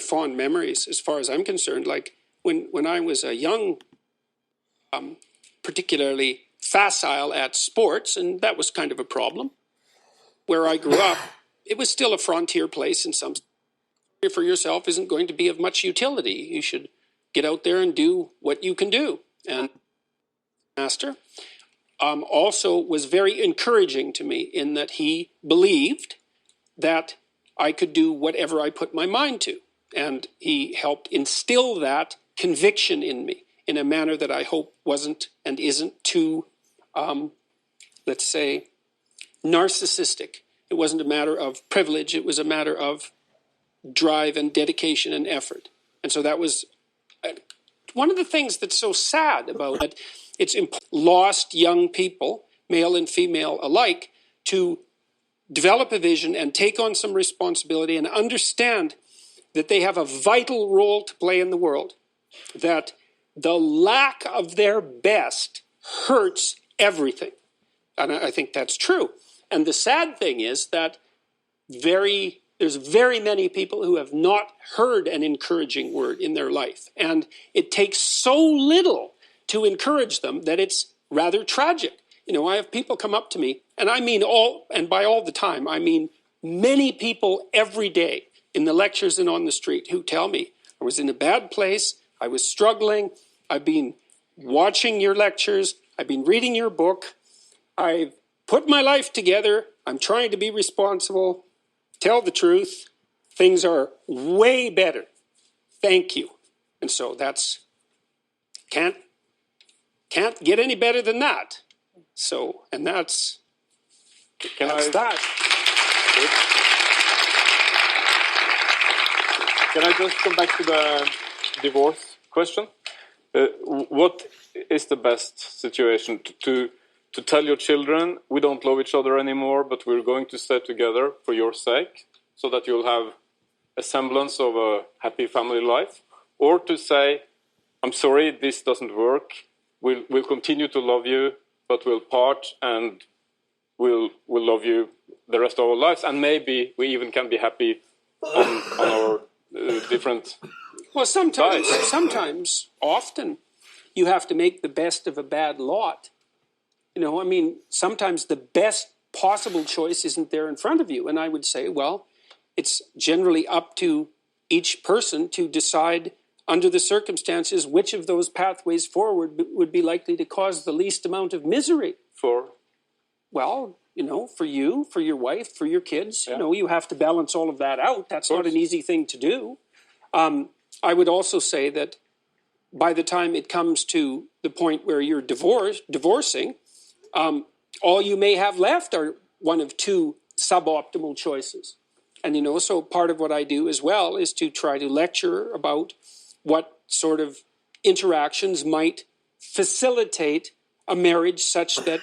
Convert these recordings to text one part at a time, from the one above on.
fond memories as far as I'm concerned. Like when I was a young, particularly facile at sports, and that was kind of a problem. Where I grew up, it was still a frontier place, and some for yourself isn't going to be of much utility. You should get out there and do what you can do. And master also was very encouraging to me in that he believed that I could do whatever I put my mind to. And he helped instill that conviction in me in a manner that I hope wasn't and isn't too, let's say, narcissistic. It wasn't a matter of privilege. It was a matter of drive and dedication and effort. And so that was one of the things that's so sad about it. It's lost young people, male and female alike, to develop a vision and take on some responsibility and understand that they have a vital role to play in the world, that the lack of their best hurts everything. And I think that's true. And the sad thing is that there's very many people who have not heard an encouraging word in their life. And it takes so little to encourage them that it's rather tragic. You know, I have people come up to me, and I mean all, and by all the time, I mean many people every day in the lectures and on the street who tell me, I was in a bad place, I was struggling, I've been watching your lectures, I've been reading your book, I've put my life together, I'm trying to be responsible, tell the truth, things are way better. Thank you. And so that's, can't get any better than that. So, and that's that. Can I just come back to the divorce question? What is the best situation to tell your children, we don't love each other anymore, but we're going to stay together for your sake, so that you'll have a semblance of a happy family life? Or to say, I'm sorry, this doesn't work, we'll continue to love you, but we'll part and we'll love you the rest of our lives, and maybe we even can be happy on our different Well, sometimes, often, you have to make the best of a bad lot. You know, I mean, sometimes the best possible choice isn't there in front of you. And I would say, well, it's generally up to each person to decide under the circumstances which of those pathways forward would be likely to cause the least amount of misery. Well, you know, for you, for your wife, for your kids, you know, you have to balance all of that out. That's not an easy thing to do. I would also say that by the time it comes to the point where you're divorcing, all you may have left are one of two suboptimal choices. And, you know, so part of what I do as well is to try to lecture about what sort of interactions might facilitate a marriage such that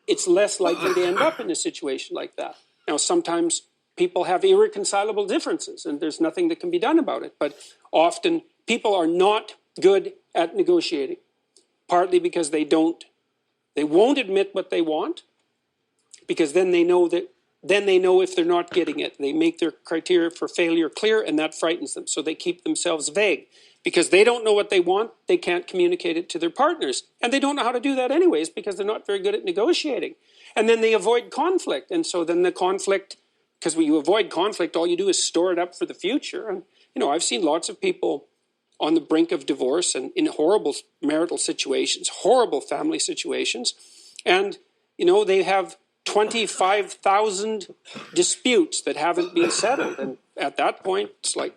it's less likely to end up in a situation like that. Now, sometimes people have irreconcilable differences and there's nothing that can be done about it. But often people are not good at negotiating, partly because they won't admit what they want, because then they know if they're not getting it. They make their criteria for failure clear, and that frightens them. So they keep themselves vague. Because they don't know what they want, they can't communicate it to their partners. And they don't know how to do that anyways, because they're not very good at negotiating. And then they avoid conflict. And so then the conflict, because when you avoid conflict, all you do is store it up for the future. And, you know, I've seen lots of people on the brink of divorce and in horrible marital situations, horrible family situations. And, you know, they have 25,000 disputes that haven't been settled. And at that point, it's like,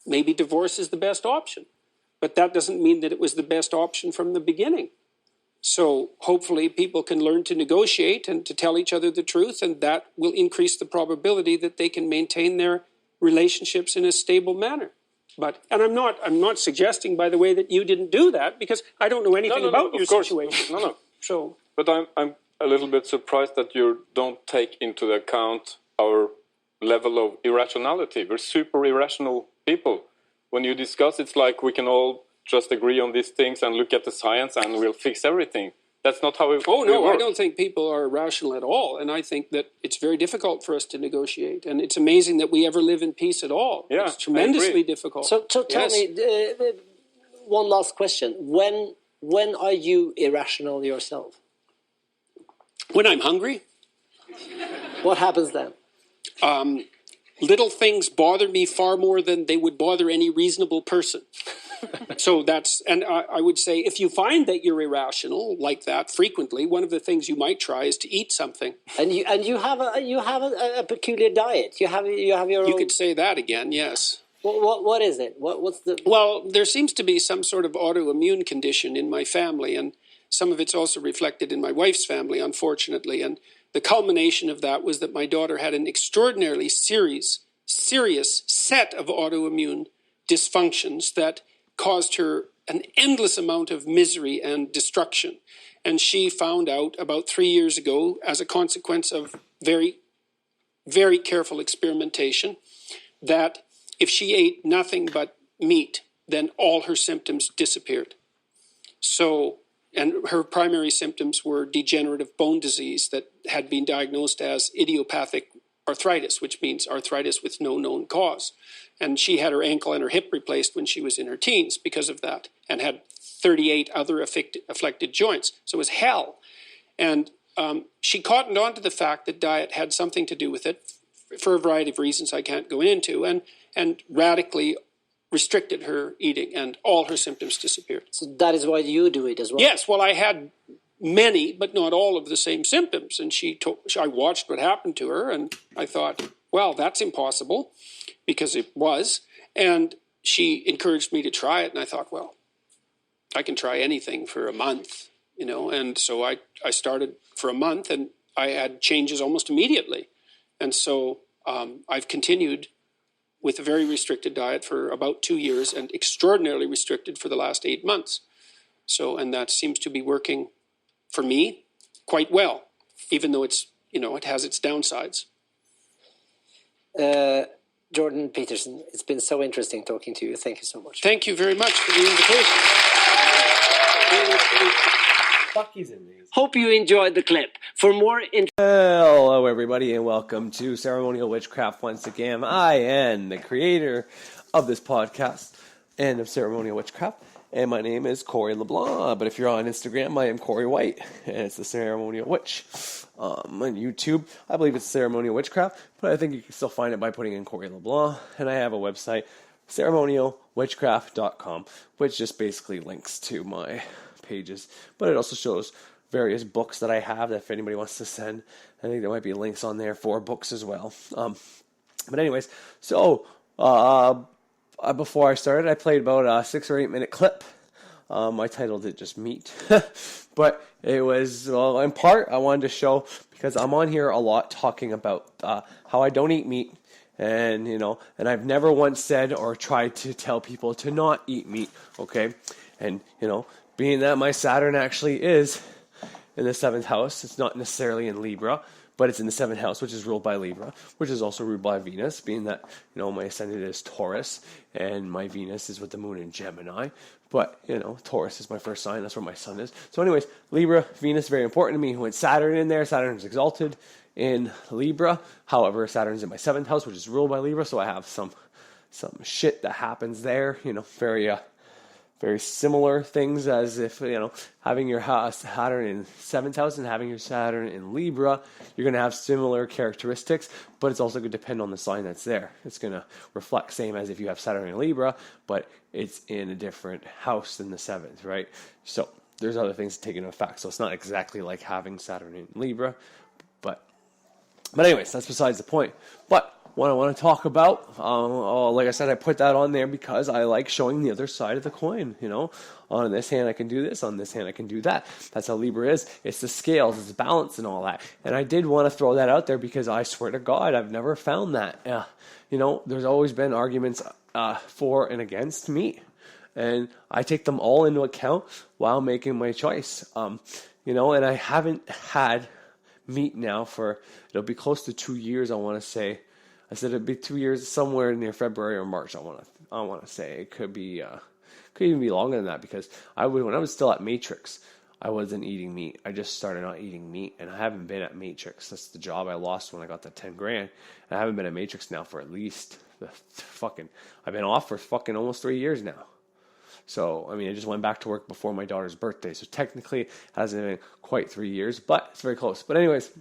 maybe divorce is the best option. But that doesn't mean that it was the best option from the beginning. So hopefully people can learn to negotiate and to tell each other the truth, and that will increase the probability that they can maintain their relationships in a stable manner. And I'm not suggesting, by the way, that you didn't do that, because I don't know anything about your situation. So, but I'm a little bit surprised that you don't take into account our level of irrationality. We're super irrational people. When you discuss, it's like we can all just agree on these things and look at the science and we'll fix everything. That's not how we. Oh, we no, work. I don't think people are irrational at all. And I think that it's very difficult for us to negotiate. And it's amazing that we ever live in peace at all. Yeah, it's tremendously difficult. So tell me, one last question. When are you irrational yourself? When I'm hungry, What happens then? little things bother me far more than they would bother any reasonable person. So that's, and I would say, if you find that you're irrational like that frequently, one of the things you might try is to eat something. And you have a peculiar diet. You have your own. You could say that again, yes. What is it? What's the? Well, there seems to be some sort of autoimmune condition in my family, and some of it's also reflected in my wife's family, unfortunately. And the culmination of that was that my daughter had an extraordinarily serious set of autoimmune dysfunctions that caused her an endless amount of misery and destruction. And she found out about 3 years ago, as a consequence of very, very careful experimentation, that if she ate nothing but meat, then all her symptoms disappeared. So, and her primary symptoms were degenerative bone disease that had been diagnosed as idiopathic arthritis, which means arthritis with no known cause. And she had her ankle and her hip replaced when she was in her teens because of that, and had 38 other afflicted joints. So it was hell. And she cottoned on to the fact that diet had something to do with it for a variety of reasons I can't go into, and radically restricted her eating, and all her symptoms disappeared. So that is why you do it as well. Yes, well, I had many, but not all of the same symptoms. And I watched what happened to her, and I thought, well, that's impossible, because it was. And she encouraged me to try it, and I thought, well, I can try anything for a month, you know. And so I started for a month, and I had changes almost immediately. And so I've continued with a very restricted diet for about 2 years, and extraordinarily restricted for the last 8 months. So, and that seems to be working for me quite well, even though it's, you know, it has its downsides. Jordan Peterson, it's been so interesting talking to you. Thank you so much. Thank you very much for the invitation. Very nice to meet you. Bucky's amazing. Hope you enjoyed the clip. For more Hello, everybody, and welcome to Ceremonial Witchcraft once again. I am the creator of this podcast and of Ceremonial Witchcraft, and my name is Corey LeBlanc. But if you're on Instagram, I am Corey White, and it's the Ceremonial Witch. On YouTube, I believe it's Ceremonial Witchcraft, but I think you can still find it by putting in Corey LeBlanc. And I have a website, ceremonialwitchcraft.com, which just basically links to my pages, but it also shows various books that I have that if anybody wants to send, I think there might be links on there for books as well. But anyways, so before I started, I played about a 6 or 8 minute clip. I titled it just Meat, but it was, well, in part I wanted to show, because I'm on here a lot talking about how I don't eat meat, and you know, and I've never once said or tried to tell people to not eat meat, okay? And you know, being that my Saturn actually is in the 7th house, it's not necessarily in Libra, but it's in the 7th house, which is ruled by Libra, which is also ruled by Venus, being that, you know, my ascendant is Taurus, and my Venus is with the moon in Gemini. But, you know, Taurus is my first sign, that's where my sun is. So anyways, Libra, Venus, very important to me. When Saturn in there, Saturn is exalted in Libra. However, Saturn's in my 7th house, which is ruled by Libra, so I have some shit that happens there, you know, very similar things, as if, you know, having your Saturn in 7th house and having your Saturn in Libra, you're going to have similar characteristics, but it's also going to depend on the sign that's there. It's going to reflect same as if you have Saturn in Libra, but it's in a different house than the 7th, right? So there's other things to take into effect. So it's not exactly like having Saturn in Libra, but anyways, that's besides the point. But what I want to talk about, like I said, I put that on there because I like showing the other side of the coin, you know. On this hand I can do this, on this hand I can do that. That's how Libra is. It's the scales, it's balance and all that. And I did want to throw that out there because I swear to God, I've never found that. You know, there's always been arguments for and against meat. And I take them all into account while making my choice. You know, and I haven't had meat now for, it'll be close to 2 years, I want to say. I said it'd be 2 years, somewhere near February or March. I want to say it could even be longer than that, because when I was still at Matrix, I wasn't eating meat. I just started not eating meat, and I haven't been at Matrix. That's the job I lost when I got the 10 grand. And I haven't been at Matrix now for at least I've been off for fucking almost 3 years now. So, I mean, I just went back to work before my daughter's birthday. So technically, it hasn't been quite 3 years, but it's very close. But anyways,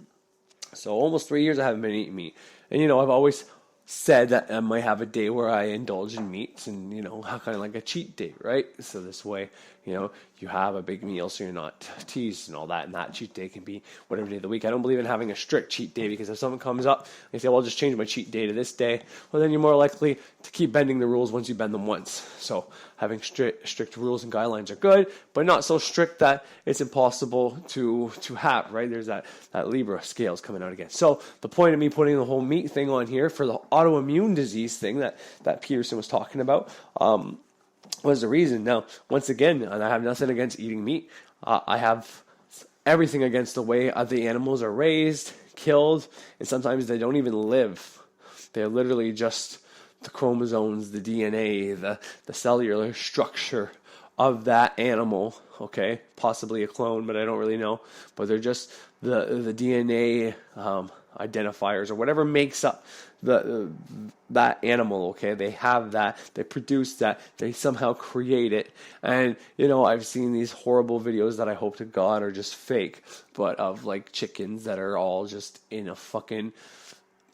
so almost 3 years I haven't been eating meat. And, I've always said that I might have a day where I indulge in meats and, kind of like a cheat day, right? So this way, you have a big meal so you're not teased and all that. And that cheat day can be whatever day of the week. I don't believe in having a strict cheat day, because if something comes up and you say, well, I'll just change my cheat day to this day, well, then you're more likely to keep bending the rules once you bend them once. So having strict rules and guidelines are good, but not so strict that it's impossible to have, right? There's that Libra scales coming out again. So the point of me putting the whole meat thing on here for the autoimmune disease thing that Peterson was talking about, was the reason. Now, once again, and I have nothing against eating meat. I have everything against the way the animals are raised, killed, and sometimes they don't even live. They're literally just the chromosomes, the DNA, the cellular structure of that animal, okay? Possibly a clone, but I don't really know. But they're just the DNA identifiers or whatever makes up that animal, okay? They have that, they produce that, they somehow create it. And, I've seen these horrible videos that I hope to God are just fake, but of like chickens that are all just in a fucking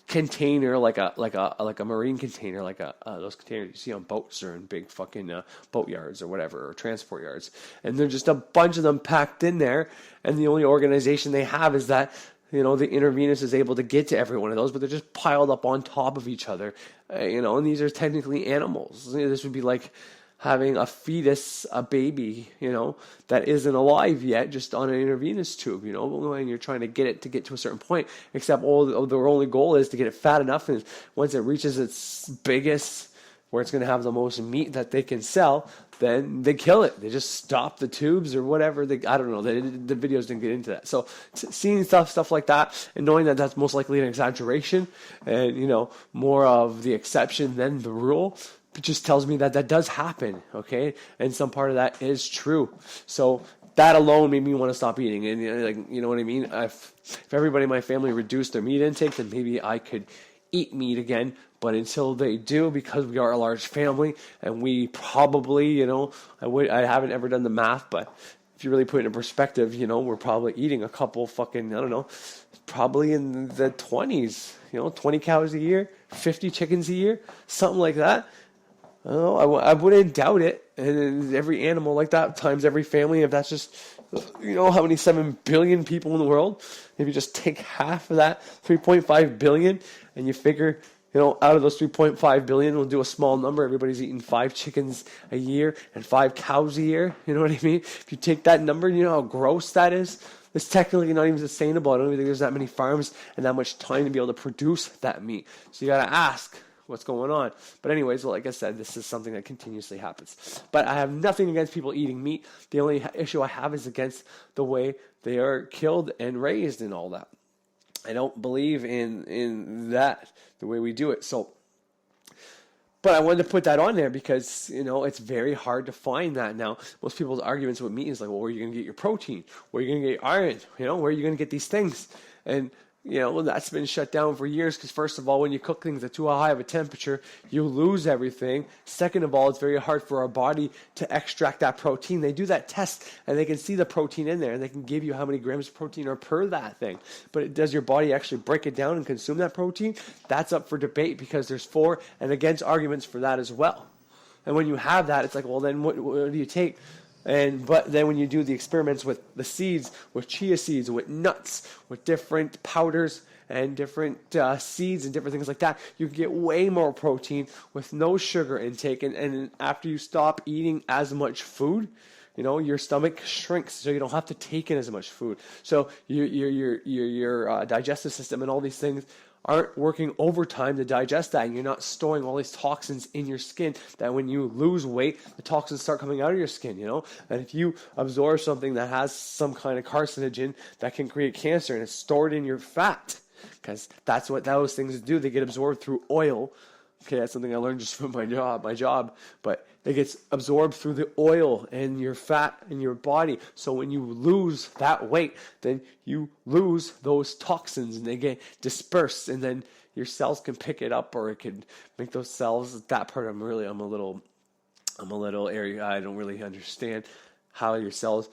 container, like a marine container, like those containers you see on boats or in big fucking boat yards or whatever, or transport yards. And they're just a bunch of them packed in there, and the only organization they have is that the intravenous is able to get to every one of those, but they're just piled up on top of each other, and these are technically animals. This would be like having a fetus, a baby, that isn't alive yet, just on an intravenous tube, and you're trying to get it to get to a certain point, except their only goal is to get it fat enough, and once it reaches its biggest, where it's going to have the most meat that they can sell, then they kill it. They just stop the tubes or whatever. I don't know. The videos didn't get into that. So seeing stuff like that, and knowing that that's most likely an exaggeration and, more of the exception than the rule, it just tells me that does happen, okay? And some part of that is true. So that alone made me want to stop eating. And, you know what I mean? If everybody in my family reduced their meat intake, then maybe I could eat meat again. But until they do, because we are a large family, and we probably, I haven't ever done the math, but if you really put it in perspective, we're probably eating a couple fucking, I don't know, probably in the 20s, 20 cows a year, 50 chickens a year, something like that. I don't know, I wouldn't doubt it. And every animal like that times every family, if that's just, how many 7 billion people in the world, if you just take half of that, 3.5 billion, and you figure, out of those 3.5 billion, we'll do a small number. Everybody's eating 5 chickens a year and 5 cows a year. You know what I mean? If you take that number, you know how gross that is? It's technically not even sustainable. I don't even think there's that many farms and that much time to be able to produce that meat. So you got to ask what's going on. But anyways, well, like I said, this is something that continuously happens. But I have nothing against people eating meat. The only issue I have is against the way they are killed and raised and all that. I don't believe in that, the way we do it. So, but I wanted to put that on there because, it's very hard to find that now. Most people's arguments with meat is like, well, where are you going to get your protein? Where are you going to get your iron? Where are you going to get these things? And, that's been shut down for years because, first of all, when you cook things at too high of a temperature, you lose everything. Second of all, it's very hard for our body to extract that protein. They do that test, and they can see the protein in there, and they can give you how many grams of protein are per that thing. But does your body actually break it down and consume that protein? That's up for debate because there's for and against arguments for that as well. And when you have that, it's like, well, then what do you take? But then when you do the experiments with the seeds, with chia seeds, with nuts, with different powders and different seeds and different things like that, you can get way more protein with no sugar intake. And after you stop eating as much food, your stomach shrinks, so you don't have to take in as much food. So your digestive system and all these things aren't working overtime to digest that, and you're not storing all these toxins in your skin that when you lose weight, the toxins start coming out of your skin, And if you absorb something that has some kind of carcinogen that can create cancer and it's stored in your fat, because that's what those things do. They get absorbed through oil. Okay, that's something I learned just from my job. But It gets absorbed through the oil and your fat in your body. So when you lose that weight, then you lose those toxins and they get dispersed, and then your cells can pick it up, or it can make those cells. That part I'm a little area. I don't really understand how your cells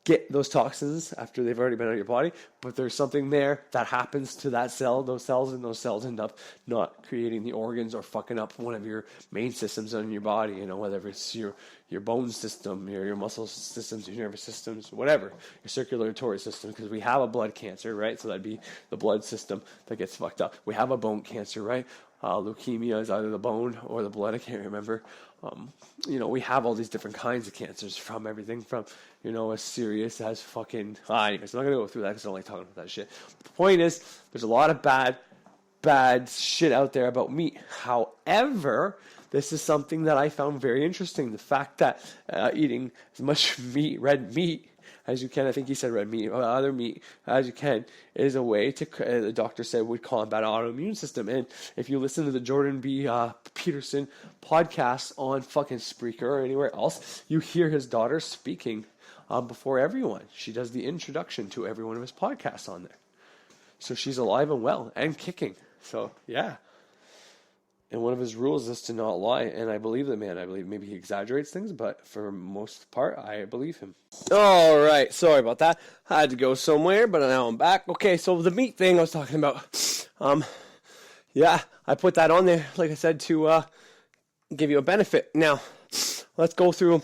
get those toxins after they've already been out of your body, but there's something there that happens to that cell, those cells, and those cells end up not creating the organs or fucking up one of your main systems in your body, you know, whether it's your bone system, your muscle systems, your nervous systems, whatever, your circulatory system, because we have a blood cancer, right? So that'd be the blood system that gets fucked up. We have a bone cancer, right? Leukemia is either the bone or the blood, I can't remember. You know, we have all these different kinds of cancers, from everything from, you know, as serious as fucking, anyways, I'm not going to go through that because I don't like talking about that shit. The point is, there's a lot of bad shit out there about meat. However, this is something that I found very interesting. The fact that eating as much meat, red meat, as you can, I think he said red meat, or other meat, as you can, is a way to, the doctor said, would combat autoimmune system. And if you listen to the Jordan B. Peterson podcast on fucking Spreaker or anywhere else, you hear his daughter speaking before everyone. She does the introduction to every one of his podcasts on there. So she's alive and well and kicking. So, yeah. And one of his rules is to not lie, and I believe the man. I believe maybe he exaggerates things, but for most part, I believe him. All right, sorry about that. I had to go somewhere, but now I'm back. Okay, so the meat thing I was talking about. Yeah, I put that on there, like I said, to give you a benefit. Now, let's go through.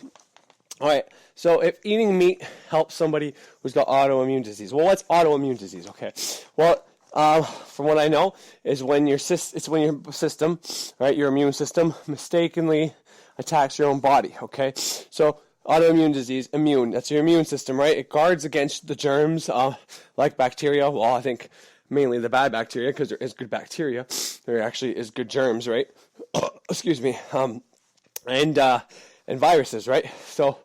All right, so if eating meat helps somebody who's got autoimmune disease. Well, what's autoimmune disease? Okay, well, from what I know, is when your system, right, your immune system, mistakenly attacks your own body. Okay, so autoimmune disease, that's your immune system, right? It guards against the germs, like bacteria. Well, I think mainly the bad bacteria, because there is good bacteria. There actually is good germs, right? Excuse me. And viruses, right? So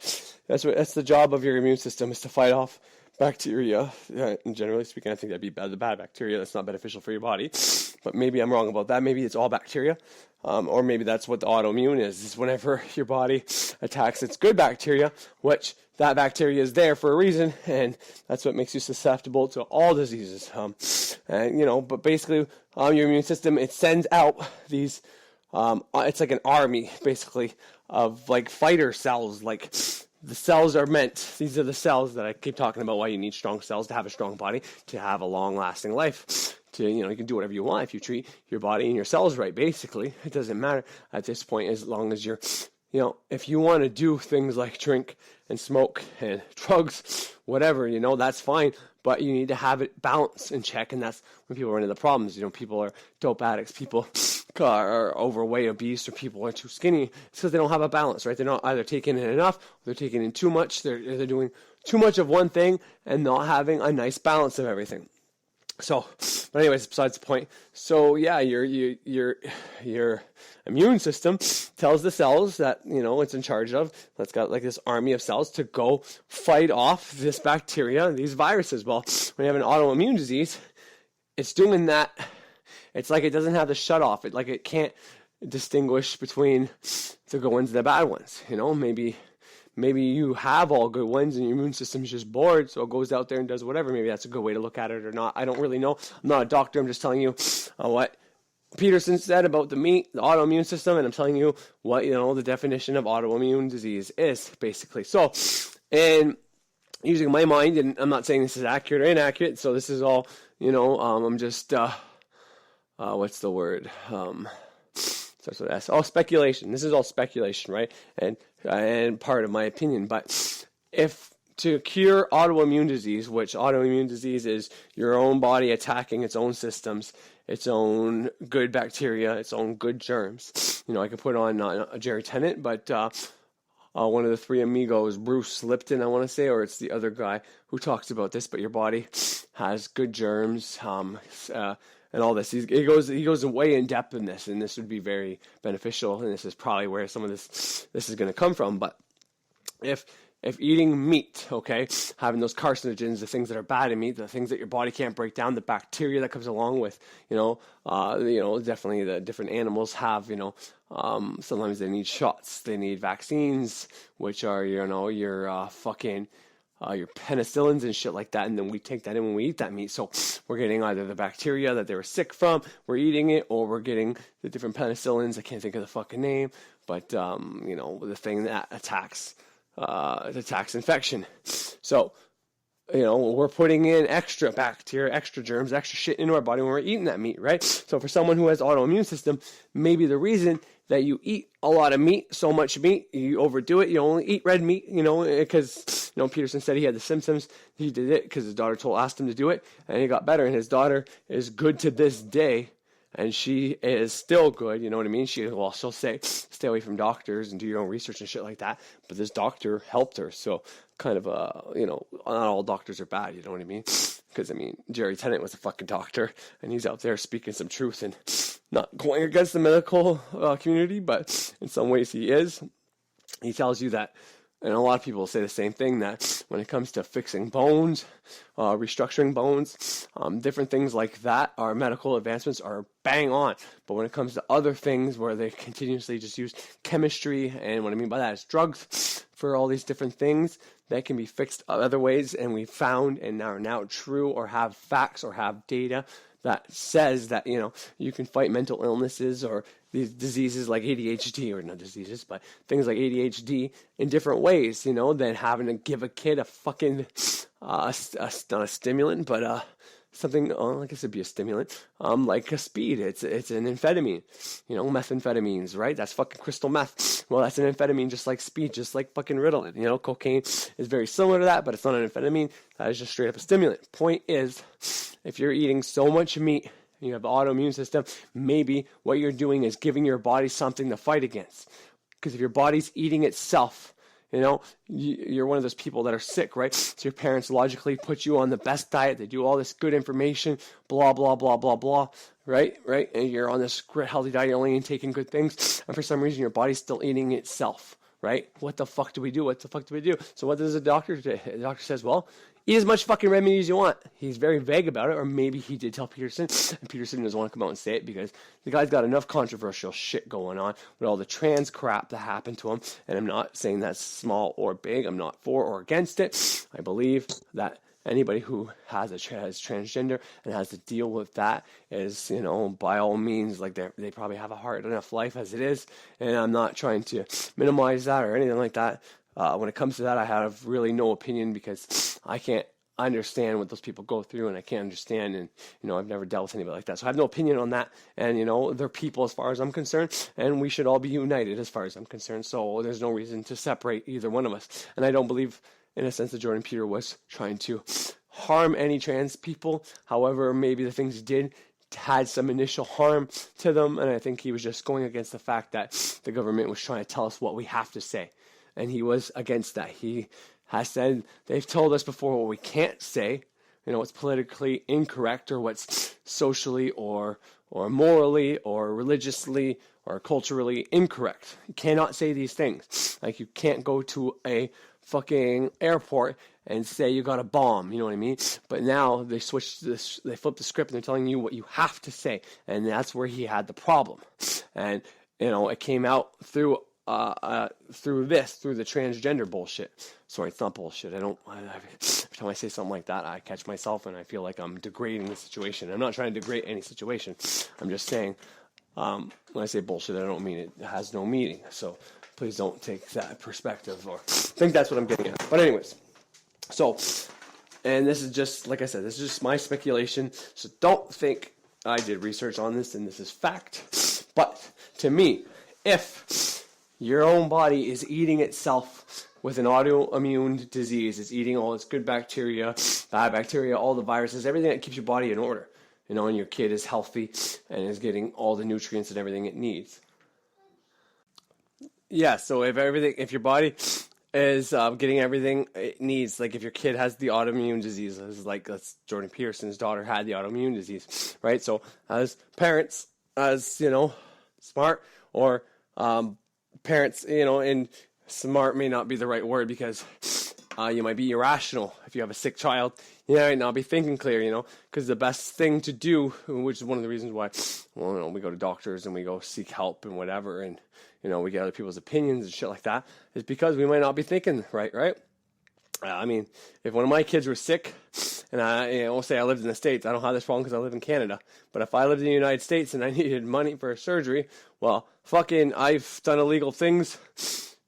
that's the job of your immune system, is to fight off bacteria. And generally speaking, I think that'd be the bad bacteria. That's not beneficial for your body. But maybe I'm wrong about that. Maybe it's all bacteria. Or maybe that's what the autoimmune is whenever your body attacks its good bacteria, which that bacteria is there for a reason, and that's what makes you susceptible to all diseases. And, you know, but basically, your immune system, it sends out these, it's like an army, basically, of like fighter cells. Like, the cells are meant, these are the cells that I keep talking about, why you need strong cells to have a strong body, to have a long-lasting life. You can do whatever you want if you treat your body and your cells right, basically. It doesn't matter at this point, as long as you're, if you want to do things like drink and smoke and drugs, whatever, that's fine. But you need to have it balanced and check, and that's when people run into the problems. People are dope addicts, people are overweight, obese, or people are too skinny. It's because they don't have a balance, right? They're not either taking in enough, or they're taking in too much. They're doing too much of one thing and not having a nice balance of everything. So, but anyways, besides the point. So yeah, your immune system tells the cells that, it's in charge of, that's got like this army of cells to go fight off this bacteria, these viruses. Well, when you have an autoimmune disease, it's doing that. It's like it doesn't have the shut off. It can't distinguish between the good ones and the bad ones. Maybe you have all good ones and your immune system is just bored, so it goes out there and does whatever. Maybe that's a good way to look at it or not. I don't really know. I'm not a doctor. I'm just telling you what Peterson said about the meat, the autoimmune system, and I'm telling you what, the definition of autoimmune disease is, basically. So, and using my mind, and I'm not saying this is accurate or inaccurate, so this is all, I'm just, what's the word? Starts with S. Oh, speculation. This is all speculation, right? And part of my opinion. But if to cure autoimmune disease, which autoimmune disease is your own body attacking its own systems, its own good bacteria, its own good germs. I could put on not a Jerry Tennant, but one of the three amigos, Bruce Lipton, I want to say, or it's the other guy who talks about this. But your body has good germs, and all this. He goes way in depth in this, and this would be very beneficial, and this is probably where some of this is going to come from. But if if eating meat, okay, having those carcinogens, the things that are bad in meat, the things that your body can't break down, the bacteria that comes along with, definitely the different animals have, sometimes they need shots, they need vaccines, which are, your penicillins and shit like that, and then we take that in when we eat that meat. So we're getting either the bacteria that they were sick from, we're eating it, or we're getting the different penicillins. I can't think of the fucking name, but the thing that attacks infection. So we're putting in extra bacteria, extra germs, extra shit into our body when we're eating that meat, right? So for someone who has autoimmune system, maybe the reason that you eat a lot of meat, so much meat, you overdo it, you only eat red meat, because, Peterson said he had the symptoms, he did it because his daughter asked him to do it, and he got better, and his daughter is good to this day, and she is still good, you know what I mean? She'll say, stay away from doctors and do your own research and shit like that, but this doctor helped her, so kind of, not all doctors are bad, you know what I mean? Because, Jerry Tennant was a fucking doctor, and he's out there speaking some truth and not going against the medical community, but in some ways he is. He tells you that, and a lot of people say the same thing, that when it comes to fixing bones, restructuring bones, different things like that, our medical advancements are bang on. But when it comes to other things where they continuously just use chemistry, and what I mean by that is drugs for all these different things that can be fixed other ways, and we found and are now true or have facts or have data that says that, you can fight mental illnesses or these diseases like ADHD, or not diseases, but things like ADHD in different ways, than having to give a kid a fucking, not a stimulant, but something, I guess it'd be a stimulant, like a speed. It's an amphetamine, methamphetamines, right? That's fucking crystal meth. Well, that's an amphetamine just like speed, just like fucking Ritalin. Cocaine is very similar to that, but it's not an amphetamine. That is just straight up a stimulant. Point is, if you're eating so much meat, you have an autoimmune system, maybe what you're doing is giving your body something to fight against. Because if your body's eating itself, you're one of those people that are sick, right? So your parents logically put you on the best diet. They do all this good information, blah, blah, blah, blah, blah, right? And you're on this healthy diet, you're only taking good things. And for some reason, your body's still eating itself, right? What the fuck do we do? So what does the doctor do? The doctor says, well, eat as much fucking red meat as you want. He's very vague about it, or maybe he did tell Peterson, and Peterson doesn't want to come out and say it because the guy's got enough controversial shit going on with all the trans crap that happened to him, and I'm not saying that's small or big. I'm not for or against it. I believe that anybody who has transgender and has to deal with that is, by all means, like they probably have a hard enough life as it is, and I'm not trying to minimize that or anything like that. When it comes to that, I have really no opinion because I can't understand what those people go through, and I can't understand, and I've never dealt with anybody like that, so I have no opinion on that. And they're people as far as I'm concerned, and we should all be united as far as I'm concerned. So there's no reason to separate either one of us. And I don't believe, in a sense, that Jordan Peter was trying to harm any trans people. However, maybe the things he did had some initial harm to them, and I think he was just going against the fact that the government was trying to tell us what we have to say. And he was against that. He has said, they've told us before what we can't say, what's politically incorrect or what's socially or morally or religiously or culturally incorrect. You cannot say these things. Like, you can't go to a fucking airport and say you got a bomb, you know what I mean? But now they switched this, they flipped the script and they're telling you what you have to say. And that's where he had the problem. And, it came out through the transgender bullshit. Sorry, it's not bullshit. Every time I say something like that, I catch myself and I feel like I'm degrading the situation. I'm not trying to degrade any situation. I'm just saying, when I say bullshit, I don't mean it has no meaning. So please don't take that perspective or think that's what I'm getting at. But anyways, so, and this is just, like I said, this is just my speculation. So don't think I did research on this and this is fact. But to me, if your own body is eating itself with an autoimmune disease, it's eating all its good bacteria, bad bacteria, all the viruses, everything that keeps your body in order, and your kid is healthy and is getting all the nutrients and everything it needs. Yeah, so if your body is getting everything it needs, like if your kid has the autoimmune disease, that's Jordan Peterson's daughter had the autoimmune disease, right? So as parents, as smart or parents, and smart may not be the right word, because you might be irrational. If you have a sick child, you might not be thinking clear, because the best thing to do, which is one of the reasons why, we go to doctors and we go seek help and whatever, and, we get other people's opinions and shit like that, is because we might not be thinking right? I mean, if one of my kids were sick, and we'll say I lived in the States, I don't have this problem because I live in Canada, but if I lived in the United States and I needed money for surgery, well, I've done illegal things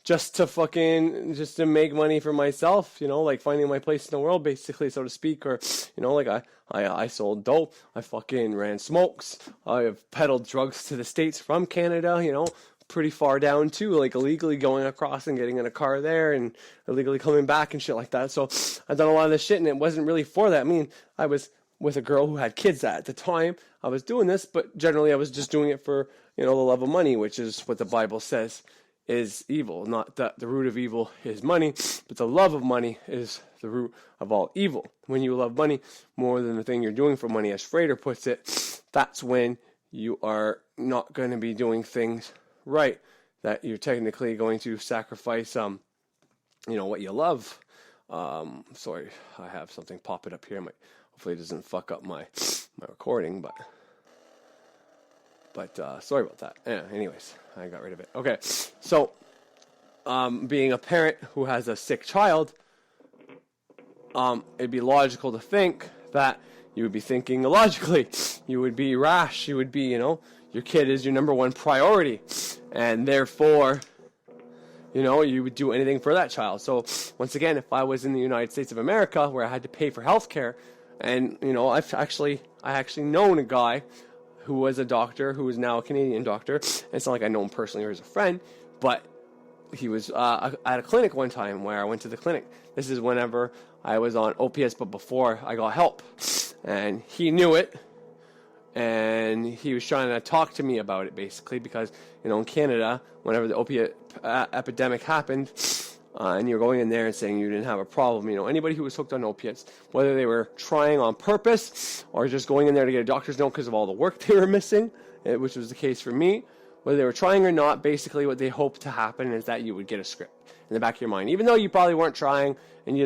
just to make money for myself, like finding my place in the world, basically, so to speak, or, like I sold dope, I ran smokes, I have peddled drugs to the States from Canada, pretty far down too, like illegally going across and getting in a car there and illegally coming back and shit like that. So I've done a lot of this shit, and it wasn't really for that. I mean, I was with a girl who had kids at the time I was doing this, but generally I was just doing it for, the love of money, which is what the Bible says is evil. Not that the root of evil is money, but the love of money is the root of all evil. When you love money more than the thing you're doing for money, as Frater puts it, that's when you are not going to be doing things right, that you're technically going to sacrifice what you love. Sorry, I have something popping up here. Hopefully it doesn't fuck up my recording, but sorry about that. Yeah, anyways, I got rid of it. Okay, so being a parent who has a sick child, it'd be logical to think that you would be thinking illogically. You would be rash. You would be, your kid is your number one priority, and therefore, you would do anything for that child. So once again, if I was in the United States of America where I had to pay for health care, and I actually known a guy who was a doctor who is now a Canadian doctor. And it's not like I know him personally or as a friend, but he was at a clinic one time where I went to the clinic. This is whenever I was on opiates, but before I got help, and he knew it. And he was trying to talk to me about it, basically, because, in Canada, whenever the opiate epidemic happened, and you're going in there and saying you didn't have a problem, anybody who was hooked on opiates, whether they were trying on purpose or just going in there to get a doctor's note because of all the work they were missing, which was the case for me, whether they were trying or not, basically what they hoped to happen is that you would get a script in the back of your mind, even though you probably weren't trying, and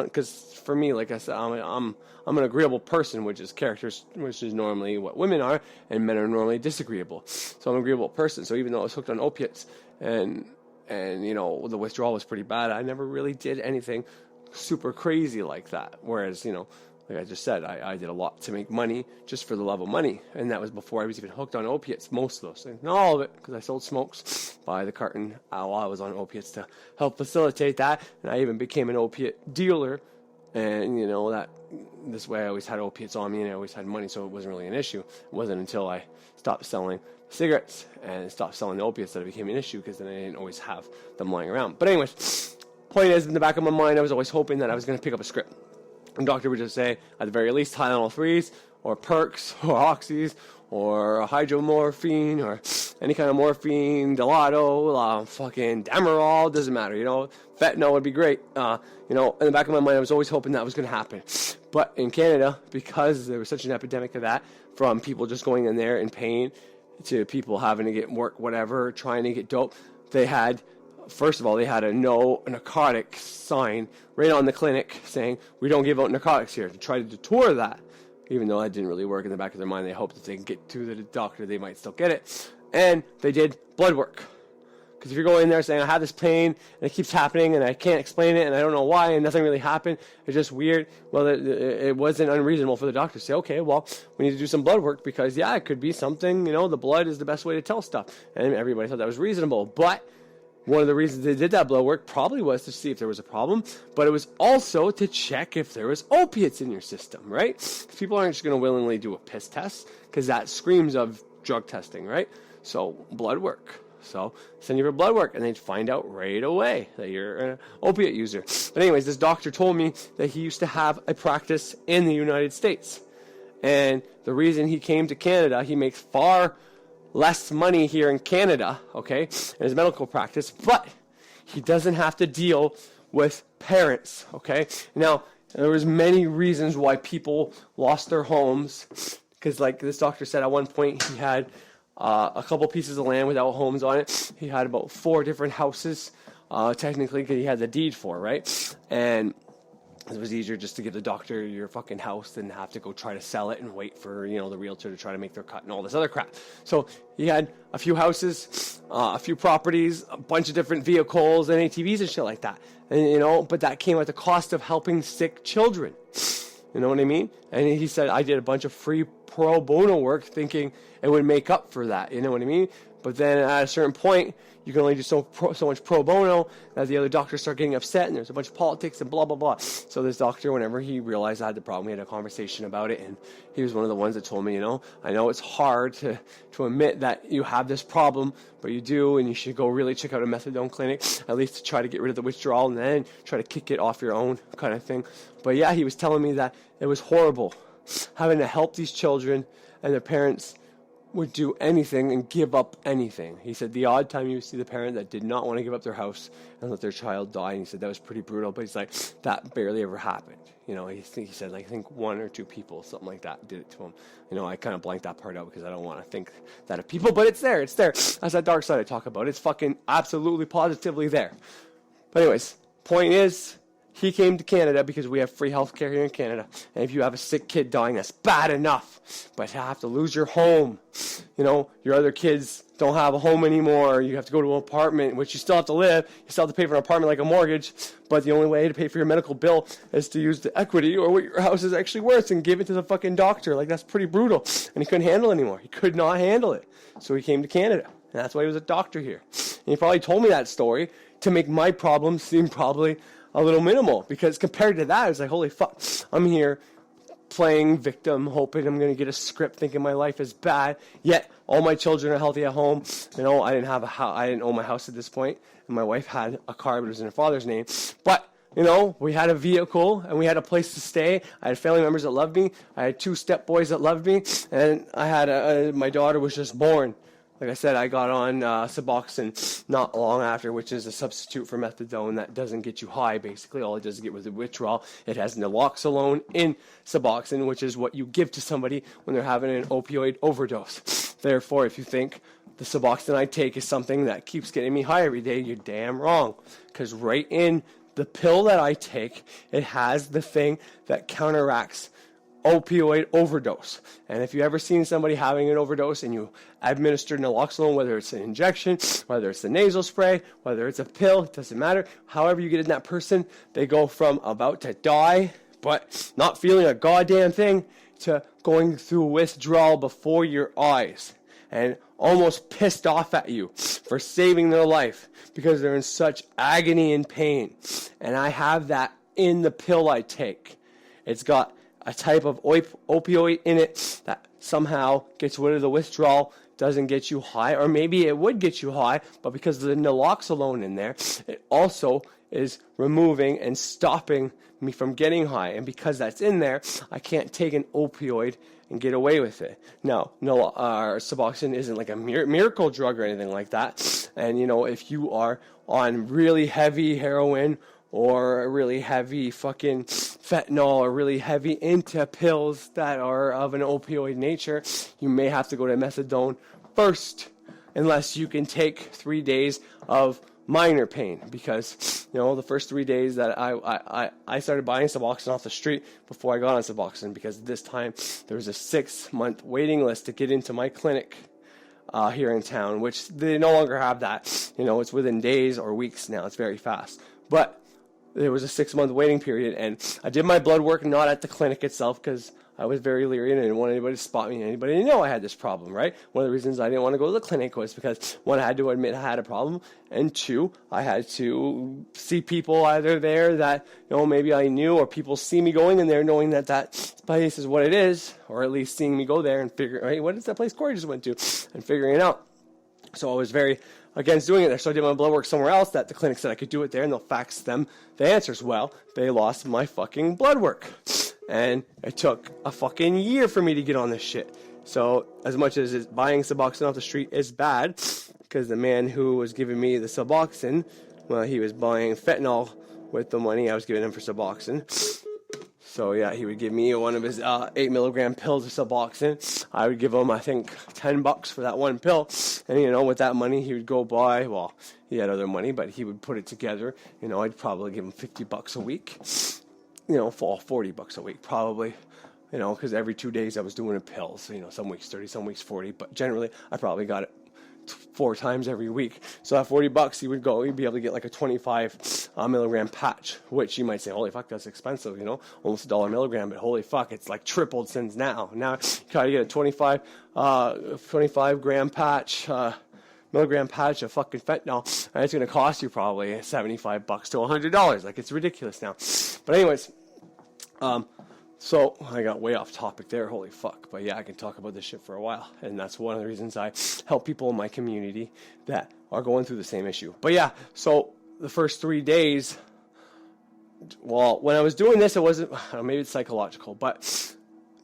because for me, like I said, I'm an agreeable person, which is normally what women are, and men are normally disagreeable. So I'm an agreeable person. So even though I was hooked on opiates, and the withdrawal was pretty bad, I never really did anything super crazy like that. Whereas, like I just said, I did a lot to make money just for the love of money. And that was before I was even hooked on opiates, most of those things. Not all of it, because I sold smokes by the carton while I was on opiates to help facilitate that. And I even became an opiate dealer. And, that this way I always had opiates on me and I always had money, so it wasn't really an issue. It wasn't until I stopped selling cigarettes and stopped selling the opiates that it became an issue, because then I didn't always have them lying around. But anyways, point is, in the back of my mind, I was always hoping that I was going to pick up a script. And the doctor would just say, at the very least, Tylenol 3s, or Perks, or Oxys, or hydromorphine, or any kind of morphine, Dilato, fucking Demerol, doesn't matter, fentanyl would be great. In the back of my mind, I was always hoping that was going to happen. But in Canada, because there was such an epidemic of that, from people just going in there in pain to people having to get work, whatever, trying to get dope, they had a no narcotic sign right on the clinic saying, we don't give out narcotics here, to try to detour that. Even though that didn't really work, in the back of their mind, they hoped that they can get to the doctor, they might still get it. And they did blood work. Because if you're going in there saying, I have this pain, and it keeps happening, and I can't explain it, and I don't know why, and nothing really happened, it's just weird, well, it wasn't unreasonable for the doctor to say, okay, well, we need to do some blood work, because, yeah, it could be something, the blood is the best way to tell stuff. And everybody thought that was reasonable. But one of the reasons they did that blood work probably was to see if there was a problem, but it was also to check if there was opiates in your system, right? Because people aren't just going to willingly do a piss test, because that screams of drug testing, right? So blood work. So send you for blood work, and they'd find out right away that you're an opiate user. But anyways, this doctor told me that he used to have a practice in the United States. And the reason he came to Canada, he makes far less money here in Canada, okay, in his medical practice, but he doesn't have to deal with parents, okay? Now, there was many reasons why people lost their homes, because like this doctor said at one point, he had a couple pieces of land without homes on it. He had about 4 different houses technically, because he had the deed for it, right? And it was easier just to give the doctor your fucking house than have to go try to sell it and wait for, the realtor to try to make their cut and all this other crap. So he had a few houses, a few properties, a bunch of different vehicles and ATVs and shit like that. And, but that came at the cost of helping sick children. You know what I mean? And he said, I did a bunch of free pro bono work thinking it would make up for that. You know what I mean? But then at a certain point, you can only do so much pro bono that the other doctors start getting upset, and there's a bunch of politics and blah, blah, blah. So this doctor, whenever he realized I had the problem, we had a conversation about it, and he was one of the ones that told me, I know it's hard to admit that you have this problem, but you do, and you should go really check out a methadone clinic, at least to try to get rid of the withdrawal, and then try to kick it off your own kind of thing. But yeah, he was telling me that it was horrible having to help these children, and their parents would do anything and give up anything. He said the odd time you see the parent that did not want to give up their house and let their child die, and he said that was pretty brutal, but he's like, that barely ever happened. He said, I think 1 or 2 people, something like that, did it to him. I kind of blanked that part out because I don't want to think that of people, but it's there. That's that dark side I talk about. It's fucking absolutely positively there. But anyways, point is, he came to Canada because we have free healthcare here in Canada. And if you have a sick kid dying, that's bad enough. But to have to lose your home, your other kids don't have a home anymore. You have to go to an apartment, which you still have to live. You still have to pay for an apartment like a mortgage. But the only way to pay for your medical bill is to use the equity or what your house is actually worth and give it to the fucking doctor. Like, that's pretty brutal. And he couldn't handle it anymore. He could not handle it. So he came to Canada. And that's why he was a doctor here. And he probably told me that story to make my problem seem probably a little minimal, because compared to that, it's like, holy fuck, I'm here playing victim, hoping I'm going to get a script, thinking my life is bad, yet all my children are healthy at home. I didn't have a house, I didn't own my house at this point, and my wife had a car, but it was in her father's name. But we had a vehicle, and we had a place to stay. I had family members that loved me. I had 2 step boys that loved me, and I had my daughter was just born. Like I said, I got on Suboxone not long after, which is a substitute for methadone that doesn't get you high, basically. All it does is get rid of withdrawal. It has naloxone in Suboxone, which is what you give to somebody when they're having an opioid overdose. Therefore, if you think the Suboxone I take is something that keeps getting me high every day, you're damn wrong. Because right in the pill that I take, it has the thing that counteracts opioid overdose. And if you ever seen somebody having an overdose and you administer naloxone, whether it's an injection, whether it's a nasal spray, whether it's a pill, it doesn't matter. However you get in that person, they go from about to die, but not feeling a goddamn thing, to going through withdrawal before your eyes and almost pissed off at you for saving their life because they're in such agony and pain. And I have that in the pill I take. It's got a type of opioid in it that somehow gets rid of the withdrawal, doesn't get you high, or maybe it would get you high, but because of the naloxone in there, it also is removing and stopping me from getting high. And because that's in there, I can't take an opioid and get away with it. Now, Suboxone isn't like a miracle drug or anything like that. And, if you are on really heavy heroin or a really heavy fucking fentanyl or really heavy into pills that are of an opioid nature, you may have to go to methadone first, unless you can take 3 days of minor pain. Because, the first 3 days that I started buying Suboxone off the street before I got on Suboxone, because this time there was a 6-month waiting list to get into my clinic here in town, which they no longer have that. It's within days or weeks now. It's very fast. But there was a 6-month waiting period, and I did my blood work not at the clinic itself because I was very leery and I didn't want anybody to spot me and anybody to know I had this problem, right? One of the reasons I didn't want to go to the clinic was because, 1, I had to admit I had a problem, and 2, I had to see people either there that, maybe I knew, or people see me going in there knowing that place is what it is, or at least seeing me go there and figure, hey, what is that place Corey just went to, and figuring it out. So I was very against doing it there. So I did my blood work somewhere else that the clinic said I could do it there, and they'll fax them the answers. Well, they lost my fucking blood work. And it took a fucking year for me to get on this shit. So as much as buying Suboxone off the street is bad, because the man who was giving me the Suboxone, well, he was buying fentanyl with the money I was giving him for Suboxone. So yeah, he would give me one of his 8 milligram pills of Suboxone. I would give him, I think, $10 for that one pill. And, you know, with that money, he would go buy, well, he had other money, but he would put it together. You know, I'd probably give him $50 a week. You know, fall $40 a week, probably. You know, because every 2 days I was doing a pill. So, you know, some weeks 30, some weeks 40. But generally, I probably got it 4 times every week. So at $40, he'd be able to get like a 25 milligram patch, which you might say, holy fuck, that's expensive, you know, almost $1 a milligram, but holy fuck, it's like tripled since now. Now you gotta get a 25 gram patch, milligram patch of fucking fentanyl, and it's gonna cost you probably $75 to $100. Like, it's ridiculous now. But anyways, so I got way off topic there, holy fuck. But yeah, I can talk about this shit for a while. And that's one of the reasons I help people in my community that are going through the same issue. But yeah, so the first 3 days, well, when I was doing this, it wasn't, I don't know, maybe it's psychological, but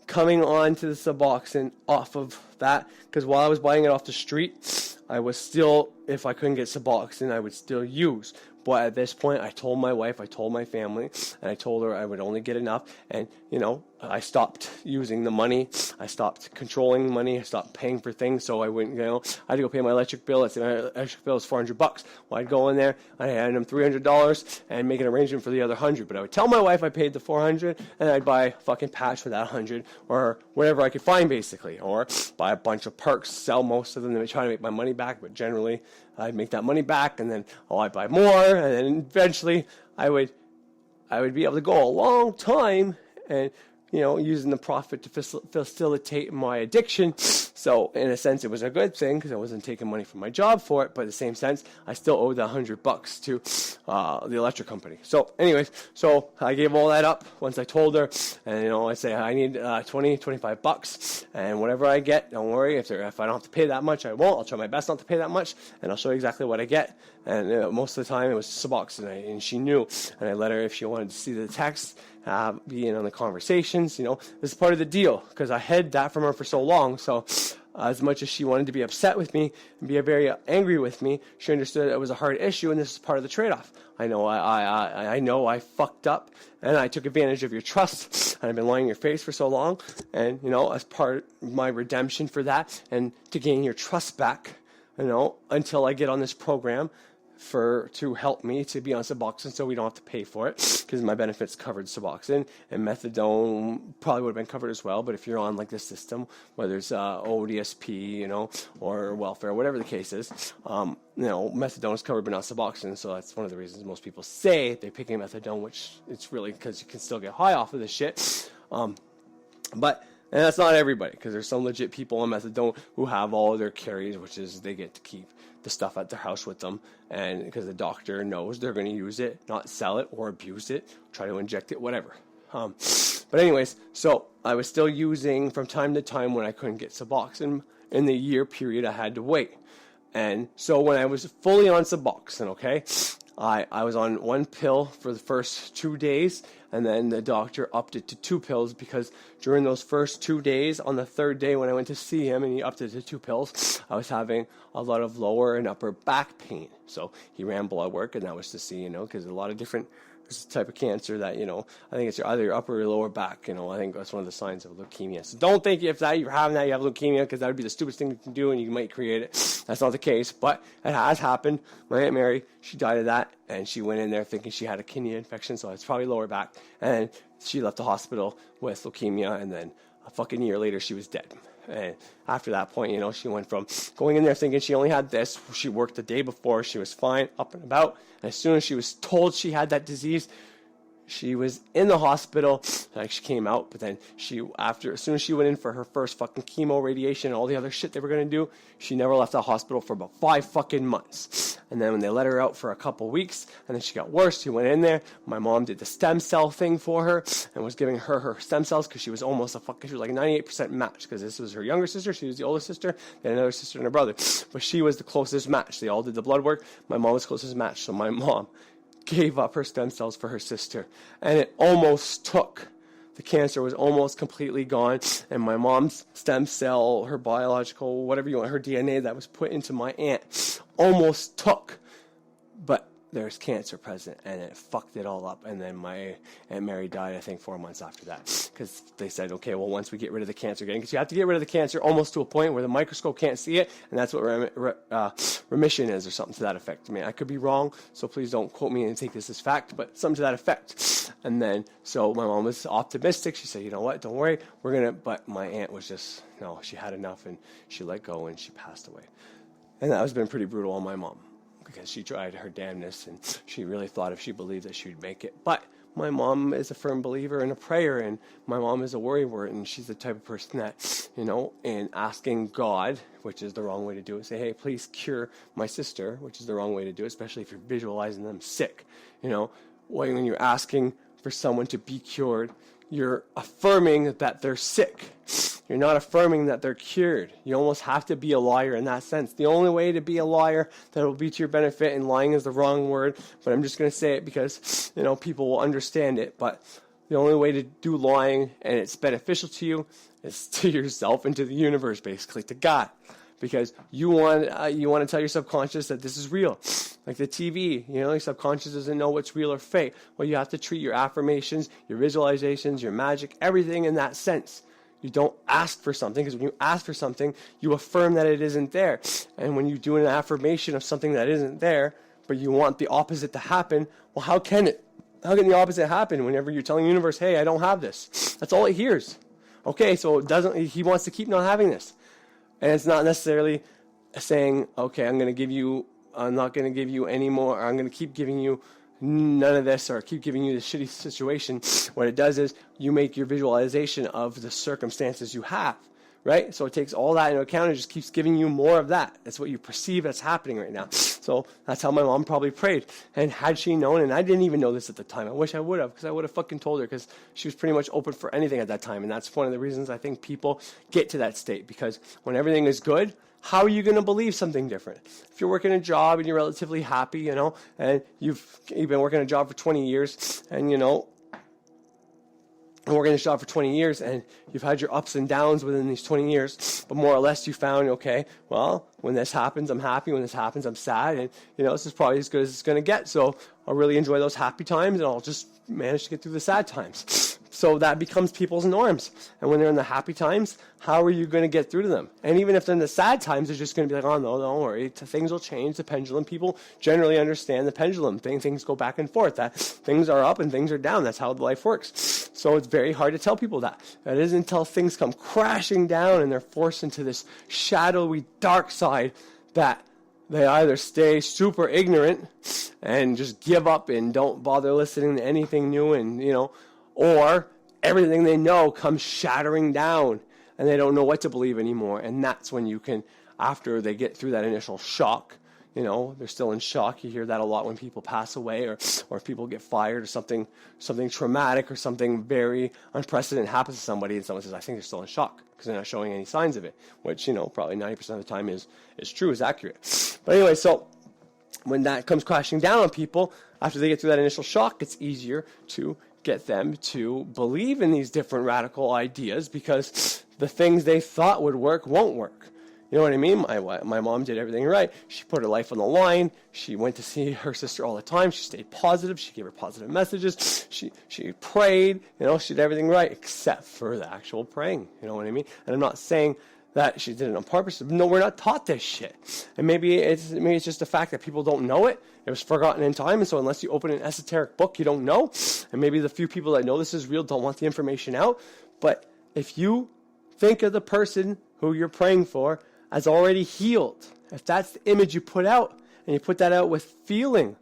coming on to the Suboxone off of that, because while I was buying it off the street, I was still, if I couldn't get Suboxone, I would still use. But at this point, I told my wife, I told my family, and I told her I would only get enough. And, you know, I stopped using the money. I stopped controlling money. I stopped paying for things so I wouldn't, you know, I had to go pay my electric bill. Let's say my electric bill is $400. Well, I'd go in there, I'd hand them $300 and make an arrangement for the other $100. But I would tell my wife I paid the $400, and I'd buy a fucking patch for that $100 or whatever I could find, basically. Or buy a bunch of perks, sell most of them, and try to make my money back. But generally, I'd make that money back, and then I'd buy more, and then eventually I would be able to go a long time, and, you know, using the profit to facilitate my addiction. So in a sense, it was a good thing because I wasn't taking money from my job for it. But in the same sense, I still owed the $100 to the electric company. So anyways, so I gave all that up once I told her, and, you know, I say I need $25, and whatever I get, don't worry. If I don't have to pay that much, I won't. I'll try my best not to pay that much, and I'll show you exactly what I get. And most of the time, it was Suboxone, and she knew. And I let her, if she wanted to see the text, be in on the conversations. You know, this is part of the deal because I hid that from her for so long. So as much as she wanted to be upset with me and be very angry with me, she understood it was a hard issue, and this is part of the trade-off. I know I know I fucked up, and I took advantage of your trust, and I've been lying in your face for so long, and, you know, as part of my redemption for that, and to gain your trust back, you know, until I get on this program to help me to be on Suboxone so we don't have to pay for it, because my benefits covered Suboxone, and methadone probably would have been covered as well. But if you're on like this system, whether it's ODSP, you know, or welfare, whatever the case is, you know, methadone is covered but not Suboxone. So that's one of the reasons most people say they're picking methadone, which it's really because you can still get high off of this shit. And that's not everybody, because there's some legit people on methadone who have all of their carries, which is they get to keep the stuff at their house with them, and because the doctor knows they're going to use it, not sell it or abuse it, try to inject it, whatever. But anyways, so I was still using from time to time when I couldn't get Suboxone. In the year period, I had to wait. And so when I was fully on Suboxone, okay, I was on one pill for the first 2 days, and then the doctor upped it to 2 pills because during those first 2 days, on the third day when I went to see him and he upped it to 2 pills, I was having a lot of lower and upper back pain. So he ran blood work, and that was to see, you know, because a lot of different It's a type of cancer that, you know, I think it's either your upper or lower back. You know, I think that's one of the signs of leukemia. So don't think if that you're having that, you have leukemia, because that would be the stupidest thing you can do, and you might create it. That's not the case, but it has happened. My Aunt Mary, she died of that, and she went in there thinking she had a kidney infection, so it's probably lower back. And she left the hospital with leukemia, and then a fucking year later, she was dead. And after that point, you know, she went from going in there thinking she only had this. She worked the day before. She was fine, up and about. And as soon as she was told she had that disease, she was in the hospital. Like, she came out, but then as soon as she went in for her first fucking chemo, radiation, and all the other shit they were going to do, she never left the hospital for about 5 fucking months. And then when they let her out for a couple weeks, and then she got worse, she went in there. My mom did the stem cell thing for her and was giving her stem cells, because she was almost she was like 98% match, because this was her younger sister. She was the older sister, then another sister and a brother. But she was the closest match. They all did the blood work. My mom was closest match. So my mom gave up her stem cells for her sister, and it almost took. The cancer was almost completely gone, and my mom's stem cell, her biological, whatever you want, her DNA that was put into my aunt almost took. But there's cancer present, and it fucked it all up. And then my Aunt Mary died, I think, 4 months after that, because they said, okay, well, once we get rid of the cancer again, because you have to get rid of the cancer almost to a point where the microscope can't see it, and that's what remission is, or something to that effect. I mean, I could be wrong, so please don't quote me and take this as fact, but something to that effect. And then, so my mom was optimistic. She said, you know what, don't worry, but my aunt was just, no, she had enough, and she let go, and she passed away. And that has been pretty brutal on my mom, because she tried her damnness, and she really thought if she believed that she would make it. But my mom is a firm believer in a prayer, and my mom is a worrywart, and she's the type of person that, in asking God, which is the wrong way to do it, say, hey, please cure my sister, which is the wrong way to do it, especially if you're visualizing them sick. When you're asking for someone to be cured, you're affirming that they're sick. You're not affirming that they're cured. You almost have to be a liar in that sense. The only way to be a liar that will be to your benefit, and lying is the wrong word, but I'm just going to say it because, people will understand it. But the only way to do lying, and it's beneficial to you, is to yourself and to the universe, basically, to God. Because you want to tell your subconscious that this is real. Like the TV, your subconscious doesn't know what's real or fake. Well, you have to treat your affirmations, your visualizations, your magic, everything in that sense. You don't ask for something, because when you ask for something, you affirm that it isn't there. And when you do an affirmation of something that isn't there, but you want the opposite to happen, well, how can the opposite happen whenever you're telling the universe, hey, I don't have this? That's all it hears. Okay, so he wants to keep not having this. And it's not necessarily saying, okay, I'm not going to give you any more, or I'm going to keep giving you none of this, or keep giving you this shitty situation. What it does is you make your visualization of the circumstances you have, right? So it takes all that into account and just keeps giving you more of that. That's what you perceive that's happening right now. So that's how my mom probably prayed. And had she known, and I didn't even know this at the time, I wish I would have, because I would have fucking told her, because she was pretty much open for anything at that time. And that's one of the reasons I think people get to that state, because when everything is good, how are you going to believe something different? If you're working a job and you're relatively happy, and you've been working a job for 20 years, and working a job for 20 years, and you've had your ups and downs within these 20 years, but more or less you found, okay, well, when this happens, I'm happy. When this happens, I'm sad. And, this is probably as good as it's going to get. So I'll really enjoy those happy times, and I'll just manage to get through the sad times. So that becomes people's norms. And when they're in the happy times, how are you going to get through to them? And even if they're in the sad times, they're just going to be like, oh, no, don't worry. Things will change. The pendulum. People generally understand the pendulum. Things go back and forth. That things are up and things are down. That's how life works. So it's very hard to tell people that. It isn't until things come crashing down and they're forced into this shadowy, dark side that they either stay super ignorant and just give up and don't bother listening to anything new, and, or everything they know comes shattering down and they don't know what to believe anymore. And that's when you can, after they get through that initial shock, they're still in shock. You hear that a lot when people pass away, or if people get fired, or something traumatic or something very unprecedented happens to somebody, and someone says, I think they're still in shock because they're not showing any signs of it, which, probably 90% of the time is true, is accurate. But anyway, so when that comes crashing down on people, after they get through that initial shock, it's easier to get them to believe in these different radical ideas, because the things they thought would work won't work. You know what I mean? My mom did everything right. She put her life on the line. She went to see her sister all the time. She stayed positive. She gave her positive messages. She prayed. She did everything right except for the actual praying. You know what I mean? And I'm not saying that she did it on purpose. No, we're not taught this shit. And maybe it's just the fact that people don't know it. It was forgotten in time, and so unless you open an esoteric book, you don't know. And maybe the few people that know this is real don't want the information out. But if you think of the person who you're praying for as already healed, if that's the image you put out, and you put that out with feeling,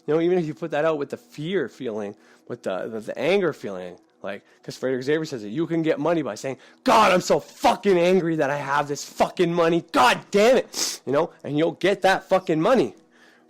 even if you put that out with the fear feeling, with the anger feeling, like, because Frederick Xavier says that you can get money by saying, God, I'm so fucking angry that I have this fucking money. God damn it. And you'll get that fucking money.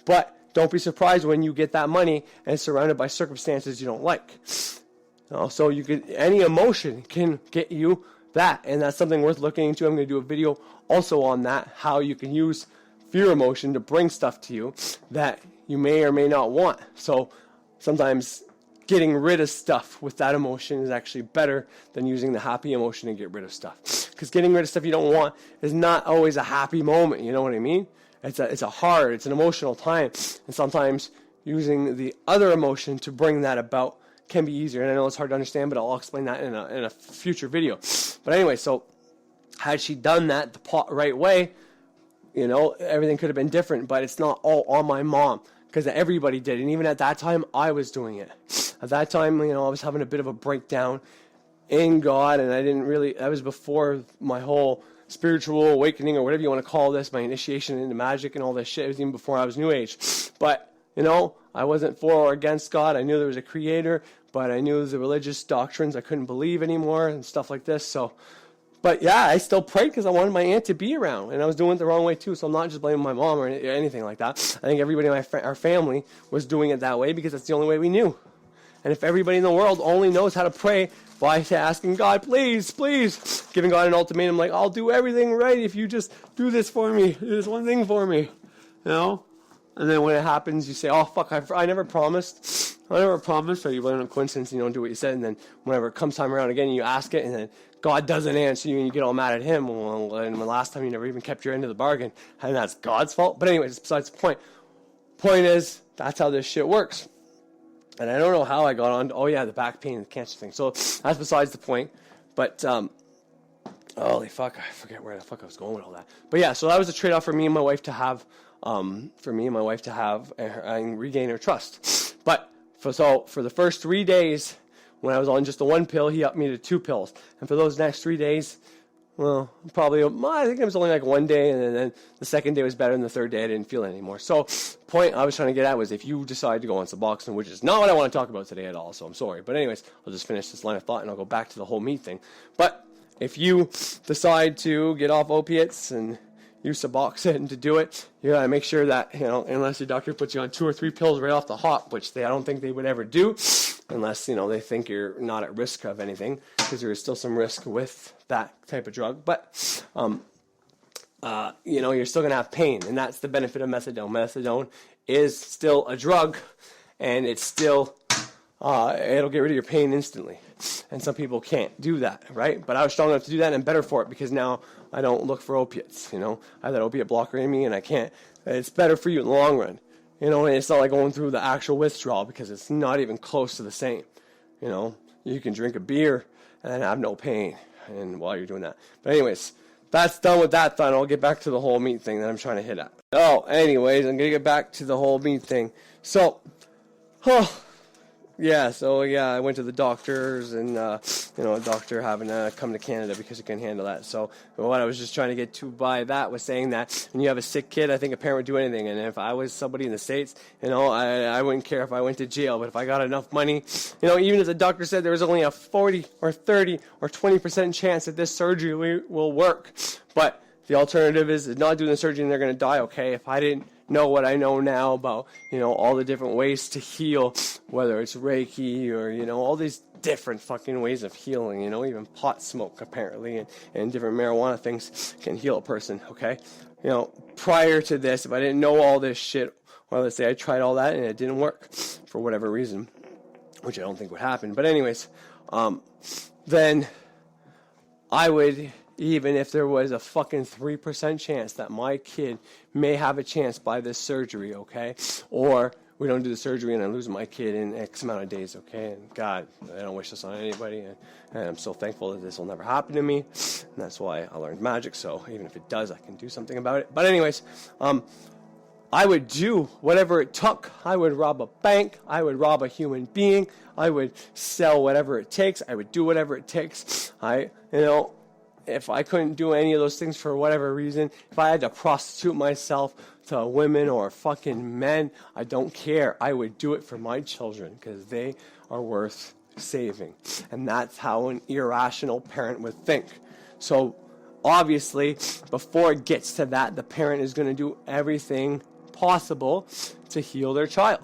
But don't be surprised when you get that money and it's surrounded by circumstances you don't like. So any emotion can get you that. And that's something worth looking into. I'm going to do a video also on that, how you can use fear emotion to bring stuff to you that you may or may not want. So sometimes getting rid of stuff with that emotion is actually better than using the happy emotion to get rid of stuff. Because getting rid of stuff you don't want is not always a happy moment. You know what I mean? It's an emotional time. And sometimes using the other emotion to bring that about can be easier. And I know it's hard to understand, but I'll explain that in a future video. But anyway, so had she done that the right way, you know, everything could have been different. But it's not all on my mom, because everybody did. And even at that time, I was doing it. At that time, you know, I was having a bit of a breakdown in God, and that was before my whole spiritual awakening, or whatever you want to call this, my initiation into magic and all this shit. It was even before I was New Age. But, you know, I wasn't for or against God. I knew there was a creator, but I knew the religious doctrines I couldn't believe anymore and stuff like this. So, but yeah, I still prayed because I wanted my aunt to be around, and I was doing it the wrong way too. So I'm not just blaming my mom or anything like that. I think everybody in our family was doing it that way because that's the only way we knew. And if everybody in the world only knows how to pray by asking God, please, please, giving God an ultimatum like, I'll do everything right if you just do this for me, do this one thing for me, you know? And then when it happens, you say, oh, fuck, I never promised. I never promised. Or you blame it on coincidence and you don't do what you said. And then whenever it comes time around again, you ask it, and then God doesn't answer you and you get all mad at him. Well, and the last time you never even kept your end of the bargain. And that's God's fault. But anyways, besides the point. Point is, that's how this shit works. And I don't know how I got on. Oh, yeah, the back pain and the cancer thing. So that's besides the point. But, holy fuck, I forget where the fuck I was going with all that. But yeah, so that was a trade-off for me and my wife to have, and regain her trust. But, for the first 3 days, when I was on just the one pill, he upped me to 2 pills. And for those next 3 days, well, probably, I think it was only like 1 day, and then the second day was better, and the third day I didn't feel it anymore. So, point I was trying to get at was, if you decide to go on Suboxone, which is not what I want to talk about today at all, so I'm sorry. But anyways, I'll just finish this line of thought, and I'll go back to the whole meat thing. But if you decide to get off opiates and use Suboxone to do it, you gotta make sure that, you know, unless your doctor puts you on 2 or 3 pills right off the hop, which I don't think they would ever do, unless, you know, they think you're not at risk of anything, because there is still some risk with that type of drug. But, you know, you're still going to have pain, and that's the benefit of methadone. Methadone is still a drug, and it's still, it'll get rid of your pain instantly. And some people can't do that, right? But I was strong enough to do that, and I'm better for it, because now I don't look for opiates, you know. I have that opiate blocker in me, and I can't. It's better for you in the long run. You know, and it's not like going through the actual withdrawal, because it's not even close to the same. You know, you can drink a beer and have no pain and while you're doing that. But anyways, that's done with that thought. I'll get back to the whole meat thing that I'm trying to hit at. Oh, anyways, I'm going to get back to the whole meat thing. So, I went to the doctors, and, you know, a doctor having to come to Canada because he couldn't handle that. So what I was just trying to get to by that was saying that when you have a sick kid, I think a parent would do anything. And if I was somebody in the States, you know, I wouldn't care if I went to jail. But if I got enough money, you know, even if the doctor said there was only a 40 or 30 or 20% chance that this surgery will work, but the alternative is not doing the surgery and they're going to die, okay? If I didn't know what I know now about, you know, all the different ways to heal, whether it's Reiki or, you know, all these different fucking ways of healing, you know, even pot smoke apparently, and different marijuana things can heal a person, okay? You know, prior to this, if I didn't know all this shit, well, let's say I tried all that and it didn't work for whatever reason, which I don't think would happen. But anyways, then I would, even if there was a fucking 3% chance that my kid may have a chance by this surgery, okay? Or we don't do the surgery and I lose my kid in X amount of days, okay? And God, I don't wish this on anybody. And I'm so thankful that this will never happen to me. And that's why I learned magic. So even if it does, I can do something about it. But anyways, I would do whatever it took. I would rob a bank. I would rob a human being. I would sell whatever it takes. I would do whatever it takes. If I couldn't do any of those things for whatever reason, if I had to prostitute myself to women or fucking men, I don't care. I would do it for my children because they are worth saving. And that's how an irrational parent would think. So obviously, before it gets to that, the parent is going to do everything possible to heal their child.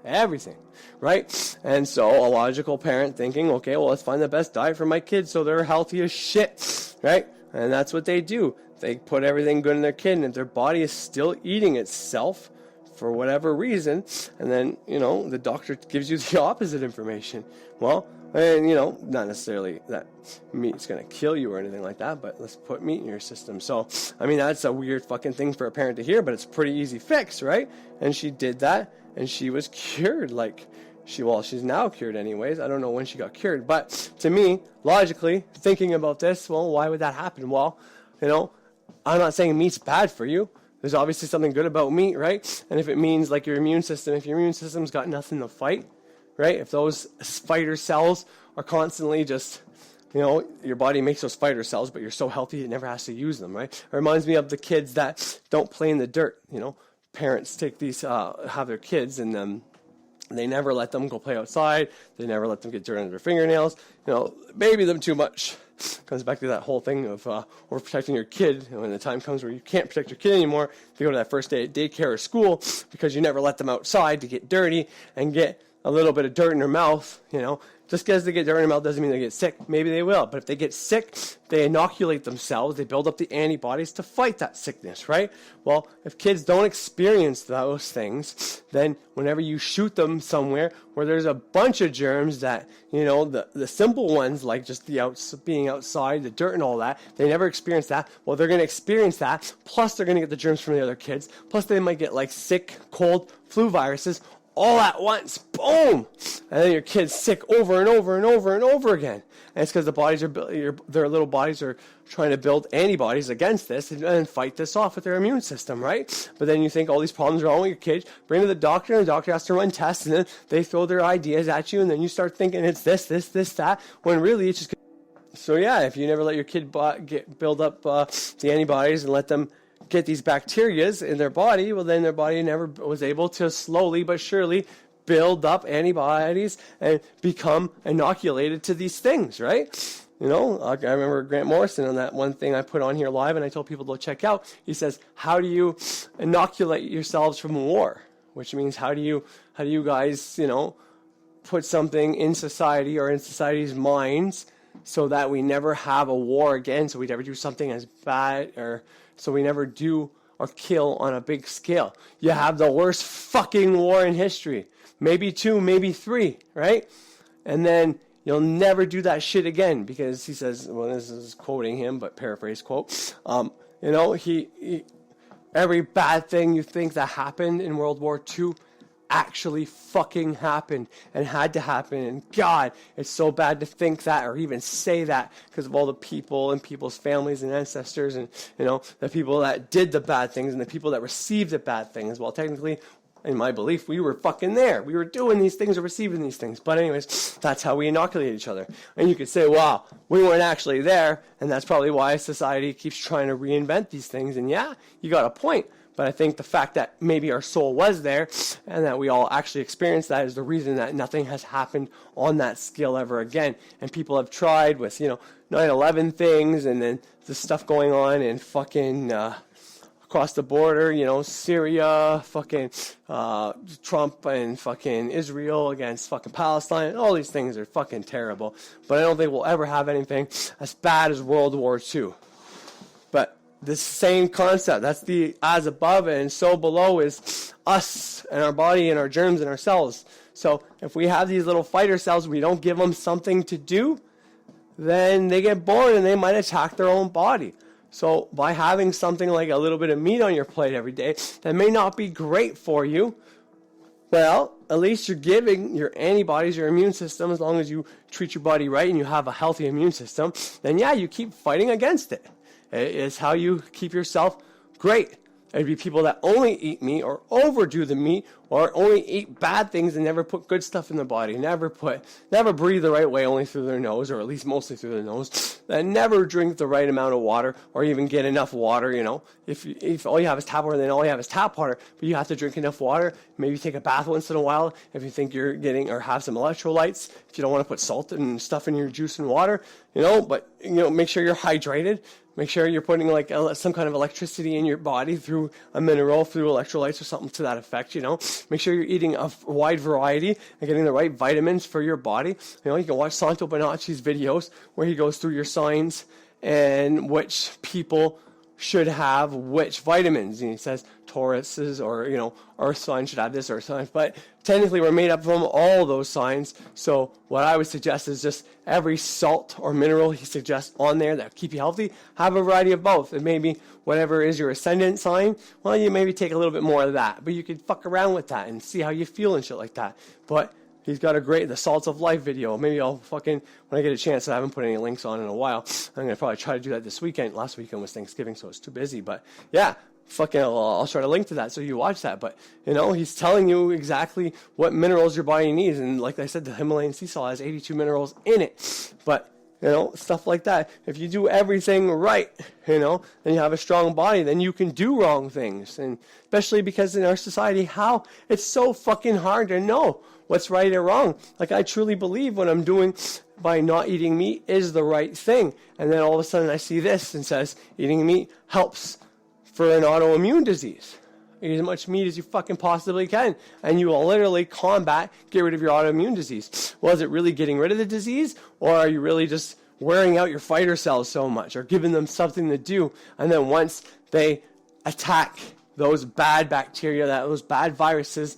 Everything. Right? And so a logical parent thinking, okay, well, let's find the best diet for my kids so they're healthy as shit. Right? And that's what they do. They put everything good in their kid, and if their body is still eating itself for whatever reason, and then, the doctor gives you the opposite information. Well, and, not necessarily that meat's going to kill you or anything like that, but let's put meat in your system. So, that's a weird fucking thing for a parent to hear, but it's a pretty easy fix, right? And she did that, and she was cured. Like, she's now cured anyways. I don't know when she got cured. But to me, logically, thinking about this, well, why would that happen? Well, I'm not saying meat's bad for you. There's obviously something good about meat, right? And if it means like your immune system's got nothing to fight, right? If those fighter cells are constantly just, your body makes those fighter cells, but you're so healthy it never has to use them, right? It reminds me of the kids that don't play in the dirt. Parents take these, have their kids, and they never let them go play outside. They never let them get dirt under their fingernails. Baby them too much. Comes back to that whole thing of overprotecting your kid. When the time comes where you can't protect your kid anymore, if you go to that first day at daycare or school because you never let them outside to get dirty and get a little bit of dirt in their mouth, just because they get dirt in their mouth doesn't mean they get sick. Maybe they will, but if they get sick, they inoculate themselves. They build up the antibodies to fight that sickness, right? Well, if kids don't experience those things, then whenever you shoot them somewhere where there's a bunch of germs that, the simple ones like just being outside, the dirt and all that, they never experience that. Well, they're going to experience that, plus they're going to get the germs from the other kids, plus they might get like sick, cold, flu viruses, all at once, boom, and then your kid's sick over and over and over and over again. And it's because their little bodies are trying to build antibodies against this and fight this off with their immune system, right? But then you think all these problems are wrong with your kid, bring to the doctor, and the doctor has to run tests, and then they throw their ideas at you, and then you start thinking it's this, that, when really it's just. So yeah, if you never let your kid build up the antibodies and let them get these bacterias in their body, well, then their body never was able to slowly but surely build up antibodies and become inoculated to these things, right? I remember Grant Morrison on that one thing I put on here live, and I told people to check out. He says, how do you inoculate yourselves from war? Which means how do you guys, put something in society or in society's minds so that we never have a war again, so we never do something as bad, or so we never do or kill on a big scale. You have the worst fucking war in history. Maybe 2, maybe 3, right? And then you'll never do that shit again, because he says, well, this is quoting him, but paraphrase quote, he every bad thing you think that happened in World War II actually fucking happened and had to happen. And God, it's so bad to think that or even say that because of all the people and people's families and ancestors and, the people that did the bad things and the people that received the bad things. Well, technically, in my belief, we were fucking there. We were doing these things or receiving these things. But anyways, that's how we inoculate each other. And you could say, wow, we weren't actually there. And that's probably why society keeps trying to reinvent these things. And yeah, you got a point. But I think the fact that maybe our soul was there and that we all actually experienced that is the reason that nothing has happened on that scale ever again. And people have tried with, 9/11 things and then the stuff going on in fucking across the border, Syria, fucking Trump and fucking Israel against fucking Palestine. All these things are fucking terrible. But I don't think we'll ever have anything as bad as World War II. But the same concept, that's the as above and so below is us and our body and our germs and our cells. So if we have these little fighter cells, we don't give them something to do, then they get bored and they might attack their own body. So by having something like a little bit of meat on your plate every day that may not be great for you, well, at least you're giving your antibodies, your immune system, as long as you treat your body right and you have a healthy immune system, then yeah, you keep fighting against it. It's how you keep yourself great. There'd be people that only eat meat or overdo the meat or only eat bad things and never put good stuff in their body, never breathe the right way, only through their nose, or at least mostly through their nose, and never drink the right amount of water or even get enough water, If all you have is tap water, then all you have is tap water, but you have to drink enough water, maybe take a bath once in a while if you think you're getting, or have some electrolytes, if you don't want to put salt and stuff in your juice and water, but make sure you're hydrated. Make sure you're putting some kind of electricity in your body through a mineral, through electrolytes or something to that effect, Make sure you're eating a wide variety and getting the right vitamins for your body. You can watch Santo Bonacci's videos where he goes through your signs and which people should have which vitamins. And he says Tauruses or, earth signs should have this earth sign. But technically we're made up from all those signs. So what I would suggest is just every salt or mineral he suggests on there that keep you healthy, have a variety of both. And maybe whatever is your ascendant sign, well, you maybe take a little bit more of that. But you could fuck around with that and see how you feel and shit like that. But he's got the Salts of Life video. Maybe I'll when I get a chance, I haven't put any links on in a while. I'm going to probably try to do that this weekend. Last weekend was Thanksgiving, so it's too busy. But yeah, I'll try to link to that so you watch that. But, he's telling you exactly what minerals your body needs. And like I said, the Himalayan sea salt has 82 minerals in it. But, stuff like that. If you do everything right, and you have a strong body, then you can do wrong things. And especially because in our society, how it's so fucking hard to know what's right or wrong. Like, I truly believe what I'm doing by not eating meat is the right thing. And then all of a sudden I see this and says eating meat helps for an autoimmune disease. Eat as much meat as you fucking possibly can, and you will literally get rid of your autoimmune disease. Well, is it really getting rid of the disease, or are you really just wearing out your fighter cells so much, or giving them something to do, and then once they attack those bad bacteria, those bad viruses,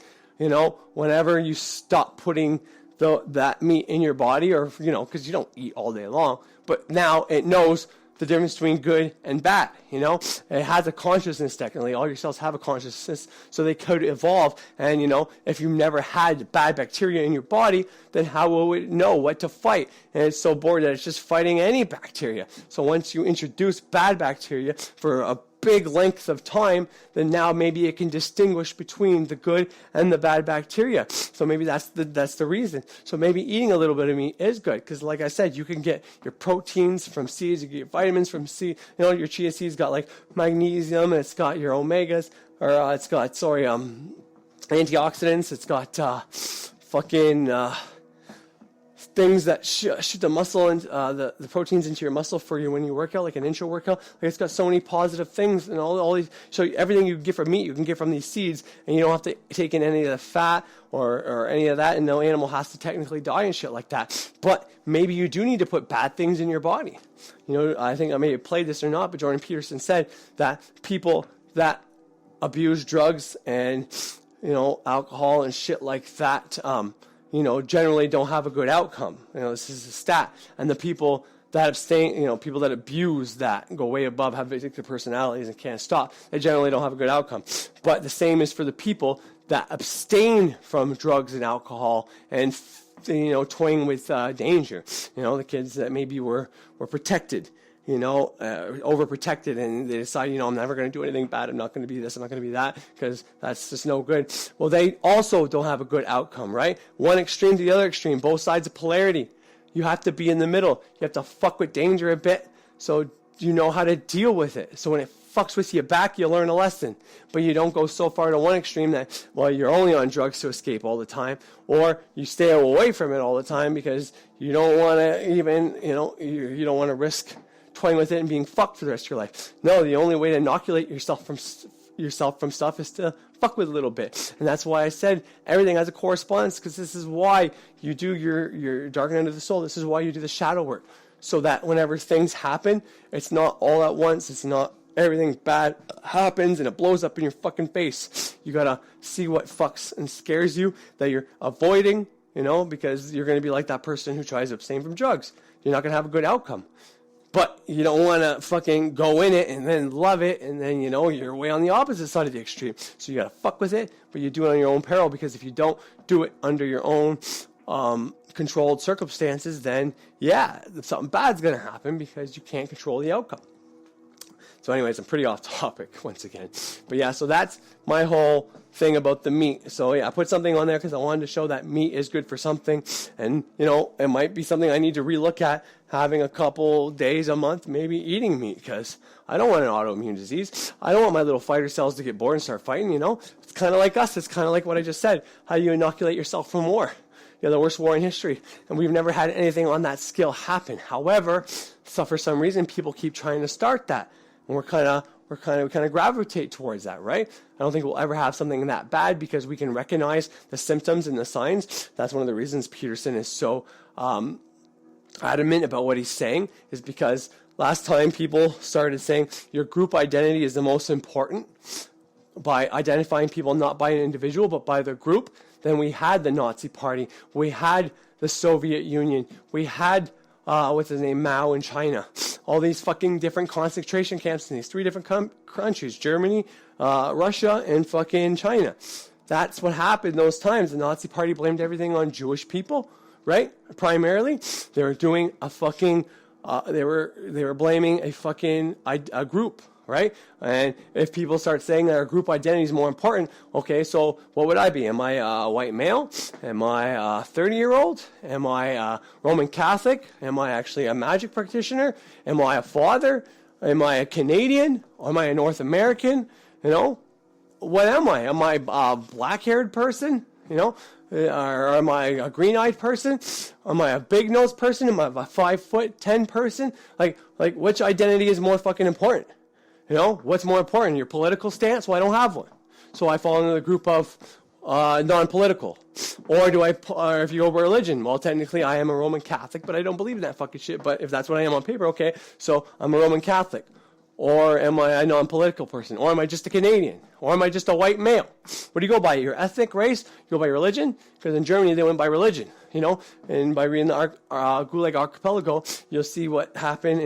whenever you stop putting that meat in your body, or, because you don't eat all day long, but now it knows the difference between good and bad, It has a consciousness technically. All your cells have a consciousness, so they could evolve. And, if you've never had bad bacteria in your body, then how will it know what to fight? And it's so bored that it's just fighting any bacteria. So once you introduce bad bacteria for a big length of time, then now maybe it can distinguish between the good and the bad bacteria. So maybe that's the reason. So maybe eating a little bit of meat is good, because like I said, you can get your proteins from seeds, you get your vitamins from seeds. Your chia seeds got like magnesium, and it's got your omegas, or it's got antioxidants. It's got things that shoot the muscle and the proteins into your muscle for you when you work out, like an intra workout. Like, it's got so many positive things, and all these. So everything you get from meat, you can get from these seeds, and you don't have to take in any of the fat or any of that, and no animal has to technically die and shit like that. But maybe you do need to put bad things in your body. I think I may have played this or not, but Jordan Peterson said that people that abuse drugs and alcohol and shit like that, generally don't have a good outcome. This is a stat. And the people that abstain, people that abuse that, go way above, have addictive personalities and can't stop, they generally don't have a good outcome. But the same is for the people that abstain from drugs and alcohol and, toying with danger. The kids that maybe were protected, overprotected, and they decide, I'm never going to do anything bad. I'm not going to be this. I'm not going to be that, because that's just no good. Well, they also don't have a good outcome, right? One extreme to the other extreme, both sides of polarity. You have to be in the middle. You have to fuck with danger a bit, so you know how to deal with it. So when it fucks with you back, you learn a lesson. But you don't go so far to one extreme that, you're only on drugs to escape all the time, or you stay away from it all the time because you don't want to even, you don't want to risk toying with it and being fucked for the rest of your life. No, the only way to inoculate yourself from stuff is to fuck with a little bit. And that's why I said everything has a correspondence, because this is why you do your dark night of the soul. This is why you do the shadow work, so that whenever things happen, it's not all at once. It's not everything bad happens and it blows up in your fucking face. You gotta see what fucks and scares you that you're avoiding, because you're going to be like that person who tries to abstain from drugs. You're not going to have a good outcome. But you don't want to fucking go in it and then love it, and then, you're way on the opposite side of the extreme. So you got to fuck with it, but you do it on your own peril, because if you don't do it under your own controlled circumstances, then, something bad's going to happen because you can't control the outcome. So anyways, I'm pretty off topic once again. But so that's my whole thing about the meat. So I put something on there because I wanted to show that meat is good for something. And, it might be something I need to relook at, having a couple days, a month, maybe eating meat, because I don't want an autoimmune disease. I don't want my little fighter cells to get bored and start fighting, It's kind of like us. It's kind of like what I just said. How do you inoculate yourself from war? The worst war in history. And we've never had anything on that scale happen. However, for some reason, people keep trying to start that. And we kind of gravitate towards that, right? I don't think we'll ever have something that bad, because we can recognize the symptoms and the signs. That's one of the reasons Peterson is so adamant about what he's saying, is because last time people started saying your group identity is the most important by identifying people not by an individual but by their group, then we had the Nazi Party, we had the Soviet Union, we had what's his name, Mao in China, all these fucking different concentration camps in these 3 different countries, Germany, Russia, and fucking China. That's what happened those times. The Nazi Party blamed everything on Jewish people, right? Primarily, they were doing a fucking, they were blaming a fucking a group, right? And if people start saying that our group identity is more important, okay, so what would I be? Am I a white male? Am I a 30-year-old? Am I a Roman Catholic? Am I actually a magic practitioner? Am I a father? Am I a Canadian? Or am I a North American? You know, what am I? Am I a black-haired person? You know, or am I a green-eyed person? Am I a big-nosed person? Am I a 5'10" person? Like which identity is more fucking important? You know, what's more important? Your political stance? Well, I don't have one. So I fall into the group of non-political. Or if you go by religion, well, technically I am a Roman Catholic, but I don't believe in that fucking shit. But if that's what I am on paper, okay, so I'm a Roman Catholic. Or am I a non-political person? Or am I just a Canadian? Or am I just a white male? What do you go by? Your ethnic race? You go by religion? Because in Germany, they went by religion, you know? And by reading the Gulag Archipelago, you'll see what happened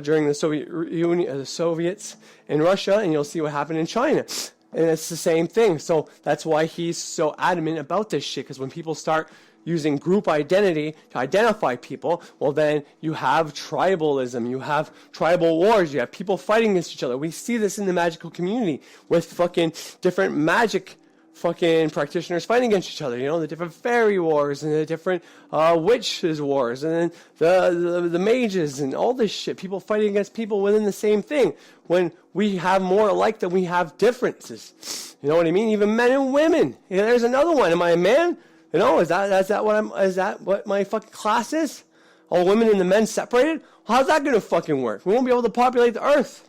during the Soviet Union, the Soviets in Russia, and you'll see what happened in China. And it's the same thing. So that's why he's so adamant about this shit, because when people start using group identity to identify people, well, then you have tribalism, you have tribal wars, you have people fighting against each other. We see this in the magical community with fucking different magic fucking practitioners fighting against each other, you know, the different fairy wars and the different witches wars and then the mages and all this shit, people fighting against people within the same thing when we have more alike than we have differences. You know what I mean? Even men and women. You know, there's another one. Am I a man? You know, is that what my fucking class is? All women and the men separated? How's that gonna fucking work? We won't be able to populate the earth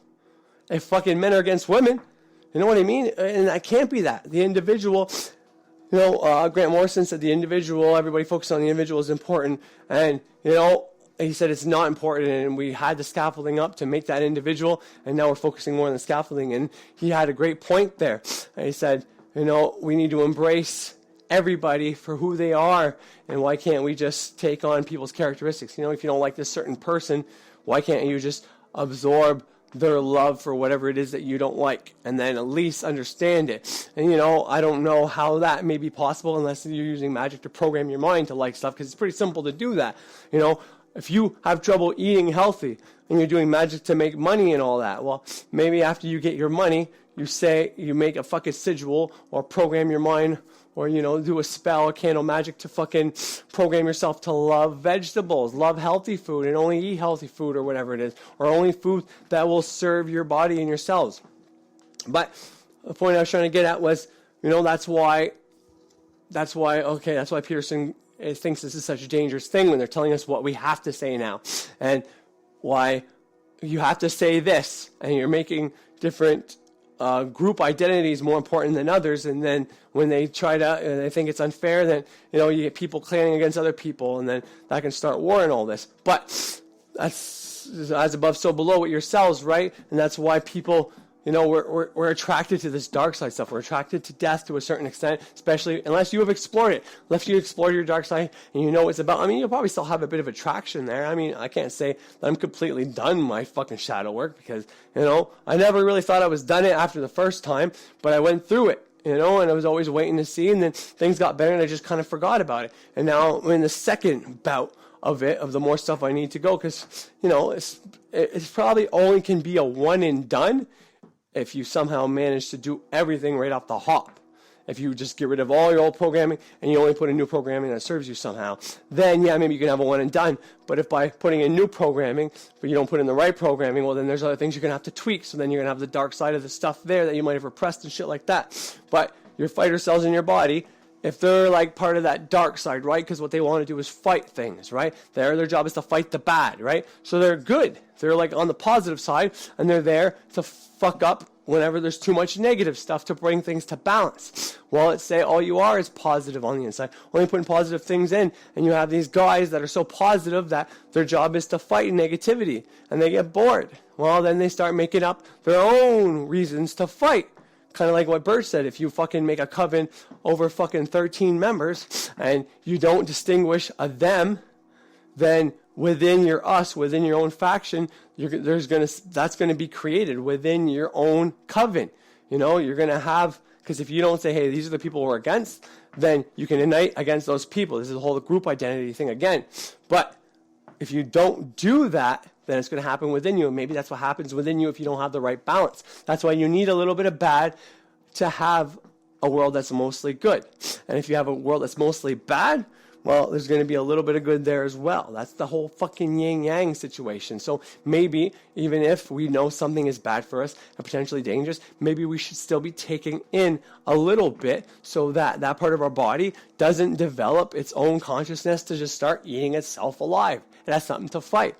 if fucking men are against women. You know what I mean? And that can't be that. The individual, you know, Grant Morrison said the individual, everybody focused on the individual is important. And, you know, he said it's not important, and we had the scaffolding up to make that individual, and now we're focusing more on the scaffolding. And he had a great point there. And he said, you know, we need to embrace everybody for who they are, and why can't we just take on people's characteristics? You know, if you don't like this certain person, why can't you just absorb their love for whatever it is that you don't like, and then at least understand it? And, you know, I don't know how that may be possible unless you're using magic to program your mind to like stuff, because it's pretty simple to do that. You know, if you have trouble eating healthy and you're doing magic to make money and all that, well, maybe after you get your money, you make a fucking sigil or program your mind, or, you know, do a spell, a candle magic to fucking program yourself to love vegetables, love healthy food, and only eat healthy food or whatever it is, or only food that will serve your body and your cells. But the point I was trying to get at was, you know, that's why Peterson thinks this is such a dangerous thing when they're telling us what we have to say now, and why you have to say this, and you're making different group identities more important than others, and then when they they think it's unfair, then, you know, you get people clanning against other people, and then that can start war and all this. But that's as above, so below with yourselves, right? And that's why people, you know, we're attracted to this dark side stuff. We're attracted to death to a certain extent, especially unless you have explored it. Unless you explored your dark side and you know what it's about. I mean, you'll probably still have a bit of attraction there. I mean, I can't say that I'm completely done my fucking shadow work, because, you know, I never really thought I was done it after the first time, but I went through it, you know, and I was always waiting to see, and then things got better and I just kind of forgot about it. And now I'm in the second bout of the more stuff I need to go, because, you know, it's probably only can be a one and done if you somehow manage to do everything right off the hop. If you just get rid of all your old programming and you only put in new programming that serves you somehow, then yeah, maybe you can have a one and done. But if by putting in new programming, but you don't put in the right programming, well, then there's other things you're going to have to tweak. So then you're going to have the dark side of the stuff there that you might have repressed and shit like that. But your fighter cells in your body, if they're like part of that dark side, right? Because what they want to do is fight things, right? Their job is to fight the bad, right? So they're good. They're like on the positive side, and they're there to fuck up whenever there's too much negative stuff to bring things to balance. Well, let's say all you are is positive on the inside, only putting positive things in, and you have these guys that are so positive that their job is to fight negativity, and they get bored. Well, then they start making up their own reasons to fight. Kind of like what Bert said, if you fucking make a coven over fucking 13 members and you don't distinguish a them, then within your within your own faction, that's gonna be created within your own coven. You know, you're gonna have, because if you don't say, hey, these are the people we're against, then you can unite against those people. This is the whole group identity thing again. But if you don't do that, then it's going to happen within you. And maybe that's what happens within you if you don't have the right balance. That's why you need a little bit of bad to have a world that's mostly good. And if you have a world that's mostly bad, well, there's going to be a little bit of good there as well. That's the whole fucking yin-yang situation. So maybe even if we know something is bad for us and potentially dangerous, maybe we should still be taking in a little bit so that that part of our body doesn't develop its own consciousness to just start eating itself alive. It has something to fight.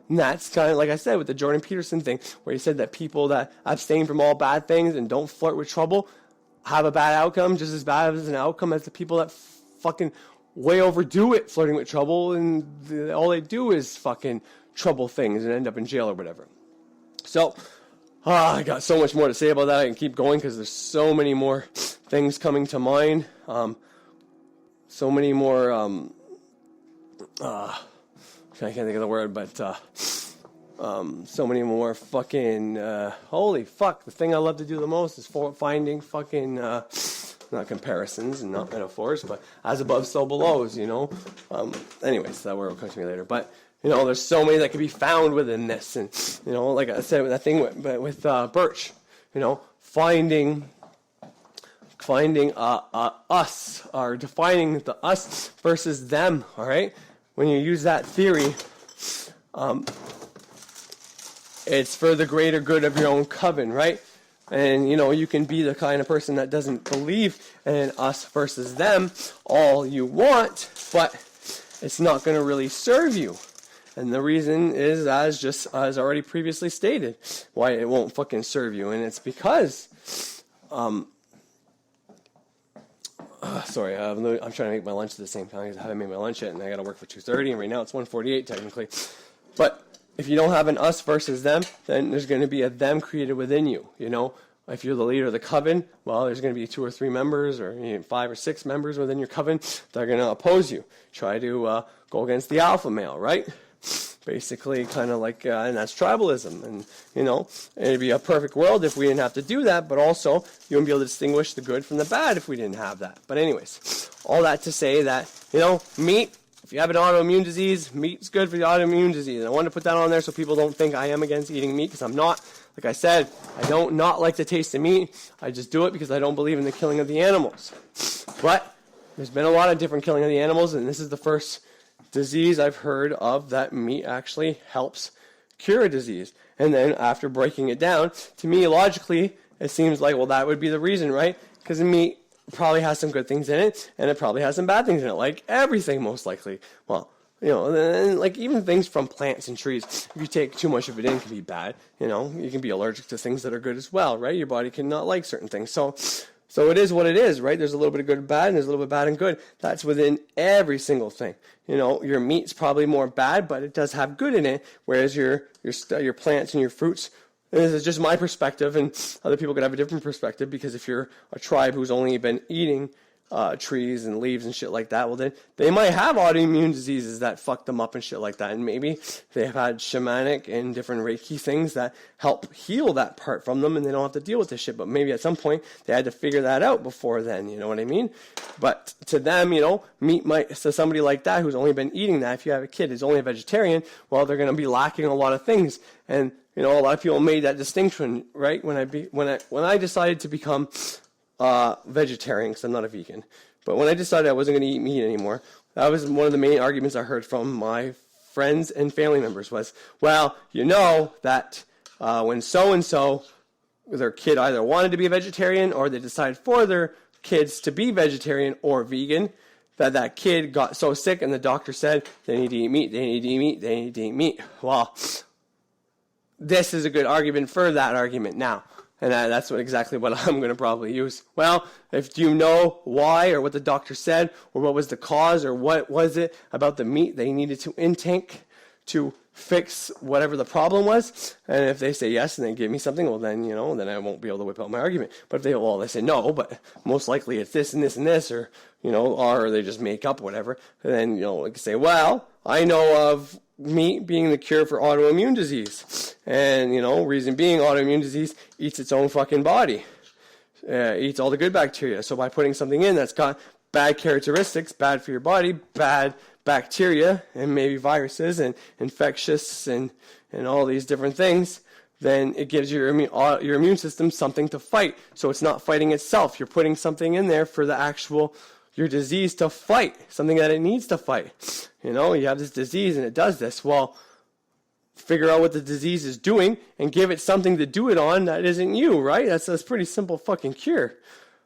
And that's kind of like I said with the Jordan Peterson thing, where he said that people that abstain from all bad things and don't flirt with trouble have a bad outcome, just as bad as an outcome as the people that fucking way overdo it flirting with trouble, and all they do is fucking trouble things and end up in jail or whatever. So, I got so much more to say about that. I can keep going because there's so many more things coming to mind. So many more, I can't think of the word, but so many more fucking, holy fuck, the thing I love to do the most is finding fucking, not comparisons and not metaphors, but as above, so belows, you know. Anyways, that word will come to me later. But, you know, there's so many that can be found within this. And, you know, like I said, with that thing with Birch, you know, finding us, or defining the us versus them, all right? When you use that theory, it's for the greater good of your own coven, right? And, you know, you can be the kind of person that doesn't believe in us versus them all you want, but it's not going to really serve you. And the reason is, as already previously stated, why it won't fucking serve you. And it's because, sorry, I'm trying to make my lunch at the same time because I haven't made my lunch yet, and I got to work for 2:30, and right now it's 1:48 technically. But if you don't have an us versus them, then there's going to be a them created within you. You know, if you're the leader of the coven, well, there's going to be 2 or 3 members, or 5 or 6 members within your coven that are going to oppose you. Try to go against the alpha male, right? Basically, kind of like, and that's tribalism. And, you know, it'd be a perfect world if we didn't have to do that, but also you wouldn't be able to distinguish the good from the bad if we didn't have that. But anyways, all that to say that, you know, meat, if you have an autoimmune disease, meat's good for the autoimmune disease. And I wanted to put that on there so people don't think I am against eating meat, because I'm not. Like I said, I don't not like the taste of meat. I just do it because I don't believe in the killing of the animals. But there's been a lot of different killing of the animals, and this is the first disease I've heard of that meat actually helps cure a disease. And then after breaking it down, to me, logically, it seems like, well, that would be the reason, right? Because the meat probably has some good things in it, and it probably has some bad things in it, like everything, most likely. Well, you know, and like even things from plants and trees, if you take too much of it in, it can be bad. You know, you can be allergic to things that are good as well, right? Your body cannot like certain things. So it is what it is, right? There's a little bit of good and bad, and there's a little bit of bad and good. That's within every single thing. You know, your meat's probably more bad, but it does have good in it, whereas your plants and your fruits, this is just my perspective, and other people could have a different perspective, because if you're a tribe who's only been eating trees and leaves and shit like that, well, then they might have autoimmune diseases that fuck them up and shit like that. And maybe they've had shamanic and different Reiki things that help heal that part from them, and they don't have to deal with this shit. But maybe at some point they had to figure that out before then, you know what I mean? But to them, you know, meat might, so somebody like that who's only been eating that, if you have a kid who's only a vegetarian, well, they're going to be lacking a lot of things. And, you know, a lot of people made that distinction, right? When I decided to become vegetarian, because I'm not a vegan, but when I decided I wasn't going to eat meat anymore, that was one of the main arguments I heard from my friends and family members was, well, you know that when so-and-so, their kid either wanted to be a vegetarian or they decided for their kids to be vegetarian or vegan, that kid got so sick and the doctor said they need to eat meat, they need to eat meat, they need to eat meat. Well, this is a good argument for that argument now. And that's exactly what I'm going to probably use. Well, if you know why or what the doctor said or what was the cause or what was it about the meat they needed to intake to fix whatever the problem was, and if they say yes and they give me something, well then, then I won't be able to whip out my argument. But if they say no, but most likely it's this and this and this, or, or they just make up whatever, then, like say, well, I know of meat being the cure for autoimmune disease. And, reason being autoimmune disease eats its own fucking body. Eats all the good bacteria. So by putting something in that's got bad characteristics, bad for your body, bad bacteria, and maybe viruses and infectious and all these different things, then it gives your immune system something to fight. So it's not fighting itself. You're putting something in there for your disease to fight, something that it needs to fight. You have this disease and it does this. Well, figure out what the disease is doing and give it something to do it on that isn't you, right? That's a pretty simple fucking cure.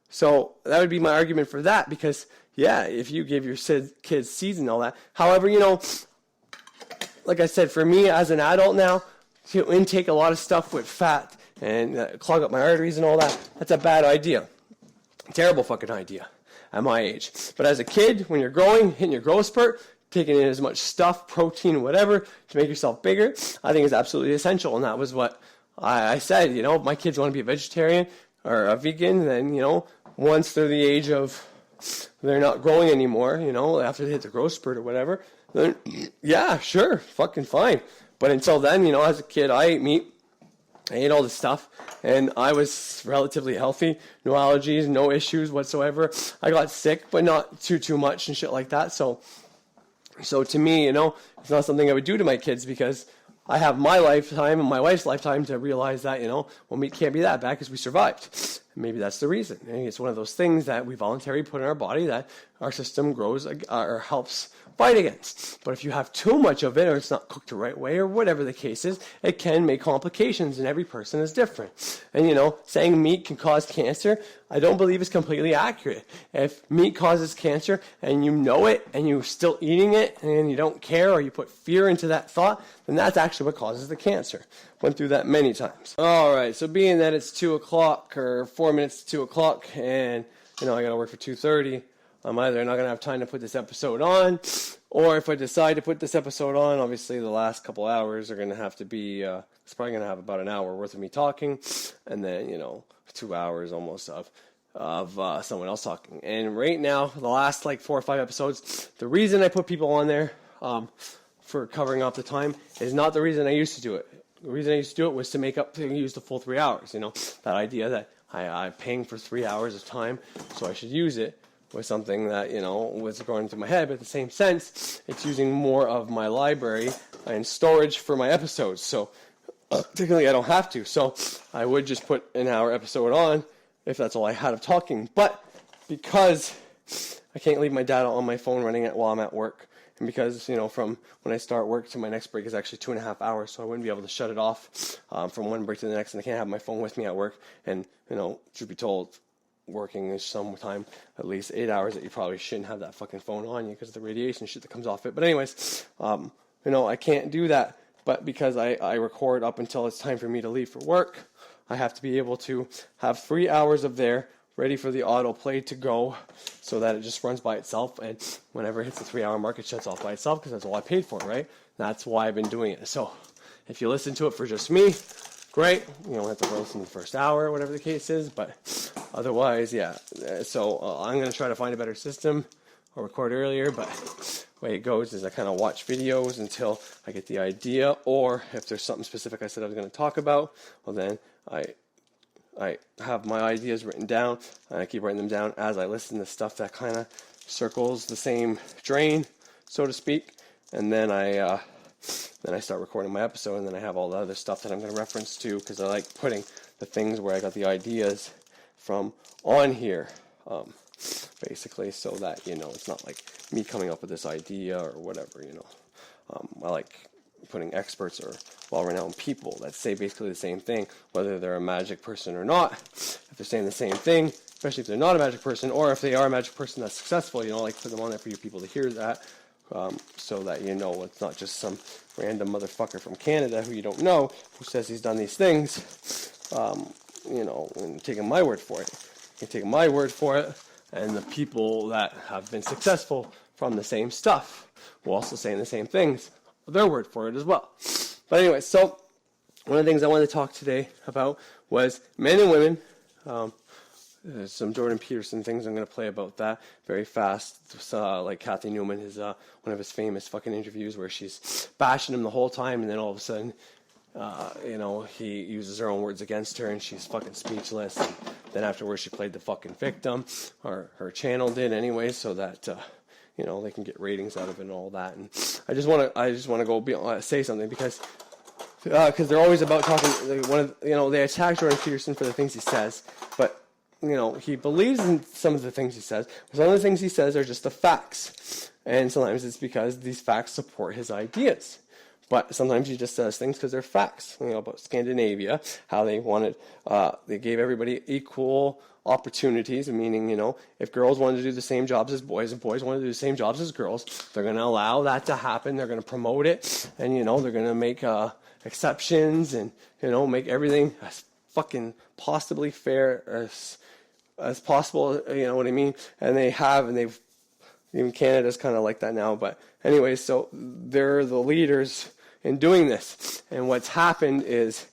So that would be my argument for that, because, yeah, if you give your kids seeds and all that. However, like I said, for me as an adult now, to intake a lot of stuff with fat and clog up my arteries and all that, that's a bad idea. Terrible fucking idea at my age. But as a kid, when you're growing, hitting your growth spurt, taking in as much stuff, protein, whatever, to make yourself bigger, I think is absolutely essential. And that was what I said. If my kids want to be a vegetarian or a vegan, then, once they're the age of they're not growing anymore, after they hit the growth spurt or whatever, then, yeah, sure, fucking fine. But until then, as a kid, I ate meat. I ate all this stuff, and I was relatively healthy. No allergies, no issues whatsoever. I got sick, but not too much and shit like that. So to me, it's not something I would do to my kids, because I have my lifetime and my wife's lifetime to realize that, meat can't be that bad because we survived. Maybe that's the reason. It's one of those things that we voluntarily put in our body that our system grows or helps fight against. But if you have too much of it, or it's not cooked the right way, or whatever the case is, it can make complications, and every person is different. And, saying meat can cause cancer, I don't believe is completely accurate. If meat causes cancer, and you know it, and you're still eating it, and you don't care, or you put fear into that thought, then that's actually what causes the cancer. Went through that many times. Alright, so being that it's 2 o'clock, or 4 minutes to 2 o'clock, and, I gotta work for 2:30, I'm either not going to have time to put this episode on, or if I decide to put this episode on, obviously the last couple hours are going to have to be, it's probably going to have about an hour worth of me talking, and then, 2 hours almost of someone else talking. And right now, the last 4 or 5 episodes, the reason I put people on there for covering up the time is not the reason I used to do it. The reason I used to do it was to make up, to use the full 3 hours, that idea that I'm paying for 3 hours of time, so I should use it. Was something that, was going through my head, but at the same sense, it's using more of my library and storage for my episodes. So, technically, I don't have to. So, I would just put an hour episode on if that's all I had of talking. But because I can't leave my data on my phone running it while I'm at work, and because, from when I start work to my next break is actually 2.5 hours, so I wouldn't be able to shut it off from one break to the next, and I can't have my phone with me at work. And, truth be told, working is sometime at least 8 hours that you probably shouldn't have that fucking phone on you because of the radiation shit that comes off it. But anyways, I can't do that. But because I record up until it's time for me to leave for work, I have to be able to have 3 hours of there ready for the autoplay to go, so that it just runs by itself, and whenever it hits the 3 hour mark, it shuts off by itself, because that's all I paid for, right? That's why I've been doing it. So if you listen to it for just me, great. You don't have to listen to the first hour, whatever the case is, but otherwise, yeah. So I'm going to try to find a better system, or record earlier, but the way it goes is I kind of watch videos until I get the idea, or if there's something specific I said I was going to talk about, well then I have my ideas written down, and I keep writing them down as I listen to stuff that kind of circles the same drain, so to speak, and then I start recording my episode, and then I have all the other stuff that I'm going to reference to, because I like putting the things where I got the ideas from on here, basically, so that, it's not like me coming up with this idea or whatever, I like putting experts or well-renowned people that say basically the same thing, whether they're a magic person or not. If they're saying the same thing, especially if they're not a magic person, or if they are a magic person that's successful, you know, like put them on there for you people to hear that, so that you know it's not just some random motherfucker from Canada who you don't know who says he's done these things, you know, and taking my word for it. You're taking my word for it, and the people that have been successful from the same stuff will also saying the same things, their word for it as well. But anyway, so one of the things I wanted to talk today about was men and women. There's some Jordan Peterson things I'm going to play about that very fast. Like Kathy Newman, one of his famous fucking interviews where she's bashing him the whole time, and then all of a sudden, you know, he uses her own words against her, and she's fucking speechless. And then afterwards, she played the fucking victim, or her channel did anyway, so that you know, they can get ratings out of it and all that. And I just want to go say something because they're always about talking. They attack Jordan Peterson for the things he says, but you know, he believes in some of the things he says. Some of the things he says are just the facts, and sometimes it's because these facts support his ideas. But sometimes he just says things because they're facts. You know, about Scandinavia, how they wanted, they gave everybody equal opportunities, meaning, you know, if girls wanted to do the same jobs as boys and boys wanted to do the same jobs as girls, they're going to allow that to happen. They're going to promote it, and, you know, they're going to make exceptions and, you know, make everything as fucking possibly fair as possible, you know what I mean? And they've, even Canada's kind of like that now, but anyway, so they're the leaders in doing this. And what's happened is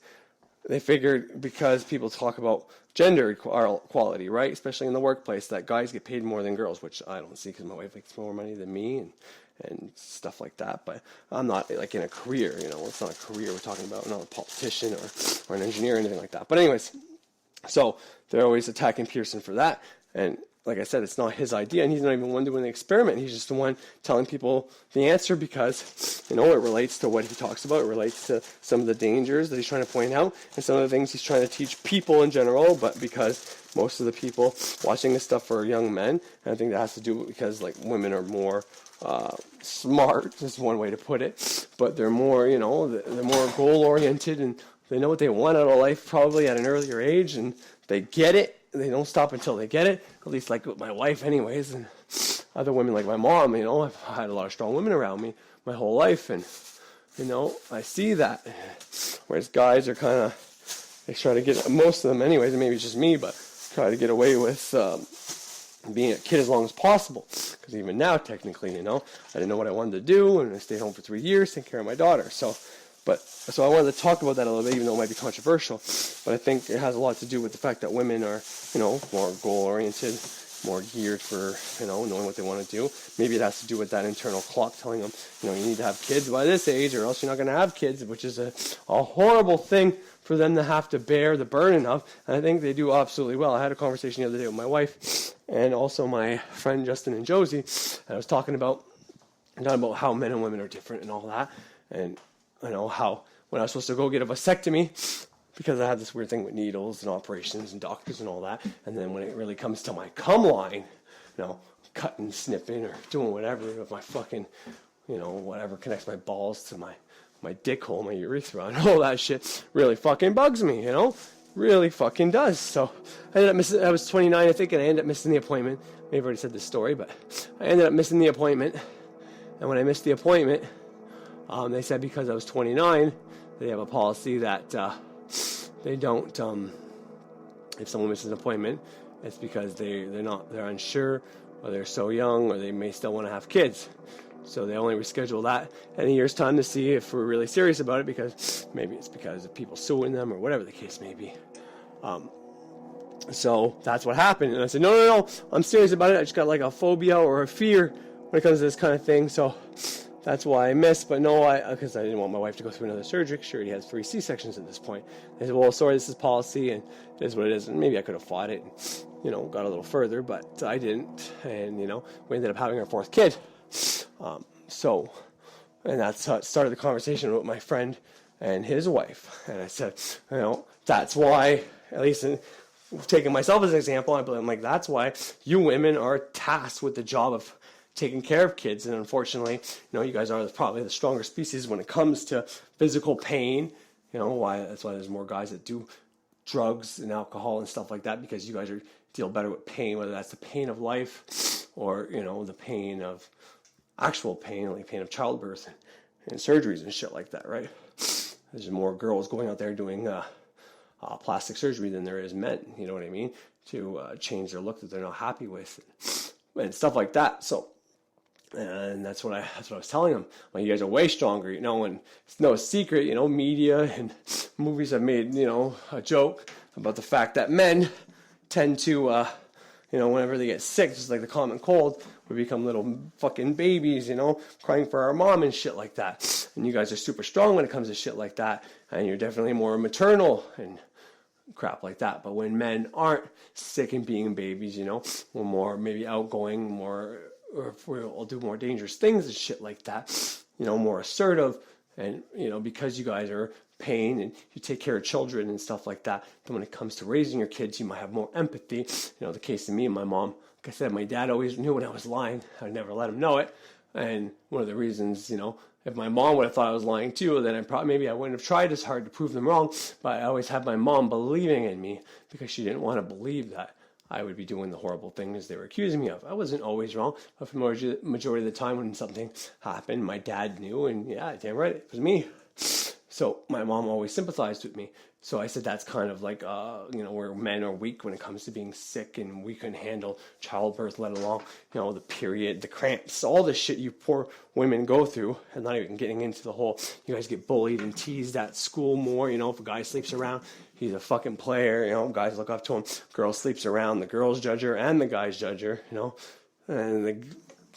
they figured, because people talk about gender equality, right? Especially in the workplace, that guys get paid more than girls, which I don't see because my wife makes more money than me and stuff like that. But I'm not like in a career, you know, it's not a career we're talking about. I'm not a politician or an engineer or anything like that. But anyways, so they're always attacking Pearson for that. And like I said, it's not his idea, and he's not even the one doing the experiment. He's just the one telling people the answer because, you know, it relates to what he talks about. It relates to some of the dangers that he's trying to point out and some of the things he's trying to teach people in general, but because most of the people watching this stuff are young men, and I think that has to do because, like, women are more smart, is one way to put it, but they're more, you know, they're more goal-oriented, and they know what they want out of life probably at an earlier age, and they get it. They don't stop until they get it, at least like with my wife anyways, and other women like my mom, you know, I've had a lot of strong women around me my whole life, and, you know, I see that, whereas guys are kind of, they try to get, most of them anyways, and maybe it's just me, but try to get away with being a kid as long as possible, because even now, technically, you know, I didn't know what I wanted to do, and I stayed home for 3 years taking care of my daughter, so I wanted to talk about that a little bit, even though it might be controversial. But I think it has a lot to do with the fact that women are, you know, more goal-oriented, more geared for, you know, knowing what they want to do. Maybe it has to do with that internal clock telling them, you know, you need to have kids by this age or else you're not going to have kids, which is a horrible thing for them to have to bear the burden of. And I think they do absolutely well. I had a conversation the other day with my wife and also my friend Justin and Josie, and I was talking about how men and women are different and all that. And you know, how when I was supposed to go get a vasectomy, because I had this weird thing with needles and operations and doctors and all that, and then when it really comes to my cum line, you know, cutting, snipping, or doing whatever with my fucking, you know, whatever connects my balls to my dick hole, my urethra, and all that shit really fucking bugs me, you know? Really fucking does. So I ended up missing, I was 29, I think, and I ended up missing the appointment. Maybe I've already said this story, but I ended up missing the appointment, and when I missed the appointment, they said because I was 29, they have a policy that they don't, if someone misses an appointment, it's because they're unsure, or they're so young, or they may still want to have kids. So they only reschedule that in a year's time to see if we're really serious about it, because maybe it's because of people suing them or whatever the case may be. So that's what happened. And I said, no, I'm serious about it. I just got like a phobia or a fear when it comes to this kind of thing. So that's why I missed, but no, because I didn't want my wife to go through another surgery. She already has 3 C-sections at this point. They said, well, sorry, this is policy, and it is what it is. And maybe I could have fought it and, you know, got a little further, but I didn't. And, you know, we ended up having our 4th kid. And that's how it started the conversation with my friend and his wife. And I said, you know, that's why, at least taking myself as an example, I'm like, that's why you women are tasked with the job of taking care of kids, and unfortunately, you know, you guys are probably the stronger species when it comes to physical pain. You know, that's why there's more guys that do drugs and alcohol and stuff like that, because you guys are deal better with pain, whether that's the pain of life or, you know, the pain of actual pain, like pain of childbirth and surgeries and shit like that, right? There's more girls going out there doing plastic surgery than there is men, you know what I mean, to change their look that they're not happy with and stuff like that. So, and that's what I was telling them. Well, you guys are way stronger, you know, and it's no secret, you know, media and movies have made, you know, a joke about the fact that men tend to, you know, whenever they get sick, just like the common cold, we become little fucking babies, you know, crying for our mom and shit like that. And you guys are super strong when it comes to shit like that. And you're definitely more maternal and crap like that. But when men aren't sick and being babies, you know, we're more maybe outgoing, more, or if we'll do more dangerous things and shit like that, you know, more assertive. And, you know, because you guys are pain and you take care of children and stuff like that, then when it comes to raising your kids, you might have more empathy. You know, the case of me and my mom, like I said, my dad always knew when I was lying. I never let him know it. And one of the reasons, you know, if my mom would have thought I was lying too, then maybe I wouldn't have tried as hard to prove them wrong. But I always had my mom believing in me because she didn't want to believe that I would be doing the horrible things they were accusing me of. I wasn't always wrong, but for the majority of the time when something happened, my dad knew, and yeah, damn right, it was me. So my mom always sympathized with me. So I said that's kind of like, you know, where men are weak when it comes to being sick, and we couldn't handle childbirth, let alone, you know, the period, the cramps, all the shit you poor women go through. And not even getting into the whole, you guys get bullied and teased at school more, you know, if a guy sleeps around, he's a fucking player, you know, guys look up to him. Girl sleeps around, the girls judge her and the guys judge her, you know. And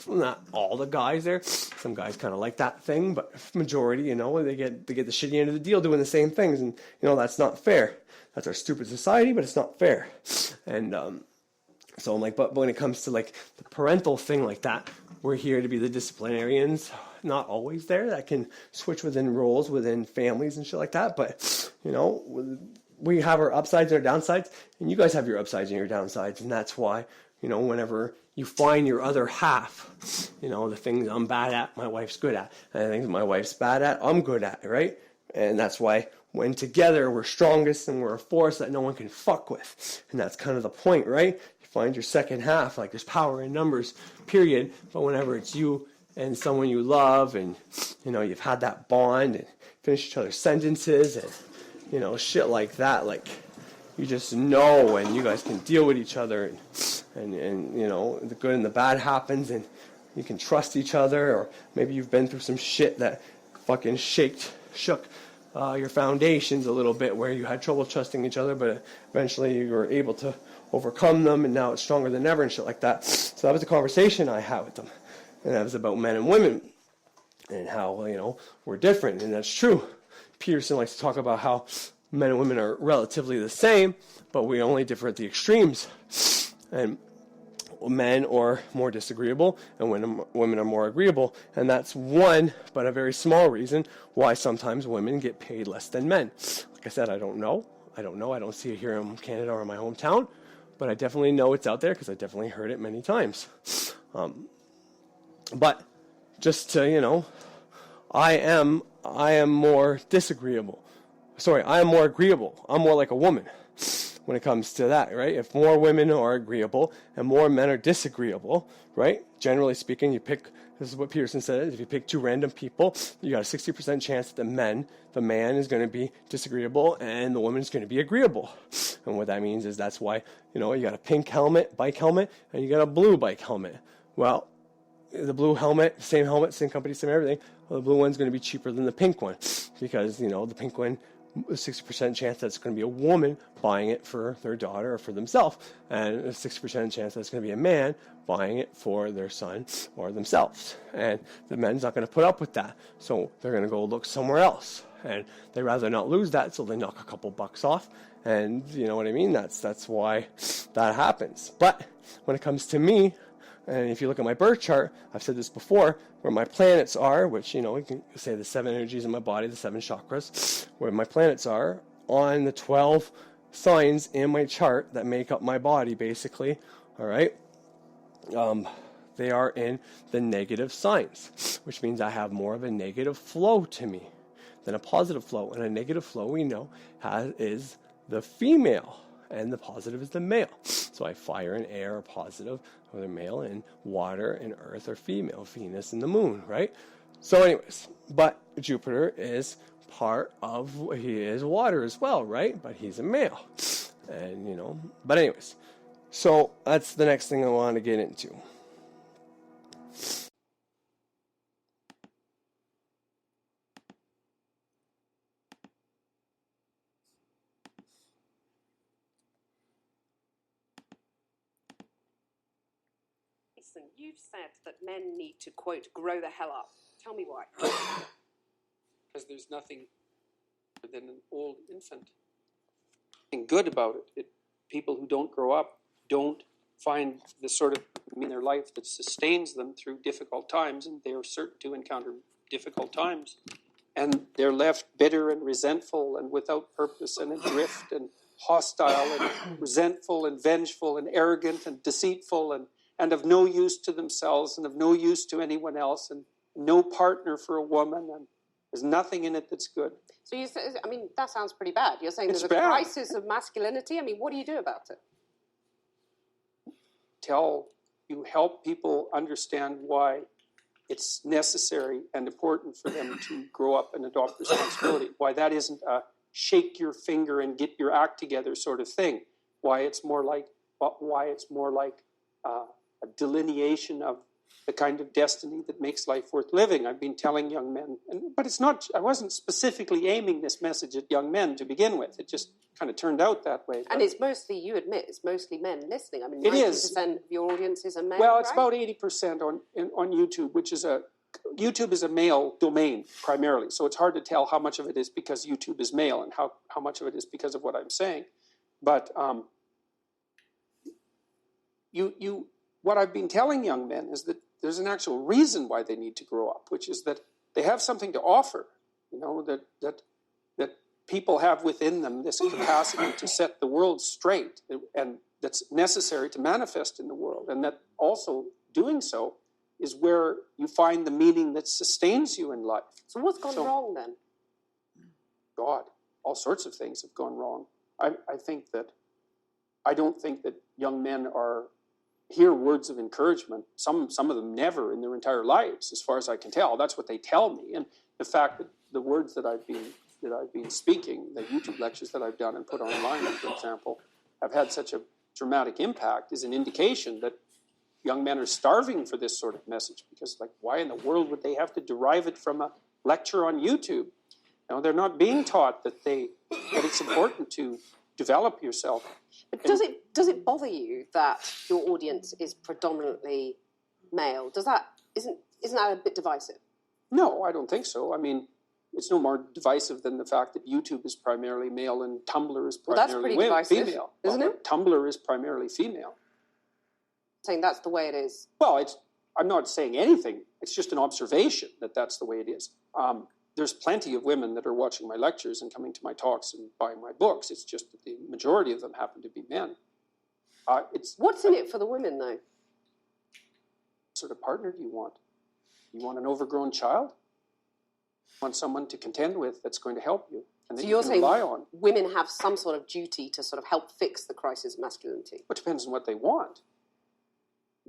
not all the guys there. Some guys kind of like that thing, but majority, you know, they get the shitty end of the deal doing the same things, and you know that's not fair. That's our stupid society, but it's not fair. And so I'm like, but when it comes to like the parental thing like that, we're here to be the disciplinarians. Not always there. That can switch within roles, within families and shit like that. But you know, we have our upsides and our downsides, and you guys have your upsides and your downsides, and that's why, you know, whenever you find your other half, you know, the things I'm bad at, my wife's good at. And the things my wife's bad at, I'm good at, right? And that's why when together we're strongest and we're a force that no one can fuck with. And that's kind of the point, right? You find your second half, like there's power in numbers, period. But whenever it's you and someone you love and, you know, you've had that bond and finish each other's sentences and, you know, shit like that, like, you just know, and you guys can deal with each other, and you know, the good and the bad happens, and you can trust each other, or maybe you've been through some shit that fucking shook your foundations a little bit, where you had trouble trusting each other, but eventually you were able to overcome them, and now it's stronger than ever and shit like that. So that was the conversation I had with them, and that was about men and women, and how, you know, we're different, and that's true. Peterson likes to talk about how men and women are relatively the same, but we only differ at the extremes. And men are more disagreeable, and women are more agreeable. And that's one, but a very small reason why sometimes women get paid less than men. Like I said, I don't know. I don't see it here in Canada or in my hometown, but I definitely know it's out there because I definitely heard it many times. But just to, you know, I am more disagreeable. Sorry, I am more agreeable. I'm more like a woman when it comes to that, right? If more women are agreeable and more men are disagreeable, right? Generally speaking, you pick, this is what Peterson said, if you pick two random people, you got a 60% chance that the man is going to be disagreeable and the woman is going to be agreeable. And what that means is that's why, you know, you got a pink bike helmet, and you got a blue bike helmet. Well, the blue helmet, same company, same everything, well, the blue one's going to be cheaper than the pink one because, you know, the pink one, a 60% chance that's going to be a woman buying it for their daughter or for themselves, and a 60% chance that's going to be a man buying it for their son or themselves. And the men's not going to put up with that, so they're going to go look somewhere else, and they rather not lose that, so they knock a couple bucks off. And you know what I mean? That's why that happens. But when it comes to me, and if you look at my birth chart, I've said this before, where my planets are, which, you know, you can say the 7 energies in my body, the 7 chakras, where my planets are on the 12 signs in my chart that make up my body, basically, all right? They are in the negative signs, which means I have more of a negative flow to me than a positive flow. And a negative flow, we know, is the female, and the positive is the male. So like fire and air are positive, or they're male, and water and earth are female, Venus and the moon, right? So anyways, but Jupiter is he is water as well, right? But he's a male. And, but anyways, so that's the next thing I want to get into. Listen, you've said that men need to, quote, grow the hell up. Tell me why. Because there's nothing other than an old infant. Nothing good about it. People who don't grow up don't find the sort of in their life that sustains them through difficult times, and they are certain to encounter difficult times. And they're left bitter and resentful and without purpose and adrift and hostile and resentful and vengeful and arrogant and deceitful and of no use to themselves and of no use to anyone else and no partner for a woman, and there's nothing in it that's good. So that sounds pretty bad. You're saying there's a crisis of masculinity? I mean, what do you do about it? You help people understand why it's necessary and important for them to grow up and adopt responsibility, why that isn't a shake your finger and get your act together sort of thing, why it's more like a delineation of the kind of destiny that makes life worth living. I've been telling young men, but I wasn't specifically aiming this message at young men to begin with. It just kind of turned out that way. And it's mostly, you admit, it's mostly men listening. I mean, 90% it is. of your audiences are men, well, it's right? about 80% on YouTube, YouTube is a male domain primarily. So it's hard to tell how much of it is because YouTube is male and how much of it is because of what I'm saying. But what I've been telling young men is that there's an actual reason why they need to grow up, which is that they have something to offer, that people have within them this capacity to set the world straight, and that's necessary to manifest in the world, and that also doing so is where you find the meaning that sustains you in life. So what's gone wrong then? God, all sorts of things have gone wrong. I don't think that young men hear words of encouragement. Some of them never in their entire lives, as far as I can tell. That's what they tell me. And the fact that the words that I've been speaking, the YouTube lectures that I've done and put online, for example, have had such a dramatic impact is an indication that young men are starving for this sort of message, because why in the world would they have to derive it from a lecture on YouTube? They're not being taught that it's important to develop yourself. But does it bother you that your audience is predominantly male? Isn't that a bit divisive? No, I don't think so. I mean, it's no more divisive than the fact that YouTube is primarily male and Tumblr is primarily female. Isn't it? Tumblr is primarily female. Saying that's the way it is. Well, I'm not saying anything. It's just an observation that that's the way it is. There's plenty of women that are watching my lectures and coming to my talks and buying my books. It's just that the majority of them happen to be men. What's in it for the women, though? What sort of partner do you want? You want an overgrown child? You want someone to contend with that's going to help you and that So you you're can saying rely on? Women have some sort of duty to sort of help fix the crisis of masculinity? It depends on what they want.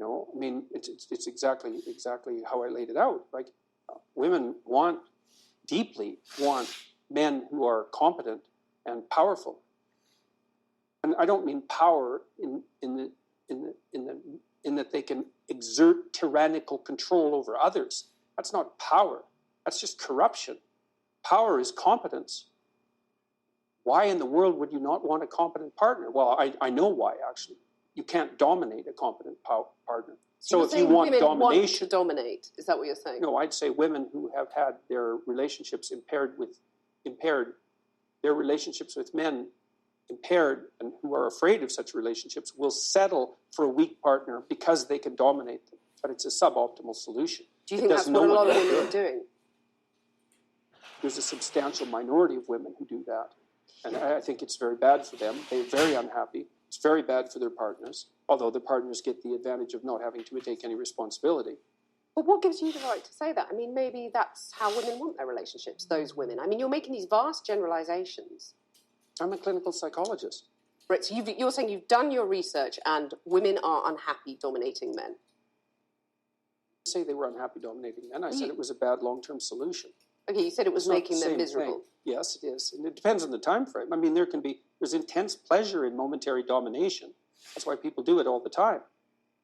I mean, it's exactly how I laid it out. Women deeply want men who are competent and powerful. And I don't mean power in that they can exert tyrannical control over others. That's not power. That's just corruption. Power is competence. Why in the world would you not want a competent partner? Well, I know why, actually. You can't dominate a competent partner. So if you want domination, want to dominate, is that what you're saying? No, I'd say women who have had their relationships their relationships with men impaired, and who are afraid of such relationships will settle for a weak partner because they can dominate them. But it's a suboptimal solution. Do you think that's what a lot of women are doing? There's a substantial minority of women who do that. And I think it's very bad for them. They're very unhappy. It's very bad for their partners, although the partners get the advantage of not having to take any responsibility. But what gives you the right to say that? I mean, maybe that's how women want their relationships, those women. I mean, you're making these vast generalizations. I'm a clinical psychologist. Right, so you're saying you've done your research and women are unhappy dominating men. Say they were unhappy dominating men. I said it was a bad long-term solution. Okay, you said it was It's not making the them same miserable. thing. Yes, it is. And it depends on the time frame. I mean, there's intense pleasure in momentary domination. That's why people do it all the time.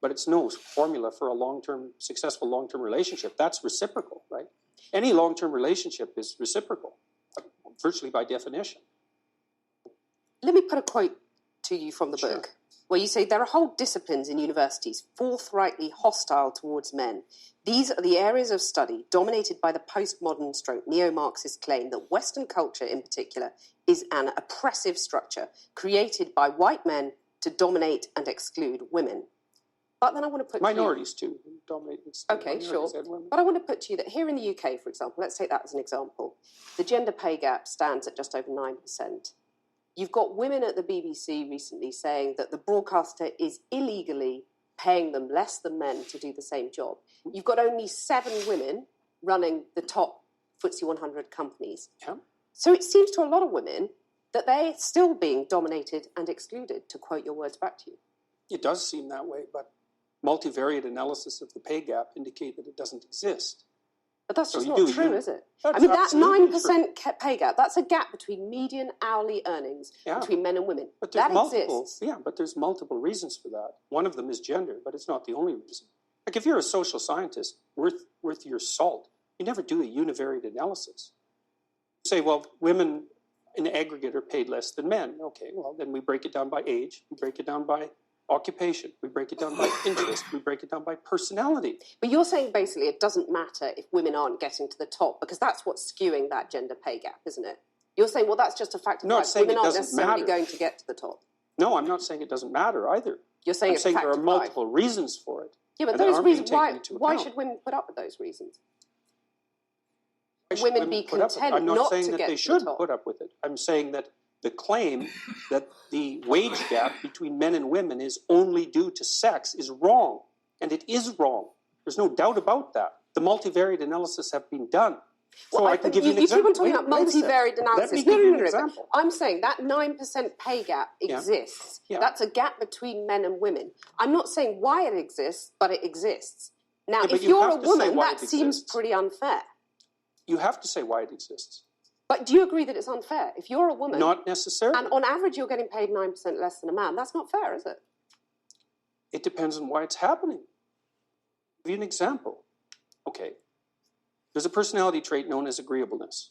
But it's no formula for a successful long-term relationship. That's reciprocal, right? Any long-term relationship is reciprocal, virtually by definition. Let me put a quote to you from the Sure. book, where you say there are whole disciplines in universities forthrightly hostile towards men. These are the areas of study dominated by the postmodern stroke neo-Marxist claim that Western culture in particular is an oppressive structure created by white men to dominate and exclude women. But then I want to put Minorities too dominate. Okay, sure. But I want to put to you that here in the UK, for example, let's take that as an example, the gender pay gap stands at just over 9%. You've got women at the BBC recently saying that the broadcaster is illegally paying them less than men to do the same job. You've got only 7 women running the top FTSE 100 companies. Yeah. So it seems to a lot of women that they're still being dominated and excluded, to quote your words back to you. It does seem that way, but multivariate analysis of the pay gap indicate that it doesn't exist. But that's So just you not do, true, you- is it? That's I mean, that absolutely 9% pay gap, that's a gap between median hourly earnings Yeah. between men and women. But there's That multiple, exists. yeah, but there's multiple reasons for that. One of them is gender, but it's not the only reason. Like if you're a social scientist worth your salt, you never do a univariate analysis. You say, well, women in aggregate are paid less than men. Okay, well, then we break it down by age, we break it down by occupation, we break it down by interest, we break it down by personality. But you're saying basically it doesn't matter if women aren't getting to the top because that's what's skewing that gender pay gap, isn't it? You're saying, well, that's just a fact of No, life. it's saying Women it aren't doesn't necessarily matter. going to get to the top. No, I'm not saying it doesn't matter either. You're saying I'm it's a saying fact there are of life. multiple reasons for it. Yeah, but and they those aren't being reasons, taken into why account. should women put up with those reasons? Why should women be put up with it? content I'm not not saying to that get they to the should top? put up with it. I'm saying that the claim that the wage gap between men and women is only due to sex is wrong. And it is wrong. There's no doubt about that. The multivariate analysis have been done. So I can give you an You keep example. on talking about Wait a second. multivariate analysis. Let me give you an No. example. I'm saying that 9% pay gap exists. Yeah. That's a gap between men and women. I'm not saying why it exists, but it exists. Now, Yeah, but if you you're have a to say woman, why that it seems exists. pretty unfair. You have to say why it exists. But do you agree that it's unfair? If you're a woman, Not necessarily. and on average you're getting paid 9% less than a man, that's not fair, is it? It depends on why it's happening. I'll give you an example. Okay. There's a personality trait known as agreeableness.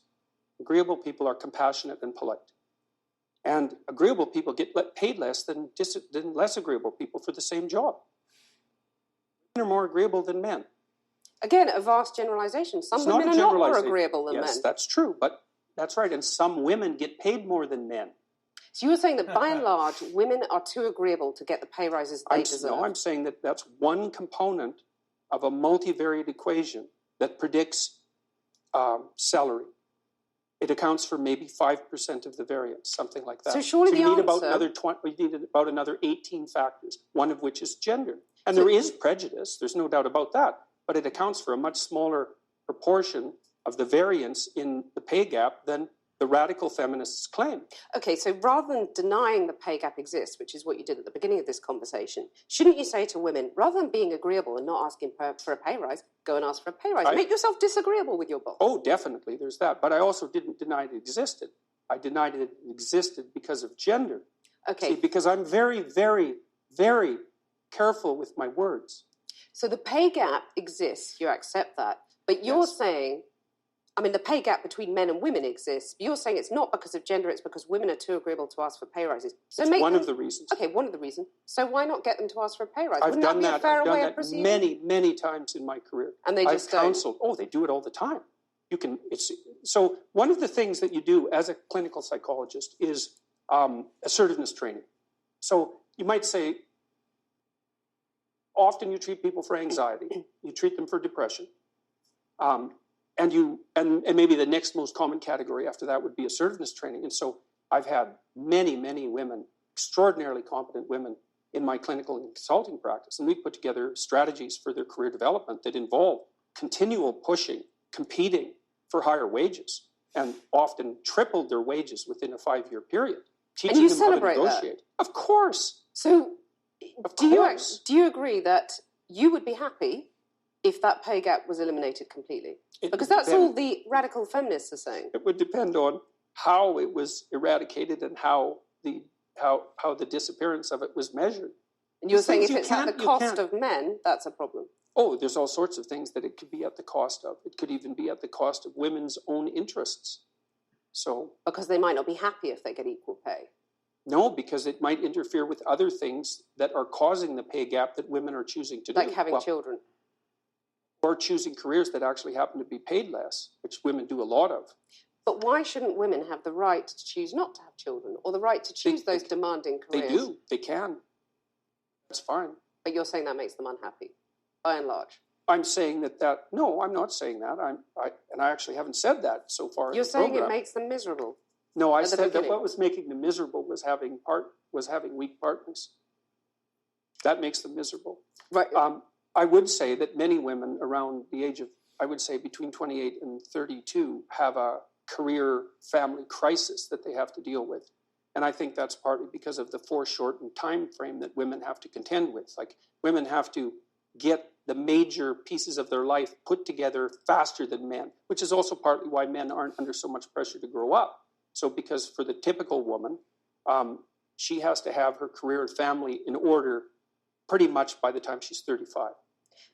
Agreeable people are compassionate and polite. And agreeable people get paid less than less agreeable people for the same job. Women are more agreeable than men. Again, a vast generalization. Some It's not women a are not more generalization. agreeable than Yes, men. that's true, but that's right. And some women get paid more than men. So you were saying that by and large, women are too agreeable to get the pay rises they deserve. I'm saying that that's one component of a multivariate equation that predicts salary. It accounts for maybe 5% of the variance, something like that. So surely you the need about answer- you need about another 18 factors, one of which is gender. And there is prejudice, there's no doubt about that, but it accounts for a much smaller proportion of the variance in the pay gap than the radical feminists claim. Okay, so rather than denying the pay gap exists, which is what you did at the beginning of this conversation, shouldn't you say to women, rather than being agreeable and not asking for a pay rise, go and ask for a pay rise? Make yourself disagreeable with your boss. Oh, definitely, there's that. But I also didn't deny it existed. I denied it existed because of gender. Okay. See, because I'm very, very, very careful with my words. So the pay gap exists, you accept that, but you're Yes. saying, I mean, the pay gap between men and women exists, but you're saying it's not because of gender, it's because women are too agreeable to ask for pay rises. So It's one of the reasons. Okay, one of the reasons. So why not get them to ask for a pay rise? I've Wouldn't done that be that. a fairer I've done way of that proceeding? many, many times in my career. And they just I've don't. counseled. Oh, they do it all the time. So one of the things that you do as a clinical psychologist is assertiveness training. So you might say, often you treat people for anxiety, you treat them for depression, and maybe the next most common category after that would be assertiveness training. And so I've had many, many women, extraordinarily competent women, in my clinical and consulting practice, and we put together strategies for their career development that involve continual pushing, competing for higher wages, and often tripled their wages within a 5-year period. teaching you them how to celebrate that? negotiate. Of course. So, Of do course. you agree that you would be happy if that pay gap was eliminated completely? It Because would that's all the radical feminists are saying. It would depend on how it was eradicated and how the disappearance of it was measured. And you're These saying things if you it's at the can't- you cost can't- of men, that's a problem. Oh, there's all sorts of things that it could be at the cost of. It could even be at the cost of women's own interests. So, Because they might not be happy if they get equal pay. no, because it might interfere with other things that are causing the pay gap that women are choosing to do. Like having children. Or choosing careers that actually happen to be paid less, which women do a lot of. But why shouldn't women have the right to choose not to have children or the right to choose those demanding careers? They do. They can. That's fine. But you're saying that makes them unhappy, by and large. I'm saying that no, I'm not saying that. I actually haven't said that so far. You're in the saying program. it makes them miserable. No, I at the said that beginning. what was making them miserable was having weak partners. That makes them miserable. Right. I would say that many women around the age of, I would say between 28 and 32, have a career family crisis that they have to deal with. And I think that's partly because of the foreshortened time frame that women have to contend with. Like, women have to get the major pieces of their life put together faster than men, which is also partly why men aren't under so much pressure to grow up. So because for the typical woman, she has to have her career and family in order pretty much by the time she's 35,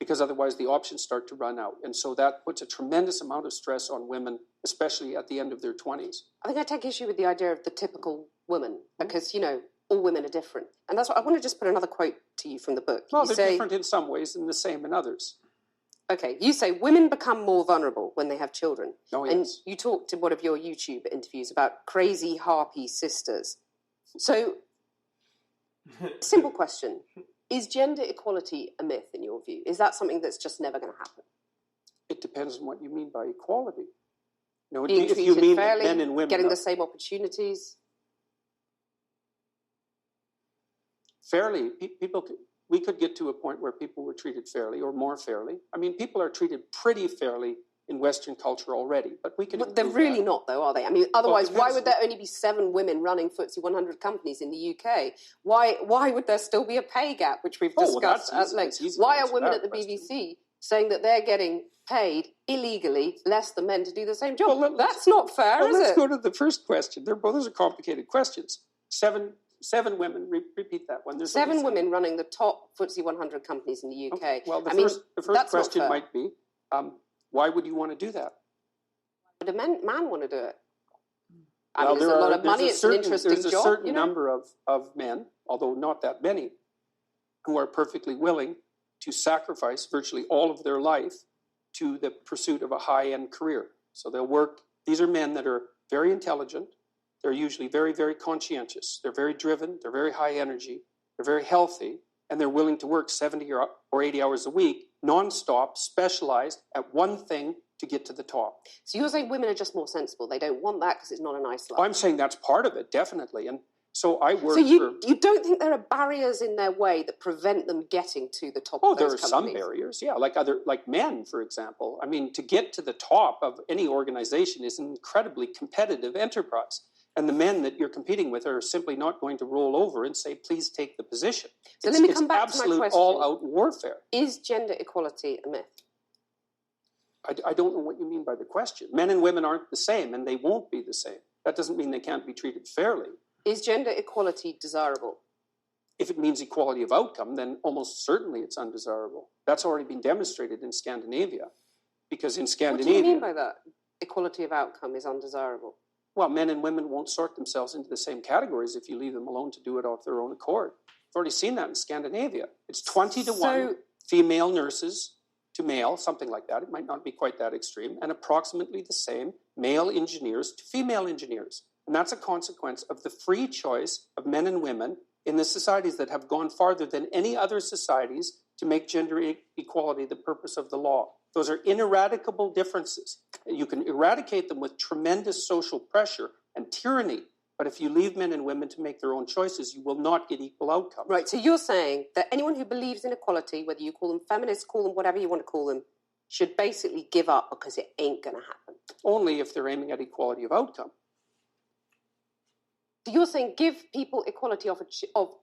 because otherwise the options start to run out. And so that puts a tremendous amount of stress on women, especially at the end of their 20s. I think I take issue with the idea of the typical woman because, you know, all women are different. And that's what I want to just put another quote to you from the book. Well, You they're say, different in some ways and the same in others. okay, you say women become more vulnerable when they have children. Oh, And yes. you talked in one of your YouTube interviews about crazy harpy sisters. So, simple question. Is gender equality a myth in your view? Is that something that's just never going to happen? It depends on what you mean by equality. You know, Being if treated you mean that fairly, men and women getting are the same opportunities? fairly, we could get to a point where people were treated fairly or more fairly. I mean, people are treated pretty fairly in Western culture already, but we can. But they're improve really that. not, though, are they? I mean, otherwise, why depends. would there only be 7 women running FTSE 100 companies in the UK? Why would there still be a pay gap, which we've Oh, well, discussed that's at easy. length? It's easy to Why are answer women that at the question. BBC saying that they're getting paid illegally less than men to do the same job? Well, That's not fair, Well, is let's it? go to the first question. Those are complicated questions. Seven women. Repeat that one. There's 7 only women running the top FTSE 100 companies in the UK. Okay. Well, the I mean, first that's not question fair. might be, why would you want to do that? Would a man want to do it? I Well, mean, it's a lot of there's money. It's an interesting There's a job. certain You know? number of men, although not that many, who are perfectly willing to sacrifice virtually all of their life to the pursuit of a high-end career. So they'll work. These are men that are very intelligent. They're usually very, very conscientious. They're very driven. They're very high energy. They're very healthy. And they're willing to work 70 or 80 hours a week, nonstop, specialized at one thing to get to the top. So you're saying women are just more sensible. They don't want that because it's not a nice life. I'm saying that's part of it, definitely. And so I work So you don't think there are barriers in their way that prevent them getting to the top Oh, of there those are some companies? barriers, yeah, like men, for example. I mean, to get to the top of any organization is an incredibly competitive enterprise. And the men that you're competing with are simply not going to roll over and say, please take the position. So let me come back to my absolute question. all-out warfare. Is gender equality a myth? I don't know what you mean by the question. Men and women aren't the same, and they won't be the same. That doesn't mean they can't be treated fairly. Is gender equality desirable? If it means equality of outcome, then almost certainly it's undesirable. That's already been demonstrated in Scandinavia. Because in What Scandinavia... do you mean by that? Equality of outcome is undesirable. Well, men and women won't sort themselves into the same categories if you leave them alone to do it off their own accord. I've already seen that in Scandinavia. It's 20 to 1 female nurses to male, something like that. It might not be quite that extreme. And approximately the same male engineers to female engineers. And that's a consequence of the free choice of men and women in the societies that have gone farther than any other societies to make gender equality the purpose of the law. Those are ineradicable differences. You can eradicate them with tremendous social pressure and tyranny, but if you leave men and women to make their own choices, you will not get equal outcomes. Right, so you're saying that anyone who believes in equality, whether you call them feminists, call them whatever you want to call them, should basically give up because it ain't going to happen. Only if they're aiming at equality of outcome. You're saying give people equality of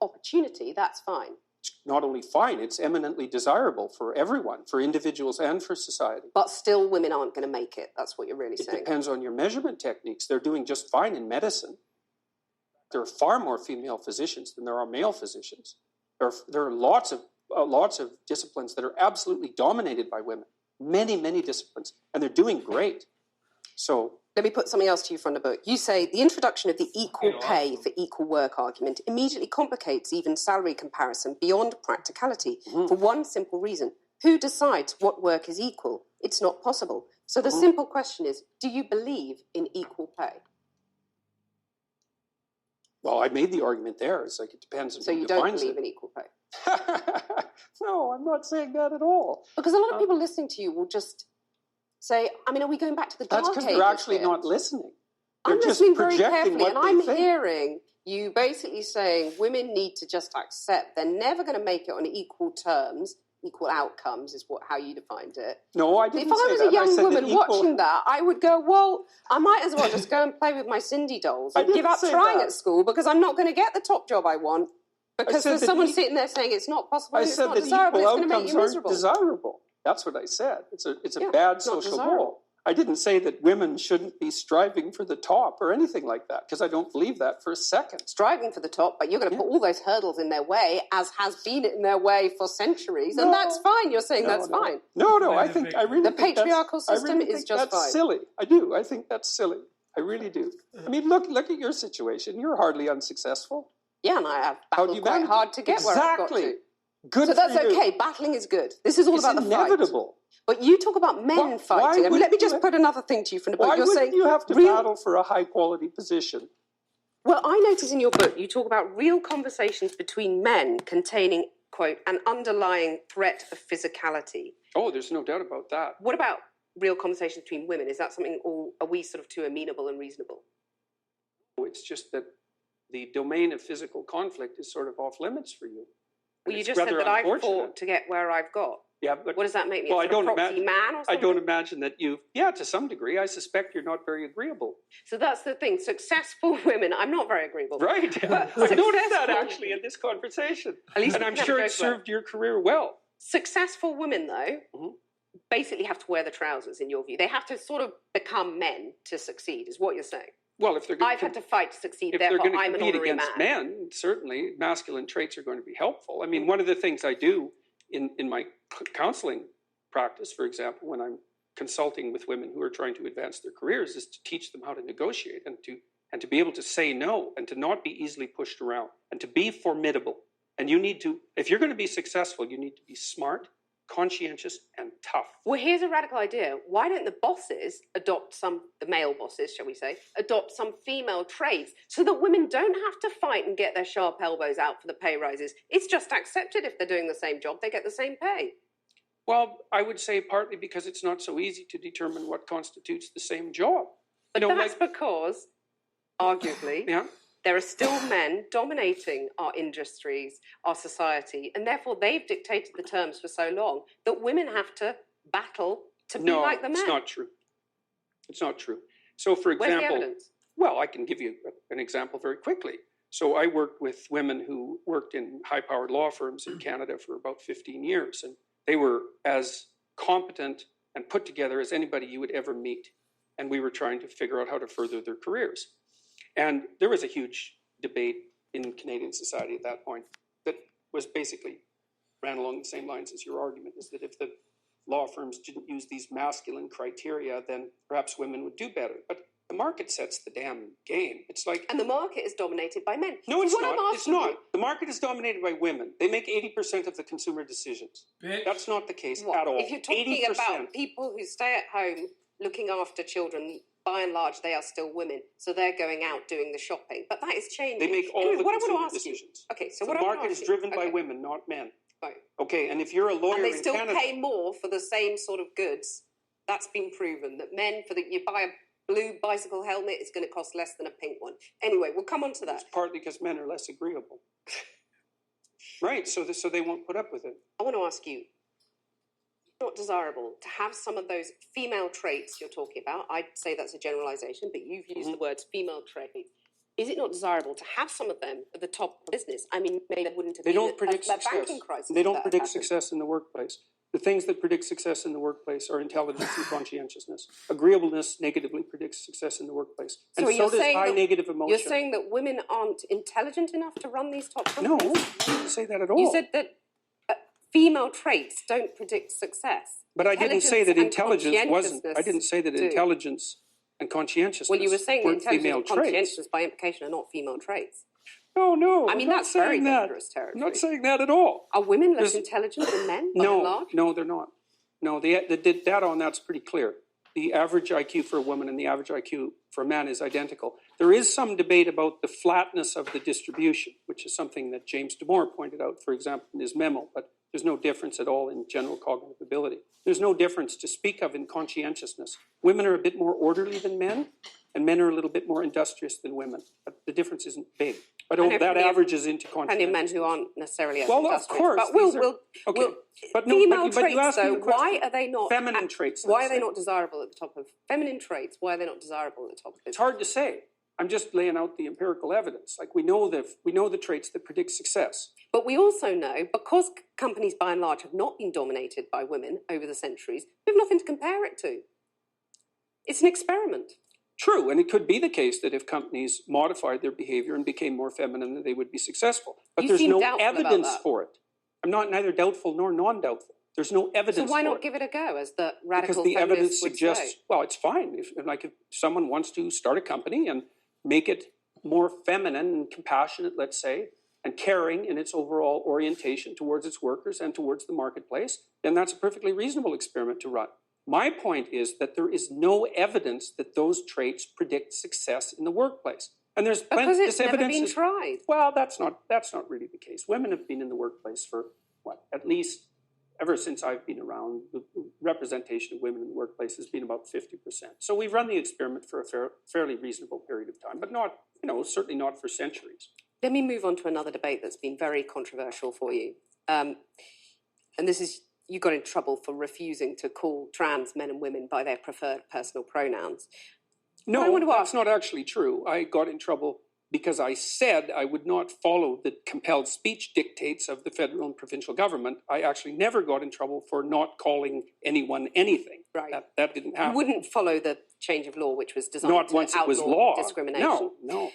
opportunity, that's fine. It's not only fine, it's eminently desirable for everyone, for individuals and for society. But still women aren't going to make it. That's what you're really It saying. depends on your measurement techniques. They're doing just fine in medicine. There are far more female physicians than there are male physicians. There are lots of disciplines that are absolutely dominated by women. Many, many disciplines. And they're doing great. So let me put something else to you from the book. You say the introduction of the equal pay for equal work argument immediately complicates even salary comparison beyond practicality for one simple reason. Who decides what work is equal? It's not possible. So the simple question is, do you believe in equal pay? well, I made the argument there. It's like it depends on So who you don't defines believe it. in equal pay? No, I'm not saying that at all. Because a lot of people listening to you will just say, I mean, are we going back to the dark That's ages? because they're actually here? not listening. I'm They're just listening very projecting carefully, what and they I'm think. hearing you basically saying women need to just accept they're never going to make it on equal terms, equal outcomes is how you defined it. No, I didn't If I say was that. a young I said woman that equal... watching that, I would go, well, I might as well just go and play with my Cindy dolls I and give didn't up say trying that. at school because I'm not going to get the top job I want because said there's that someone sitting there saying it's not possible I and it's said not that desirable, equal it's going to make outcomes you aren't miserable. desirable. That's what I said. It's a Yeah, bad it's not social desirable. goal. I didn't say that women shouldn't be striving for the top or anything like that, because I don't believe that for a second. Striving for the top, but you're going to put all those hurdles in their way, as has been in their way for centuries, and that's fine. You're saying that's fine. No, I really The think patriarchal I system really is think just that's fine. silly. I do. I think that's silly. I really do. I mean, look at your situation. You're hardly unsuccessful. Yeah, and I have How do battled you quite manage hard it? to get where I've got Exactly. to. Good So that's for you. okay. Battling is good. This is all It's about the fight. inevitable. But you talk about men Why fighting. I mean, let me wouldn't just you- put another thing to you from the book. Why You're wouldn't saying you have to real. battle for a high-quality position? Well, I notice in your book you talk about real conversations between men containing, quote, an underlying threat of physicality. Oh, there's no doubt about that. What about real conversations between women? Is that something, or are we sort of too amenable and reasonable? It's just that the domain of physical conflict is sort of off limits for you. Well, you It's just said rather that I've unfortunate. fought to get where I've got. Yeah, but What does that make me? Well, a I sort of don't proxy imagine. man or I something? don't imagine that you. Yeah, to some degree, I suspect you're not very agreeable. So that's the thing. Successful women. I'm not very agreeable. Right. I noticed that actually in this conversation, At least and we I'm can have sure a it joke about served your career well. Successful women, though, Mhm. basically have to wear the trousers, in your view. They have to sort of become men to succeed, is what you're saying. Well, if they're going I've had to fight to succeed, if they're therefore going to I'm an compete honorary against man. men, certainly masculine traits are going to be helpful. I mean, one of the things I do in my counseling practice, for example, when I'm consulting with women who are trying to advance their careers, is to teach them how to negotiate and to be able to say no and to not be easily pushed around and to be formidable. And you need to, if you're going to be successful, you need to be smart, conscientious, and tough. Well, here's a radical idea. Why don't the bosses adopt the male bosses, shall we say, adopt some female traits so that women don't have to fight and get their sharp elbows out for the pay rises? It's just accepted if they're doing the same job, they get the same pay. Well, I would say partly because it's not so easy to determine what constitutes the same job. But that's because, arguably, Yeah. there are still men dominating our industries, our society, and therefore they've dictated the terms for so long that women have to battle to be like the men. No, it's not true. It's not true. So, for Where's the example, evidence? well, I can give you an example very quickly. So I worked with women who worked in high-powered law firms in Canada for about 15 years, and they were as competent and put together as anybody you would ever meet. And we were trying to figure out how to further their careers. And there was a huge debate in Canadian society at that point that was basically ran along the same lines as your argument, is that if the law firms didn't use these masculine criteria, then perhaps women would do better. But the market sets the damn game. It's like... And the market is dominated by men. No, it's What not. I'm It's asking not. you- The market is dominated by women. They make 80% of the consumer decisions. That's not the case What? at all. If you're talking 80%. about people who stay at home looking after children, by and large, they are still women. So they're going out doing the shopping. But that is changing. They make all Anyway, the what I consumer want to ask decisions. You, okay, so the what I want to market ask is you- driven by okay, women, not men. Right. Okay, and if you're a lawyer And they in still Canada... pay more for the same sort of goods. That's been proven. That men, you buy a blue bicycle helmet, it's going to cost less than a pink one. Anyway, we'll come on to that. It's partly because men are less agreeable. Right, so they won't put up with it. I want to ask you, it's not desirable to have some of those female traits you're talking about. I'd say that's a generalization, but you've used the words female traits. is it not desirable to have some of them at the top of business? I mean, maybe there wouldn't have They been don't predict a success. banking crisis. They don't that predict happened. success in the workplace. The things that predict success in the workplace are intelligence and conscientiousness. Agreeableness negatively predicts success in the workplace. And so does high negative emotion. You're saying that women aren't intelligent enough to run these top No, companies? I didn't say that at all. You said that female traits don't predict success. But I didn't say that intelligence wasn't. I didn't say that do. intelligence and conscientiousness Well, you were saying that weren't female intelligence and traits. conscientiousness by implication are not female traits. No. I mean, I'm not that's very saying that. dangerous territory. I'm not saying that at all. Are women less intelligent than men, by and large? No, they're not. No, the data on that's pretty clear. The average IQ for a woman and the average IQ for a man is identical. There is some debate about the flatness of the distribution, which is something that James Damore pointed out, for example, in his memo, but there's no difference at all in general cognitive ability. There's no difference to speak of in conscientiousness. Women are a bit more orderly than men, and men are a little bit more industrious than women. But the difference isn't big. But that averages into conscientiousness. Plenty of men who aren't necessarily as Well, of industrious. course. But female but you traits, asked me though, the question. why are they not... Feminine traits. Why let's are they say. not desirable at the top of... Feminine traits, why are they not desirable at the top of It's business? hard to say. I'm just laying out the empirical evidence. Like we know the traits that predict success. But we also know, because companies by and large have not been dominated by women over the centuries, we have nothing to compare it to. It's an experiment. True, and it could be the case that if companies modified their behavior and became more feminine, that they would be successful. But You there's seem no doubtful about evidence that. for it. I'm not neither doubtful nor non-doubtful. There's no evidence. So why for not it. give it a go, as the radical Because the feminists evidence would suggests, say? well, it's fine. If someone wants to start a company and make it more feminine and compassionate, let's say, and caring in its overall orientation towards its workers and towards the marketplace, then that's a perfectly reasonable experiment to run. My point is that there is no evidence that those traits predict success in the workplace. And there's Because it's this never evidence been is- tried. Well, that's not really the case. Women have been in the workplace for at least ever since I've been around. The representation of women in the workplace has been about 50%. So we've run the experiment for a fairly reasonable period of time, but not, certainly not for centuries. Let me move on to another debate that's been very controversial for you. And this is, you got in trouble for refusing to call trans men and women by their preferred personal pronouns. No, I want to that's ask- not actually true. I got in trouble because I said I would not follow the compelled speech dictates of the federal and provincial government. I actually never got in trouble for not calling anyone anything. Right. That didn't happen. You wouldn't follow the change of law, which was designed Not to once it was outlaw law. discrimination. No.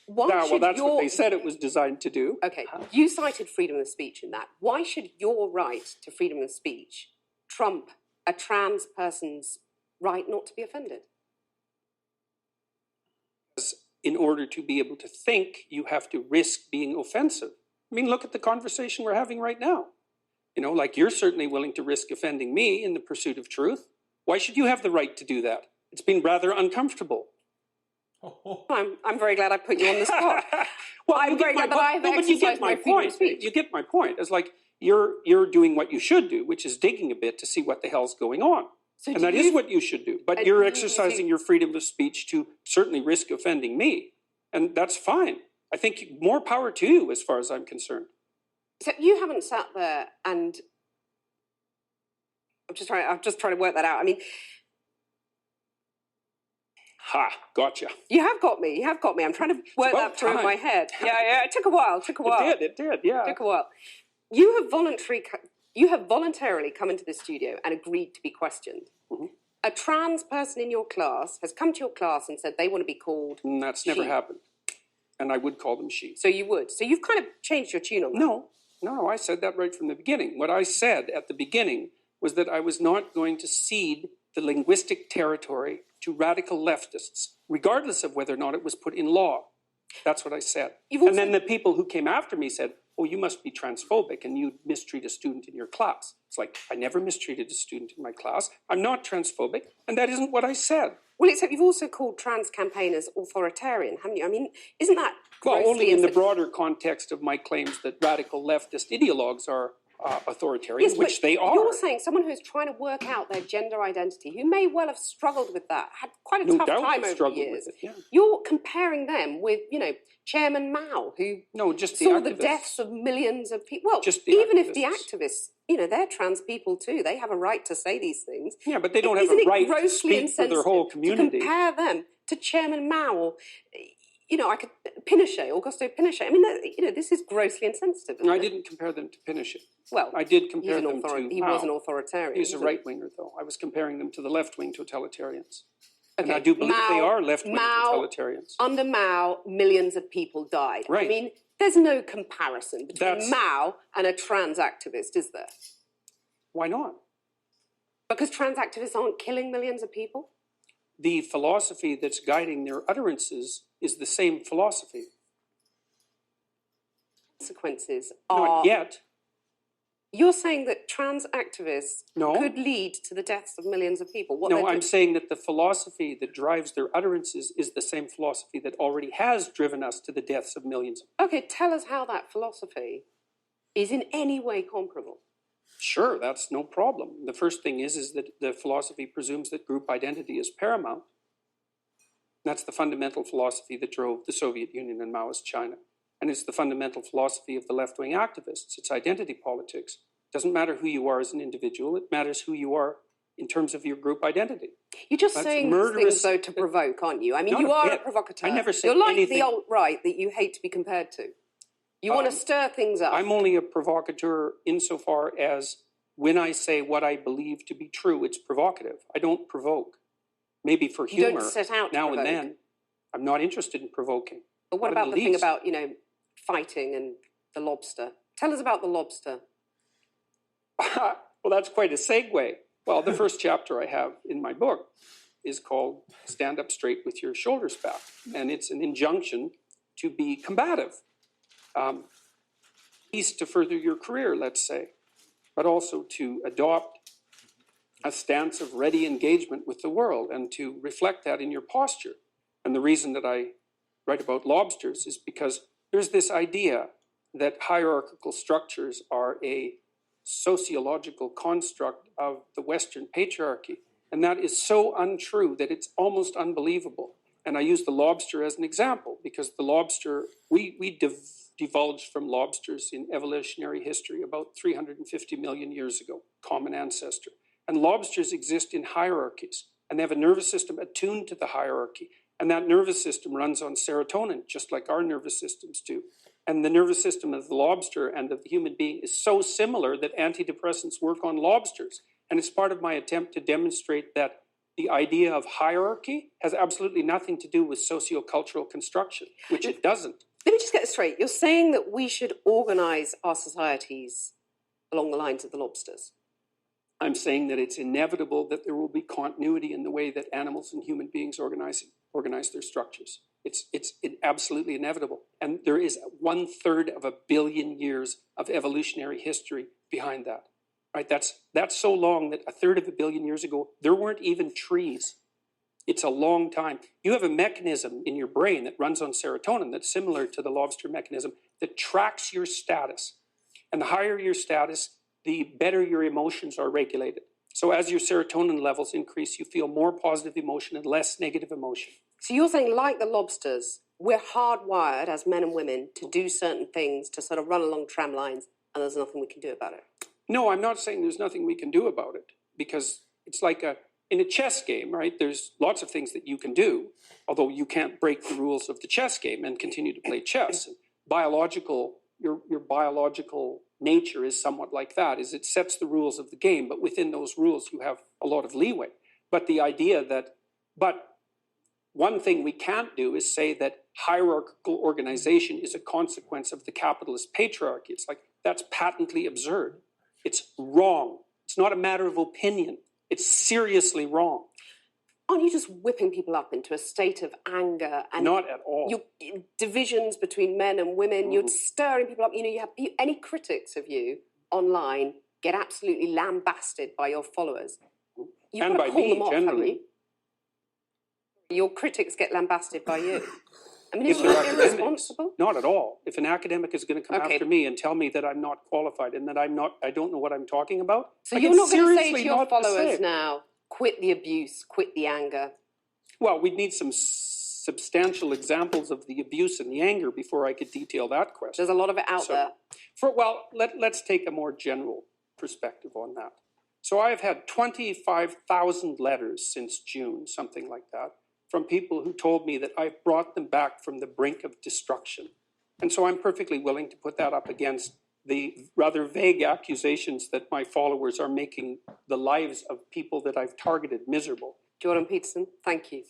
Why Well, should that's your... what they said it was designed to do. Okay, you cited freedom of speech in that. Why should your right to freedom of speech trump a trans person's right not to be offended? In order to be able to think, you have to risk being offensive. I mean, look at the conversation we're having right now. Like you're certainly willing to risk offending me in the pursuit of truth. Why should you have the right to do that? It's been rather uncomfortable. I'm very glad I put you on the spot. Well, I'm very glad that I've but you get exercised my my freedom of point. speech. You get my point. It's like you're doing what you should do, which is digging a bit to see what the hell's going on. So And do that you- is what you should do. But And you're do you exercising think- your freedom of speech to certainly risk offending me. And that's fine. I think more power to you as far as I'm concerned. Except you haven't sat there and... I'm just trying to work that out. I mean, Ha, gotcha. you have got me. I'm trying to work about that through in time. my head. Yeah, it took a while. It did, yeah. Took a while. You have voluntarily come into the studio and agreed to be questioned. Mm-hmm. A trans person in your class has come to your class and said they want to be called And that's never she. happened. And I would call them she. So you would. So you've kind of changed your tune on that. No, I said that right from the beginning. What I said at the beginning was that I was not going to cede the linguistic territory to radical leftists, regardless of whether or not it was put in law. That's what I said. And then the people who came after me said, oh, you must be transphobic and you mistreat a student in your class. It's like, I never mistreated a student in my class. I'm not transphobic, and that isn't what I said. Well, except you've also called trans campaigners authoritarian, haven't you? I mean, isn't that Well, grossly only in the insid- broader context of my claims that radical leftist ideologues are authoritarian, Yes, which but they are. You're saying someone who's trying to work out their gender identity, who may well have struggled with that, had quite a No tough doubt time have over the struggled years. with it, yeah. You're comparing them with, Chairman Mao, who No, just the saw the activists. deaths of millions of people. Well, Just the even if the activists. activists, they're trans people too. They have a right to say these things. Yeah, but they don't have Isn't a it right to grossly speak for their whole insensitive community. to compare them to Chairman Mao? Or, Pinochet, Augusto Pinochet. I mean, this is grossly insensitive. Isn't I it? didn't compare them to Pinochet. Well, I did compare them to he was an authoritarian. He's a wasn't he? right-winger, though. I was comparing them to the left-wing totalitarians. Okay. And I do believe they are left-wing Mao, totalitarians. Under Mao, millions of people died. Right. I mean, there's no comparison between Mao and a trans activist, is there? Why not? Because trans activists aren't killing millions of people? The philosophy that's guiding their utterances is the same philosophy. Consequences are... Not yet. You're saying that trans activists No. could lead to the deaths of millions of people? No, I'm saying that the philosophy that drives their utterances is the same philosophy that already has driven us to the deaths of millions. Okay, tell us how that philosophy is in any way comparable. Sure, that's no problem. The first thing is that the philosophy presumes that group identity is paramount. That's the fundamental philosophy that drove the Soviet Union and Maoist China. And it's the fundamental philosophy of the left-wing activists. It's identity politics. It doesn't matter who you are as an individual. It matters who you are in terms of your group identity. You're just saying these things, though, to provoke, aren't you? I mean, you are a provocateur. I never said You're like anything. the alt-right that you hate to be compared to. You want to stir things up. I'm only a provocateur insofar as when I say what I believe to be true, it's provocative. I don't provoke. Maybe for humor, you don't set out to now provoke. and then. I'm not interested in provoking. But what about the thing about, fighting and the lobster? Tell us about the lobster. Well, that's quite a segue. Well, the first chapter I have in my book is called Stand Up Straight with Your Shoulders Back. And it's an injunction to be combative. Peace to further your career, let's say, but also to adopt a stance of ready engagement with the world and to reflect that in your posture. And the reason that I write about lobsters is because there's this idea that hierarchical structures are a sociological construct of the Western patriarchy. And that is so untrue that it's almost unbelievable. And I use the lobster as an example because the lobster, we divulged from lobsters in evolutionary history about 350 million years ago, common ancestor. And lobsters exist in hierarchies, and they have a nervous system attuned to the hierarchy. And that nervous system runs on serotonin, just like our nervous systems do. And the nervous system of the lobster and of the human being is so similar that antidepressants work on lobsters. And it's part of my attempt to demonstrate that the idea of hierarchy has absolutely nothing to do with sociocultural construction, which it doesn't. Let me just get this straight. You're saying that we should organise our societies along the lines of the lobsters? I'm saying that it's inevitable that there will be continuity in the way that animals and human beings organize their structures. It's absolutely inevitable. And there is 1/3 of a billion years of evolutionary history behind that. Right? That's so long that 1/3 of a billion years ago, there weren't even trees. It's a long time. You have a mechanism in your brain that runs on serotonin that's similar to the lobster mechanism that tracks your status. And the higher your status, the better your emotions are regulated. So as your serotonin levels increase, you feel more positive emotion and less negative emotion. So you're saying, like the lobsters, we're hardwired as men and women to do certain things, to sort of run along tram lines, and there's nothing we can do about it? No, I'm not saying there's nothing we can do about it, because it's like in a chess game, right? There's lots of things that you can do, although you can't break the rules of the chess game and continue to play chess. Your biological nature is somewhat like that, is it sets the rules of the game, but within those rules you have a lot of leeway. But the idea but one thing we can't do is say that hierarchical organization is a consequence of the capitalist patriarchy. It's like, that's patently absurd. It's wrong. It's not a matter of opinion. It's seriously wrong. Aren't you just whipping people up into a state of anger? And not at all. Divisions between men and women, you're stirring people up. You have any critics of you online get absolutely lambasted by your followers. You've and got to by call me, them off, generally. haven't you? Your critics get lambasted by you. I mean, If isn't they're that academics, irresponsible? not at all. If an academic is going to come after me and tell me that I'm not qualified and that I don't know what I'm talking about, so you're not going to say to your followers now, quit the abuse, quit the anger? Well, we'd need some substantial examples of the abuse and the anger before I could detail that question. There's a lot of it out there. Let's take a more general perspective on that. So I have had 25,000 letters since June, something like that, from people who told me that I've brought them back from the brink of destruction. And so I'm perfectly willing to put that up against the rather vague accusations that my followers are making the lives of people that I've targeted miserable. Jordan Peterson, thank you.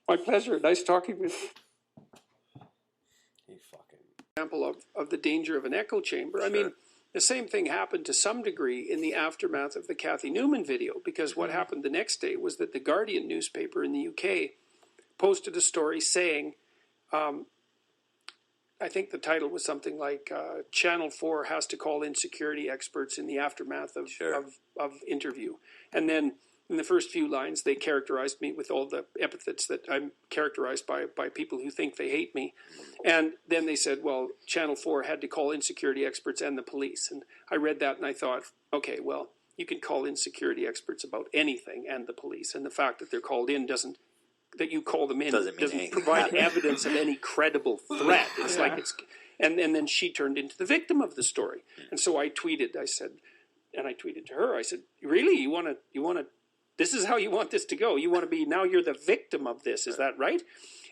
My pleasure. Nice talking with you. You fucking... Example of the danger of an echo chamber. Sure. I mean, the same thing happened to some degree in the aftermath of the Kathy Newman video, because what happened the next day was that the Guardian newspaper in the UK posted a story saying, I think the title was something like Channel 4 has to call in security experts in the aftermath of interview. And then in the first few lines, they characterized me with all the epithets that I'm characterized by people who think they hate me. And then they said, well, Channel 4 had to call in security experts and the police. And I read that and I thought, okay, well, you can call in security experts about anything and the police. And the fact that they're called in doesn't provide evidence of any credible threat. It's like it's, and then she turned into the victim of the story. And so I tweeted, I tweeted to her, I said, really, you want to, this is how you want this to go? You want to be, now you're the victim of this, is that right?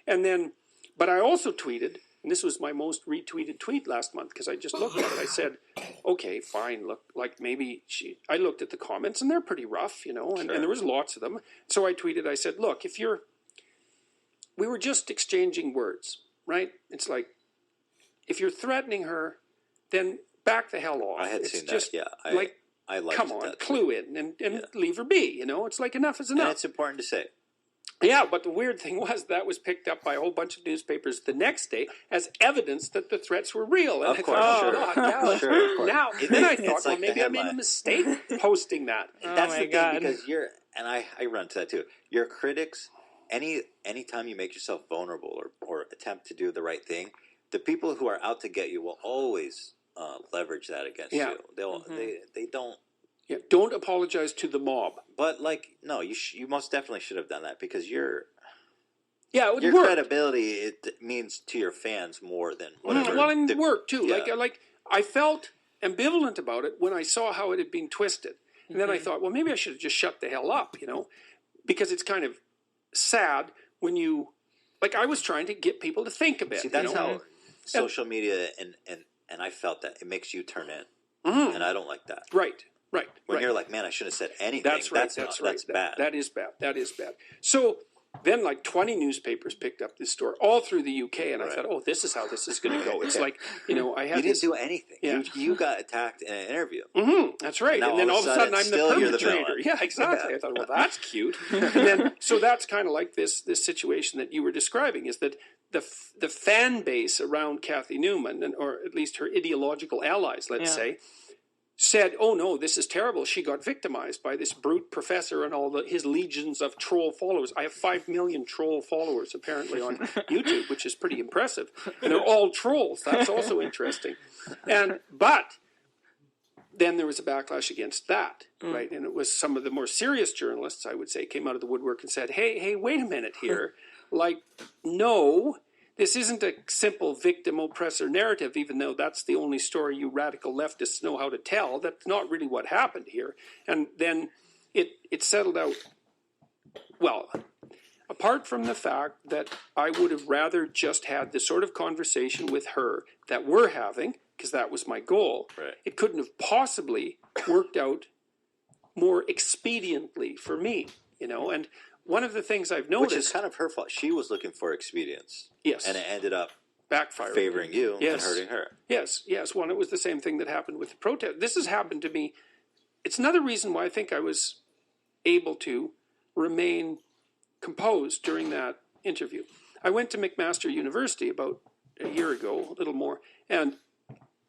And then, but I also tweeted, and this was my most retweeted tweet last month, because I just looked at it, I said, okay, fine, look, like maybe I looked at the comments, and they're pretty rough, and there was lots of them. So I tweeted, I said, look, we were just exchanging words, right? It's like, if you're threatening her, then back the hell off. I had it's seen just, that, yeah. I liked come on, that clue in and leave her be, It's like enough is enough. And it's important to say. Yeah, but the weird thing was that was picked up by a whole bunch of newspapers the next day as evidence that the threats were real. And Of course, sure. Now, then I thought, well, like maybe I made a mistake posting that. That's the thing, because I run into that too. Your critics, anytime you make yourself vulnerable or attempt to do the right thing, the people who are out to get you will always leverage that against you. They don't. Yeah, don't apologize to the mob. But no, you most definitely should have done that, because your your credibility, it means to your fans more than whatever. Well, and work too. Yeah. Like I felt ambivalent about it when I saw how it had been twisted, and then I thought, well, maybe I should have just shut the hell up, because it's kind of sad when you, I was trying to get people to think a bit. See, that's how social media and I felt that it makes you turn in, and I don't like that. Right. When you're like, man, I shouldn't have said anything. That's right. That's bad. That is bad. So then 20 newspapers picked up this story all through the UK, and I thought, oh, this is how this is going to go. It's like, I had You didn't do anything. Yeah. You got attacked in an interview. That's right. And then all of a sudden, I'm the perpetrator. villain. Yeah, exactly. I thought, well, that's cute. And then, so that's kind of like this situation that you were describing, is that the fan base around Kathy Newman, or at least her ideological allies, let's say, said, oh no, this is terrible. She got victimized by this brute professor and all his legions of troll followers. I have 5 million troll followers apparently on YouTube, which is pretty impressive. And they're all trolls. That's also interesting. But then there was a backlash against that, right? And it was some of the more serious journalists, I would say, came out of the woodwork and said, hey, wait a minute here. No, this isn't a simple victim-oppressor narrative, even though that's the only story you radical leftists know how to tell. That's not really what happened here. And then it settled out, well, apart from the fact that I would have rather just had the sort of conversation with her that we're having, because that was my goal. Right. It couldn't have possibly worked out more expediently for me, and one of the things I've noticed... Which is kind of her fault. She was looking for expedience. Yes. And it ended up backfiring, favoring you and hurting her. Yes. Well, it was the same thing that happened with the protest. This has happened to me. It's another reason why I think I was able to remain composed during that interview. I went to McMaster University about a year ago, a little more, and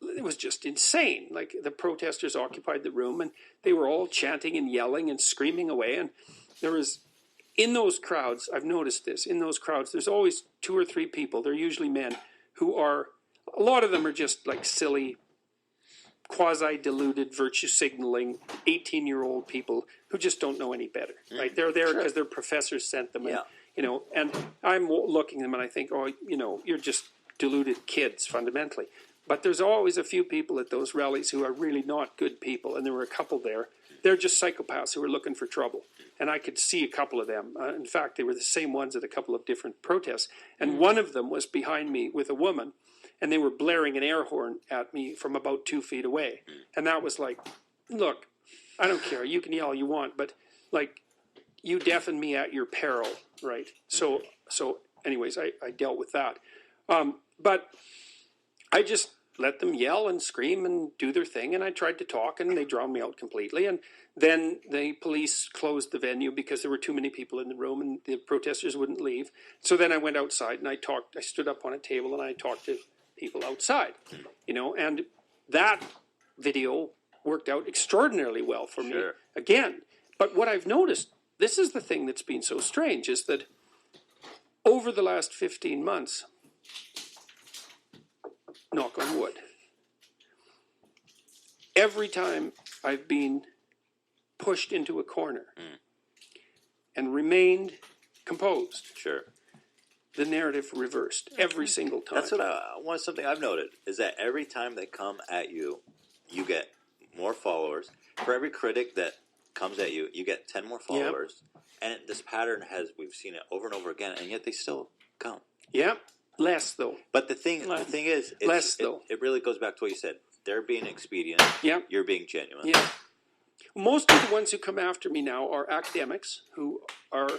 it was just insane. The protesters occupied the room, and they were all chanting and yelling and screaming away, and there was... In those crowds, I've noticed this, in those crowds, there's always 2 or 3 people, they're usually men, who are, a lot of them are just silly, quasi-deluded, virtue-signaling, 18-year-old people who just don't know any better, right? They're there because their professors sent them, and, and I'm looking at them and I think, oh, you're just deluded kids, fundamentally. But there's always a few people at those rallies who are really not good people, and there were a couple there they're just psychopaths who were looking for trouble. And I could see a couple of them. In fact, they were the same ones at a couple of different protests. And one of them was behind me with a woman, and they were blaring an air horn at me from about 2 feet away. And that was like, look, I don't care. You can yell all you want, but like, you deafen me at your peril, right? So anyways, I dealt with that. But I just let them yell and scream and do their thing, and I tried to talk, and they drowned me out completely. And then the police closed the venue because there were too many people in the room, and the protesters wouldn't leave. So then I went outside, and I stood up on a table, and I talked to people outside, and that video worked out extraordinarily well for me again. But what I've noticed, this is the thing that's been so strange, is that over the last 15 months, knock on wood, every time I've been pushed into a corner and remained composed, the narrative reversed every single time. That's something I've noted, is that every time they come at you, you get more followers. For every critic that comes at you, you get 10 more followers. Yep. And this pattern we've seen it over and over again, and yet they still come. Yeah, less though. But the thing is, it really goes back to what you said. They're being expedient. Yeah. You're being genuine. Yeah. Most of the ones who come after me now are academics who are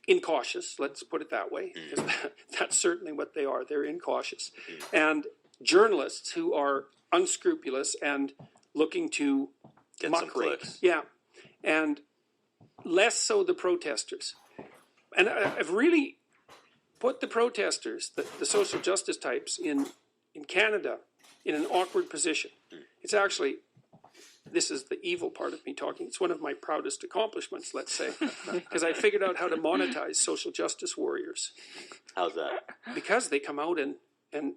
incautious, let's put it that way. That's certainly what they are. They're incautious. And journalists who are unscrupulous and looking to Get muck some rate. clicks. Yeah. And less so the protesters. And I've really put the protesters, the social justice types in Canada, in an awkward position. It's actually, this is the evil part of me talking, it's one of my proudest accomplishments, let's say, because I figured out how to monetize social justice warriors. How's that? Because they come out and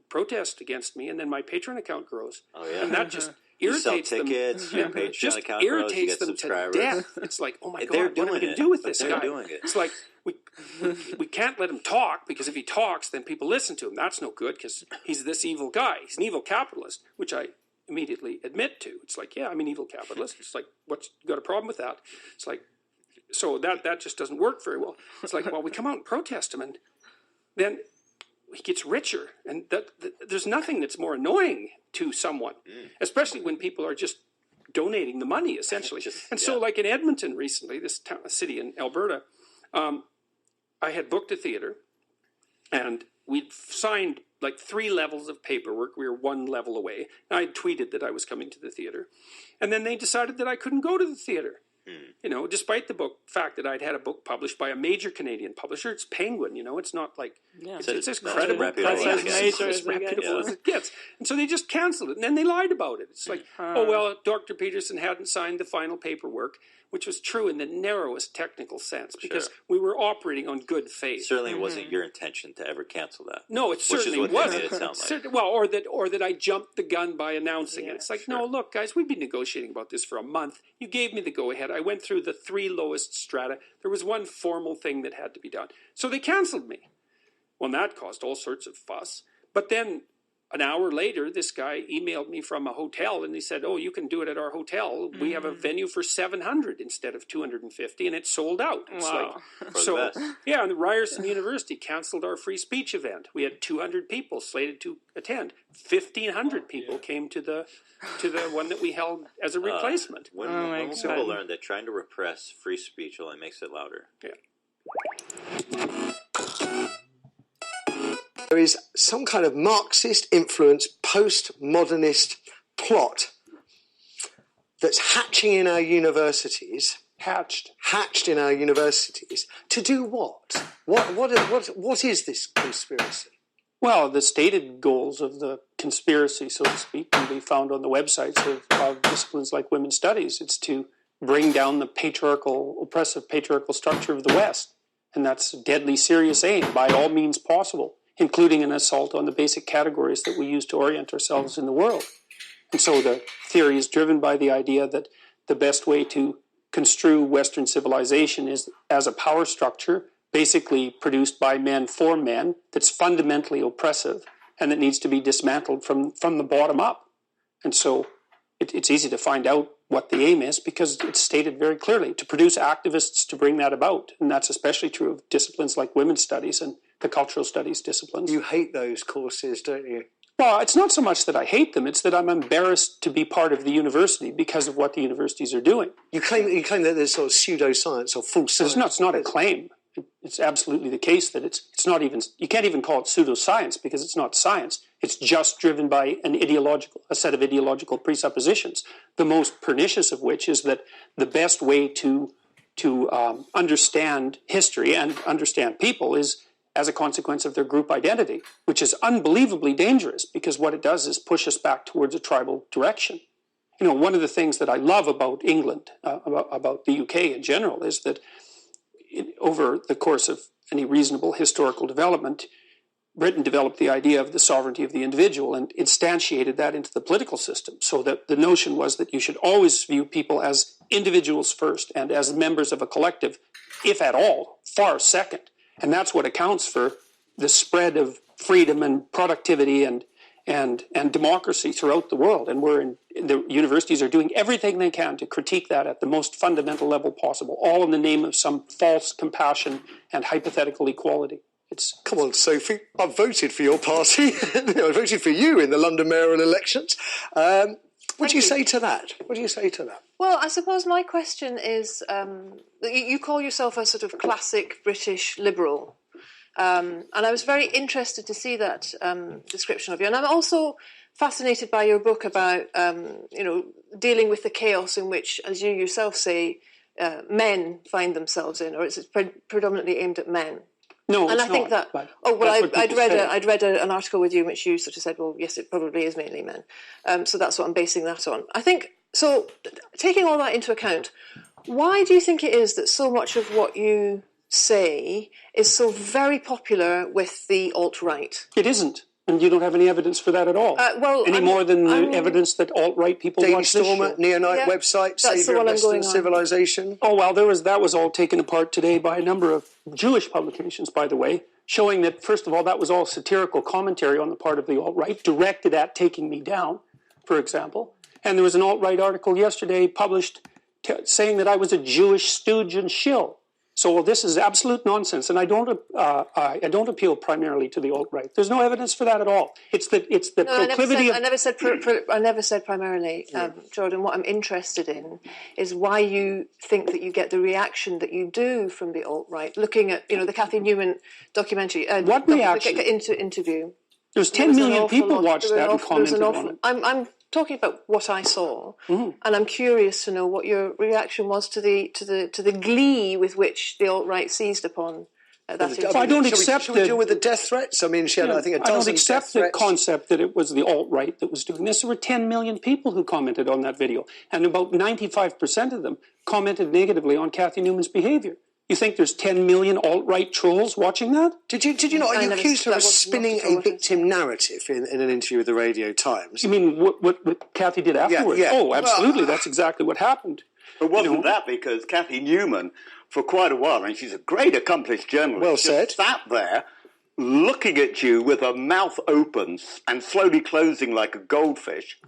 protest against me, and then my Patreon account grows. Oh, yeah. And that just You sell irritates them. tickets, your Patreon Just account grows, you irritates get them subscribers. to death. It's like, oh my They're God, what am I doing going to it, do with but this they're guy? doing it. It's like, we can't let him talk, because if he talks, then people listen to him. That's no good, because he's this evil guy. He's an evil capitalist, which I immediately admit to. It's like, yeah, I'm an evil capitalist. It's like, you got a problem with that? It's like, so that just doesn't work very well. It's like, well, we come out and protest him, and then he gets richer, and there's nothing that's more annoying to someone, especially when people are just donating the money, essentially. So like in Edmonton recently, this city in Alberta, I had booked a theater, and we'd signed like 3 levels of paperwork. We were 1 level away. I had tweeted that I was coming to the theater, and then they decided that I couldn't go to the theater. Despite the fact that I'd had a book published by a major Canadian publisher. It's Penguin, it's not like, it's as credible as reputable as it gets. And so they just canceled it, and then they lied about it. It's like, Dr. Peterson hadn't signed the final paperwork, which was true in the narrowest technical sense, because we were operating on good faith. Certainly wasn't your intention to ever cancel that. No, it certainly Which is what wasn't. they made it sound like. Well, or that I jumped the gun by announcing it. It's like, no, look, guys, we've been negotiating about this for a month. You gave me the go-ahead. I went through the 3 lowest strata. There was one formal thing that had to be done. So they canceled me. Well, that caused all sorts of fuss. But then an hour later, this guy emailed me from a hotel, and he said, oh, you can do it at our hotel. We have a venue for 700 instead of 250, and it's sold out. It's and the Ryerson University canceled our free speech event. We had 200 people slated to attend. 1,500 people came to the one that we held as a replacement. When will people learn that trying to repress free speech only makes it louder? Yeah. There is some kind of Marxist-influenced, post-modernist plot that's hatching in our universities. Hatched in our universities to do what? What is this conspiracy? Well, the stated goals of the conspiracy, so to speak, can be found on the websites of disciplines like women's studies. It's to bring down the oppressive patriarchal structure of the West. And that's a deadly serious aim by all means possible, including an assault on the basic categories that we use to orient ourselves in the world. And so the theory is driven by the idea that the best way to construe Western civilization is as a power structure basically produced by men for men that's fundamentally oppressive and that needs to be dismantled from the bottom up. And so it's easy to find out what the aim is, because it's stated very clearly to produce activists to bring that about. And that's especially true of disciplines like women's studies and the cultural studies disciplines. You hate those courses, don't you? Well, it's not so much that I hate them, it's that I'm embarrassed to be part of the university because of what the universities are doing. You claim that there's sort of pseudoscience or false science. It's not a claim. It's absolutely the case that it's not even, you can't even call it pseudoscience because it's not science. It's just driven by a set of ideological presuppositions, the most pernicious of which is that the best way to understand history and understand people is as a consequence of their group identity, which is unbelievably dangerous because what it does is push us back towards a tribal direction. You know, one of the things that I love about England, about the UK in general, is that over the course of any reasonable historical development, Britain developed the idea of the sovereignty of the individual and instantiated that into the political system. So that the notion was that you should always view people as individuals first and as members of a collective, if at all, far second. And that's what accounts for the spread of freedom and productivity and democracy throughout the world. And the universities are doing everything they can to critique that at the most fundamental level possible, all in the name of some false compassion and hypothetical equality. Come on, Sophie. I voted for your party. I voted for you in the London mayoral elections. What do you say to that? What do you say to that? Well, I suppose my question is, you call yourself a sort of classic British liberal, and I was very interested to see that description of you. And I'm also fascinated by your book about, dealing with the chaos in which, as you yourself say, men find themselves in, or it's predominantly aimed at men. No, and it's I think not, that. I'd read an article with you in which you sort of said, well, yes, it probably is mainly men. So that's what I'm basing that on. I think so. Taking all that into account, why do you think it is that so much of what you say is so very popular with the alt-right? It isn't. And you don't have any evidence for that at all. More than the evidence that alt-right people watch this show. Neo-Nite website, Saviour of Western Civilization. Oh, well, that was all taken apart today by a number of Jewish publications, by the way, showing that, first of all, that was all satirical commentary on the part of the alt-right, directed at taking me down, for example. And there was an alt-right article yesterday published saying that I was a Jewish stooge and shill. So this is absolute nonsense, and I don't appeal primarily to the alt-right. There's no evidence for that at all. It's the proclivity. I never said primarily, Jordan. What I'm interested in is why you think that you get the reaction that you do from the alt-right. Looking at the Cathy Newman documentary. What reaction? Interview. There's 10 million people watched that and commented on it. I'm talking about what I saw, and I'm curious to know what your reaction was to the glee with which the alt-right seized upon that. I don't accept. Shall we deal with the death threats? I mean, she had, I think, a dozen. I don't accept the concept that it was the alt-right that was doing this. There were 10 million people who commented on that video, and about 95% of them commented negatively on Cathy Newman's behaviour. You think there's 10 million alt-right trolls watching that? Did you not? You accused her of spinning a victim narrative in an interview with the Radio Times. You mean what Cathy did afterwards? Yeah. Oh, absolutely. That's exactly what happened. But wasn't that because Cathy Newman, for quite a while, and she's a great accomplished journalist, well said, just sat there looking at you with her mouth open and slowly closing like a goldfish.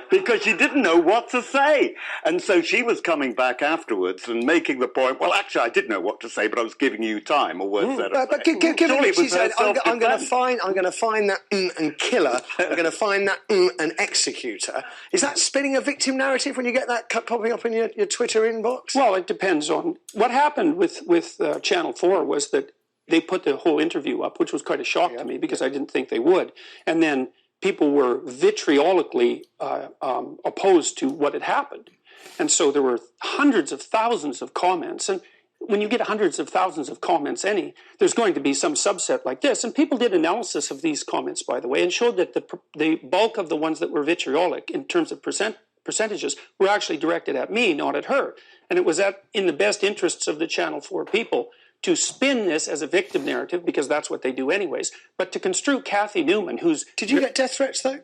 Because she didn't know what to say. And so she was coming back afterwards and making the point, well, actually, I did know what to say, but I was giving you time, or words that But given that she said, I'm going to find that and kill her, I'm going to find that and execute her. Is that spinning a victim narrative when you get that popping up in your Twitter inbox? Well, it depends on what happened with Channel 4 was that they put the whole interview up, which was quite a shock to me because I didn't think they would. And then people were vitriolically opposed to what had happened. And so there were hundreds of thousands of comments. And when you get hundreds of thousands of comments, there's going to be some subset like this. And people did analysis of these comments, by the way, and showed that the bulk of the ones that were vitriolic in terms of percentages were actually directed at me, not at her. And it was in the best interests of the Channel 4 people to spin this as a victim narrative, because that's what they do anyways, but to construe Cathy Newman, who's... Did you get death threats, though?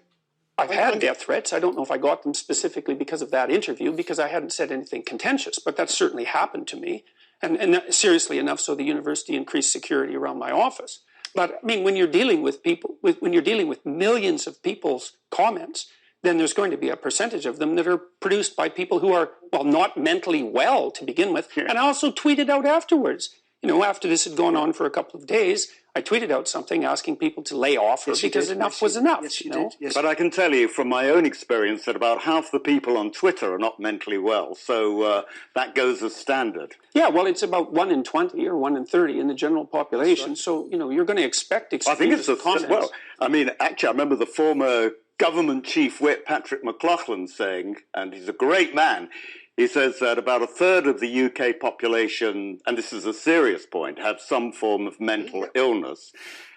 I've had death threats. I don't know if I got them specifically because of that interview, because I hadn't said anything contentious, but that certainly happened to me, and seriously enough, so the university increased security around my office. But, I mean, when you're dealing with people, when you're dealing with millions of people's comments, then there's going to be a percentage of them that are produced by people who are, well, not mentally well to begin with. And I also tweeted out afterwards, after this had gone on for a couple of days, I tweeted out something asking people to lay off her because enough was enough. Yes, you did. Yes. But I can tell you from my own experience that about half the people on Twitter are not mentally well. So that goes as standard. Yeah, well, it's about 1 in 20 or 1 in 30 in the general population. Right. So, you're going to expect extremist comments. Well, I mean, actually, I remember the former government chief whip, Patrick McLaughlin, saying, and he's a great man, he says that about a third of the UK population, and this is a serious point, have some form of mental illness.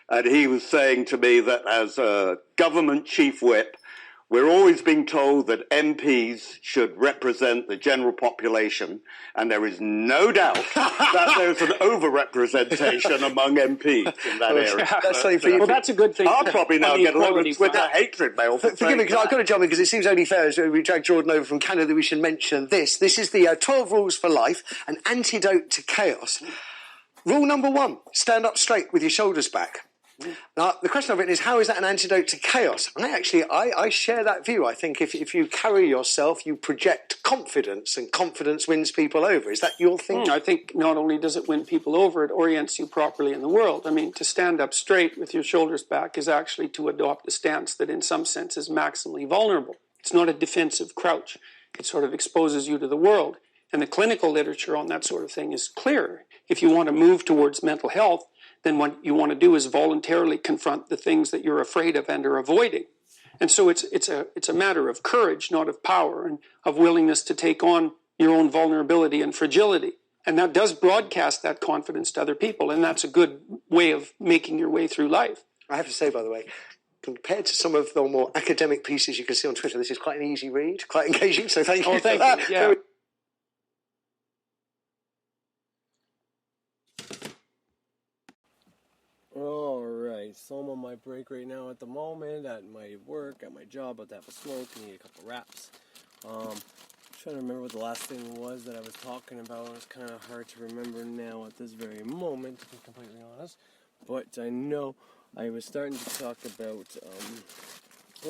And he was saying to me that as a government chief whip, we're always being told that MPs should represent the general population, and there is no doubt that there's an over-representation among MPs in that area. That's something for you. Well, that's a good thing. I'll probably now get a lot of Twitter hatred mail. Forgive me, because I've got to jump in, because it seems only fair, as we drag Jordan over from Canada, we should mention this. This is the 12 Rules for Life, an antidote to chaos. Rule number 1, stand up straight with your shoulders back. Now, the question I've written is, how is that an antidote to chaos? I share that view. I think if you carry yourself, you project confidence, and confidence wins people over. Is that your thing? I think not only does it win people over, it orients you properly in the world. I mean, to stand up straight with your shoulders back is actually to adopt a stance that in some sense is maximally vulnerable. It's not a defensive crouch. It sort of exposes you to the world. And the clinical literature on that sort of thing is clear. If you want to move towards mental health, then what you want to do is voluntarily confront the things that you're afraid of and are avoiding. And so it's a matter of courage, not of power, and of willingness to take on your own vulnerability and fragility. And that does broadcast that confidence to other people, and that's a good way of making your way through life. I have to say, by the way, compared to some of the more academic pieces you can see on Twitter, this is quite an easy read, quite engaging, so thank you for that. Yeah. Alright, so I'm on my break right now at the moment, at my work, at my job, about to have a smoke, need a couple wraps. Trying to remember what the last thing was that I was talking about. It's kind of hard to remember now at this very moment, to be completely honest. But I know I was starting to talk about,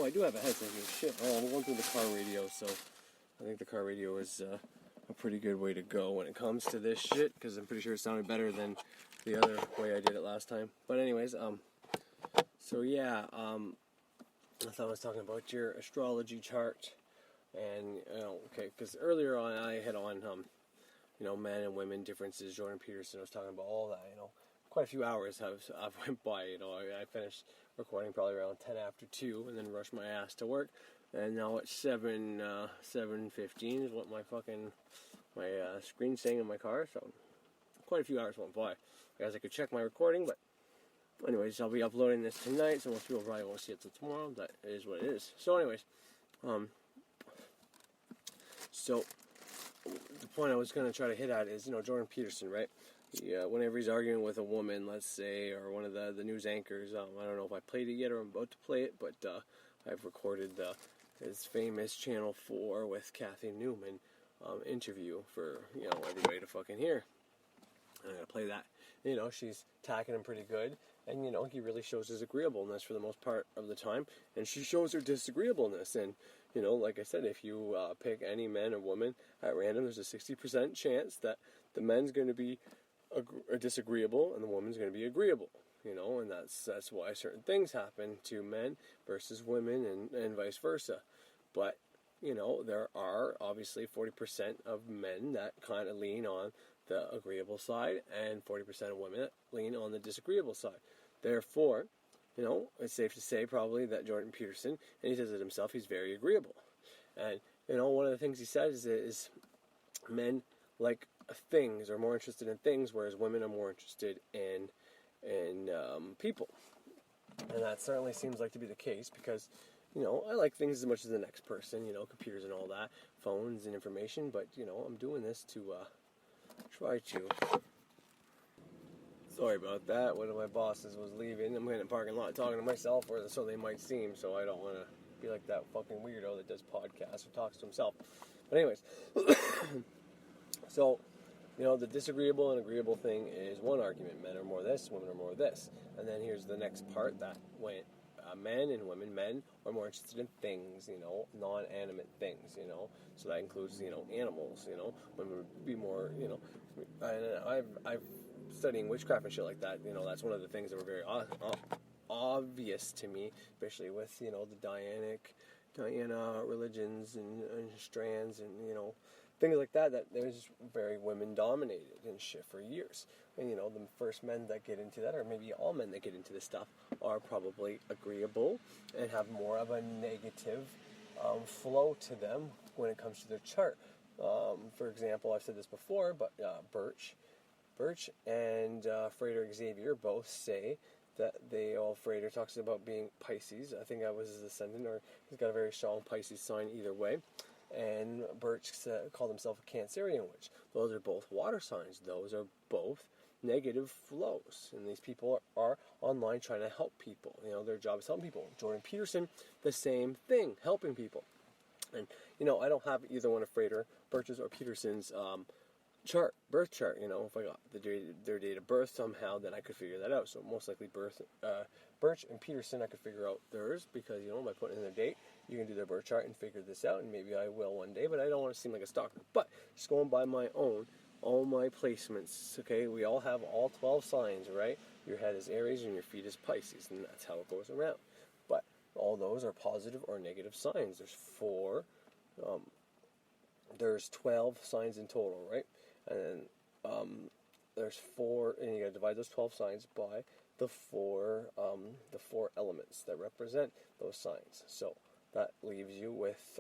I do have a headset here, shit. I'm going through the car radio, so I think the car radio is a pretty good way to go when it comes to this shit, because I'm pretty sure it sounded better than the other way I did it last time. But anyways, so yeah, I thought I was talking about your astrology chart, and okay, because earlier on I had on men and women differences. Jordan Peterson was talking about all that. Quite a few hours have went by. I finished recording probably around 10 after 2, and then rushed my ass to work. And now it's 7:15 is what my screen's saying in my car. So quite a few hours went by. I guess I could check my recording, but anyways, I'll be uploading this tonight, so most people probably won't see it till tomorrow. That is what it is. So anyways, so the point I was going to try to hit at is, Jordan Peterson, right? Whenever he's arguing with a woman, let's say, or one of the news anchors, I don't know if I played it yet or I'm about to play it, but I've recorded his famous Channel 4 with Kathy Newman interview for, everybody to fucking hear. And I'm going to play that. She's attacking him pretty good, and, he really shows his agreeableness for the most part of the time, and she shows her disagreeableness, and, like I said, if you pick any man or woman at random, there's a 60% chance that the man's going to be disagreeable and the woman's going to be agreeable, and that's why certain things happen to men versus women and vice versa. But, there are obviously 40% of men that kind of lean on the agreeable side, and 40% of women that lean on the disagreeable side. Therefore, it's safe to say probably that Jordan Peterson, and he says it himself, he's very agreeable. And, one of the things he says is men like things, are more interested in things, whereas women are more interested in people. And that certainly seems like to be the case, because, I like things as much as the next person, computers and all that, phones and information, but, I'm doing this to try to. Sorry about that. One of my bosses was leaving. I'm in the parking lot talking to myself, or so they might seem, so I don't want to be like that fucking weirdo that does podcasts or talks to himself. But anyways, so, the disagreeable and agreeable thing is one argument. Men are more this, women are more this. And then here's the next part that went men and women. Men are more interested in things, non-animate things, So that includes, animals, Women would be more, And I've studying witchcraft and shit like that. That's one of the things that were very obvious to me, especially with, the Diana religions and strands and, things like that there's very women dominated and shit for years. And the first men that get into that, or maybe all men that get into this stuff, are probably agreeable and have more of a negative flow to them when it comes to their chart. For example, I've said this before, but Birch and Frater Xavier both say that Frater talks about being Pisces. I think that was his ascendant, or he's got a very strong Pisces sign either way. And Birch called himself a Cancerian witch. Those are both water signs. Those are both negative flows. And these people are online trying to help people. Their job is helping people. Jordan Peterson, the same thing, helping people. And, I don't have either one of Frater, Birch's, or Peterson's birth chart. If I got their date of birth somehow, then I could figure that out. So most likely Birch and Peterson, I could figure out theirs because, by putting in their date, you can do their birth chart and figure this out, and maybe I will one day, but I don't want to seem like a stalker. But just going by all my placements, okay, we all have all 12 signs, right? Your head is Aries and your feet is Pisces, and that's how it goes around. But all those are positive or negative signs. There's 12 signs in total, right? And then there's 4, and you got to divide those 12 signs by the four elements that represent those signs. So that leaves you with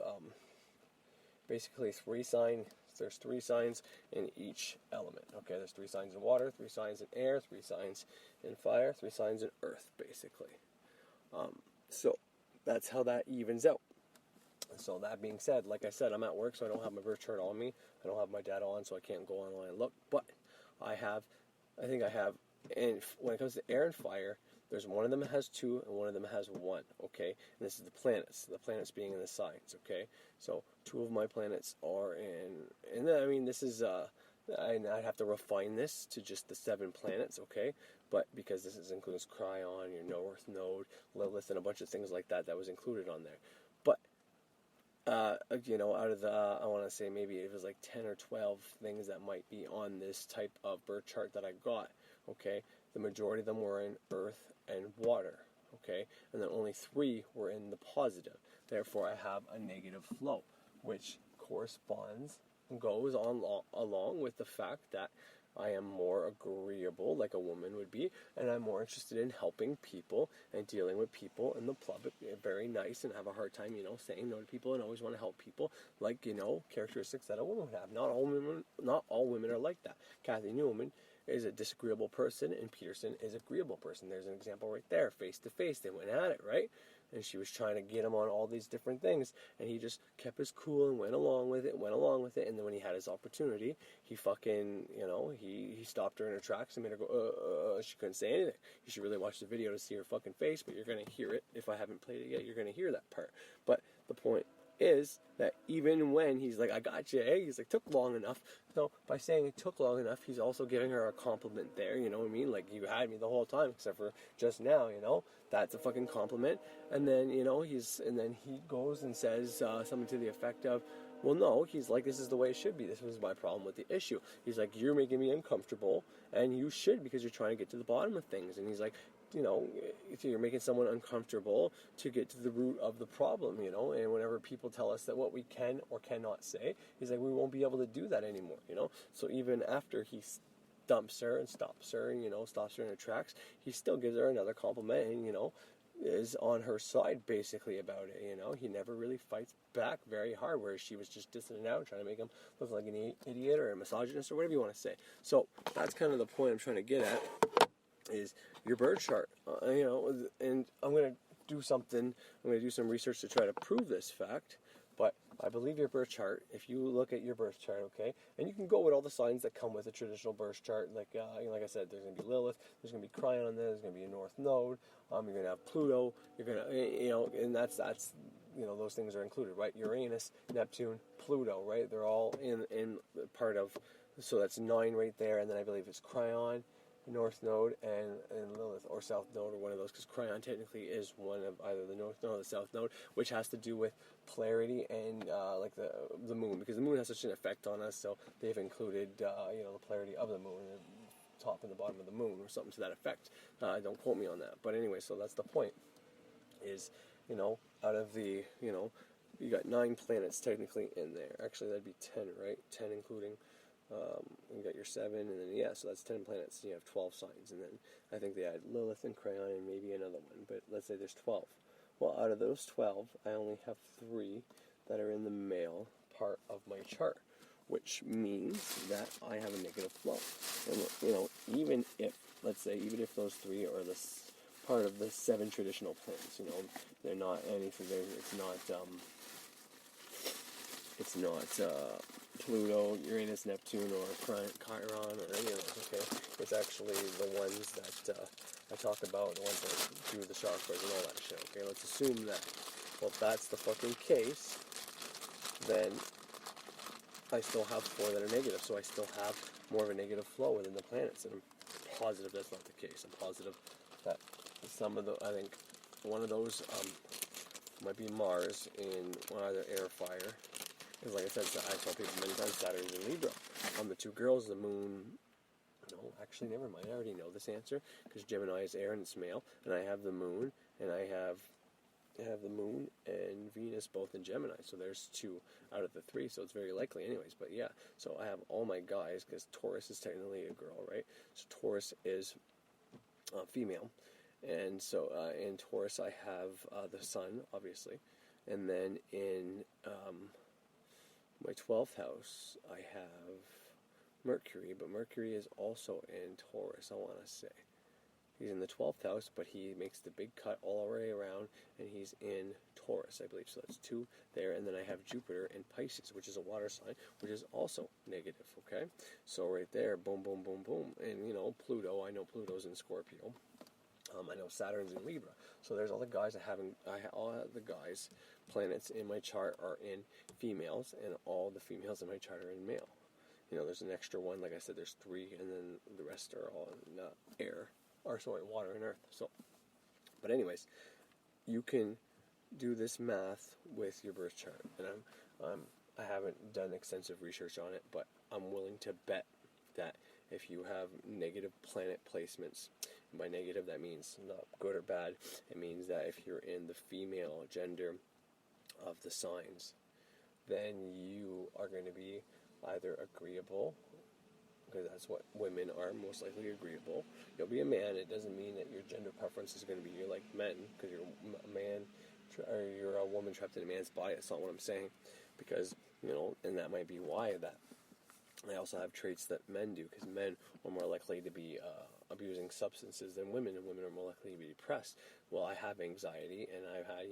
basically 3 signs. There's 3 signs in each element. Okay, there's 3 signs in water, 3 signs in air, 3 signs in fire, 3 signs in earth, basically. So that's how that evens out. So that being said, like I said, I'm at work, so I don't have my birth chart on me. I don't have my data on, so I can't go online and look. But I think I have, and when it comes to air and fire, there's one of them that has 2 and one of them has 1, okay? And this is the planets being in the signs, okay? So 2 of my planets are in, and then, I mean, this is, I'd have to refine this to just the 7 planets, okay? But because this includes Cryon, your North Node, Lilith, and a bunch of things like that was included on there. But out of the, I want to say maybe it was like 10 or 12 things that might be on this type of birth chart that I got, okay? The majority of them were in earth and water, okay? And then only 3 were in the positive. Therefore, I have a negative flow, which corresponds and goes on along with the fact that I am more agreeable, like a woman would be, and I'm more interested in helping people and dealing with people in the public. Very nice, and have a hard time, saying no to people and always want to help people, like, characteristics that a woman would have. Not all women are like that. Kathy Newman is a disagreeable person, and Peterson is an agreeable person. There's an example right there, face to face. They went at it, right? And she was trying to get him on all these different things, and he just kept his cool and went along with it, and then when he had his opportunity, he fucking, he stopped her in her tracks and made her go, she couldn't say anything. You should really watch the video to see her fucking face, but you're going to hear it. If I haven't played it yet, you're going to hear that part. But the point is that even when he's like, I got you, he's like, took long enough. So by saying it took long enough, he's also giving her a compliment there, you know what I mean? Like, you had me the whole time, except for just now, that's a fucking compliment. And then, he goes and says something to the effect of, well, no, he's like, this is the way it should be. This was my problem with the issue. He's like, you're making me uncomfortable, and you should, because you're trying to get to the bottom of things. And he's like, you're making someone uncomfortable to get to the root of the problem, and whenever people tell us that what we can or cannot say, he's like, we won't be able to do that anymore, So even after he dumps her and stops her, stops her in her tracks, he still gives her another compliment and, is on her side basically about it, He never really fights back very hard, whereas she was just dissing it out and trying to make him look like an idiot or a misogynist or whatever you want to say. So that's kind of the point I'm trying to get at, is your birth chart, and I'm going to do something, I'm going to do some research to try to prove this fact, but I believe your birth chart, if you look at your birth chart, okay, and you can go with all the signs that come with a traditional birth chart, like like I said, there's going to be Lilith, there's going to be Cryon on there, there's going to be a North Node, you're going to have Pluto, you're going to, and that's those things are included, right? Uranus, Neptune, Pluto, right? They're all in part of, so that's 9 right there, and then I believe it's Cryon, North Node and Lilith, or South Node, or one of those, because Cryon technically is one of either the North Node or the South Node, which has to do with polarity and like the Moon, because the Moon has such an effect on us. So they've included the polarity of the Moon, the top and the bottom of the Moon, or something to that effect. Don't quote me on that, but anyway, so that's the point. Is out of the you got 9 planets technically in there. Actually, that'd be 10, right? 10 including. You got your 7, and then so that's 10 planets. And you have 12 signs, and then I think they add Lilith and Cryon and maybe another one. But let's say there's 12. Well, out of those 12, I only have 3 that are in the male part of my chart, which means that I have a negative flow. And even if those 3 are the part of the 7 traditional planets, they're not anything. It's not Pluto, Uranus, Neptune, or Chiron, or any of those, okay? It's actually the ones that I talk about, the ones that do the chakras and all that shit, okay? Let's assume that. Well, if that's the fucking case, then I still have 4 that are negative, so I still have more of a negative flow within the planets, and I'm positive that's not the case. I'm positive that I think one of those might be Mars in either air or fire. Because like I said, I tell people many times, Saturn's in Libra. The 2 girls, the Moon... No, actually, never mind. I already know this answer, because Gemini is air and it's male, and I have the Moon, and I have the Moon and Venus both in Gemini, so there's 2 out of the 3, so it's very likely anyways. But yeah, so I have all my guys, because Taurus is technically a girl, right? So Taurus is female, and so in Taurus I have the Sun, obviously, and then in... my 12th house, I have Mercury, but Mercury is also in Taurus, I want to say. He's in the 12th house, but he makes the big cut all the way around, and he's in Taurus, I believe. So that's 2 there, and then I have Jupiter in Pisces, which is a water sign, which is also negative, okay? So right there, boom, boom, boom, boom. And, Pluto, I know Pluto's in Scorpio. I know Saturn's in Libra, so there's all the guys all the guys planets in my chart are in females, and all the females in my chart are in male. There's an extra one, like I said, there's 3, and then the rest are all in water and earth. So, but anyways, you can do this math with your birth chart, and I haven't done extensive research on it, but I'm willing to bet that if you have negative planet placements, and by negative that means not good or bad, it means that if you're in the female gender of the signs, then you are going to be either agreeable, because that's what women are, most likely agreeable. You'll be a man. It doesn't mean that your gender preference is going to be like men, because you're a man, or you're a woman trapped in a man's body. That's not what I'm saying, because, and that might be why that. I also have traits that men do, because men are more likely to be abusing substances than women, and women are more likely to be depressed. Well, I have anxiety, and I've had,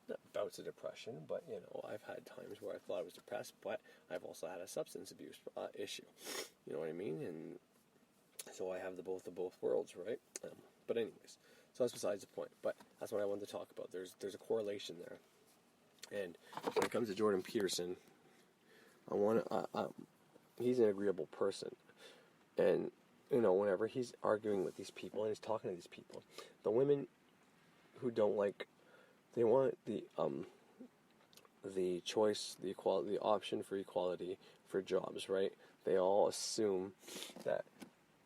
not bouts of depression, but, I've had times where I thought I was depressed, but I've also had a substance abuse issue. You know what I mean? And so I have the both of both worlds, right? But anyways, so that's besides the point. But that's what I wanted to talk about. There's a correlation there. And when it comes to Jordan Peterson, he's an agreeable person, and whenever he's arguing with these people and he's talking to these people, the women who don't they want the choice, the equality, the option for equality for jobs, right? They all assume that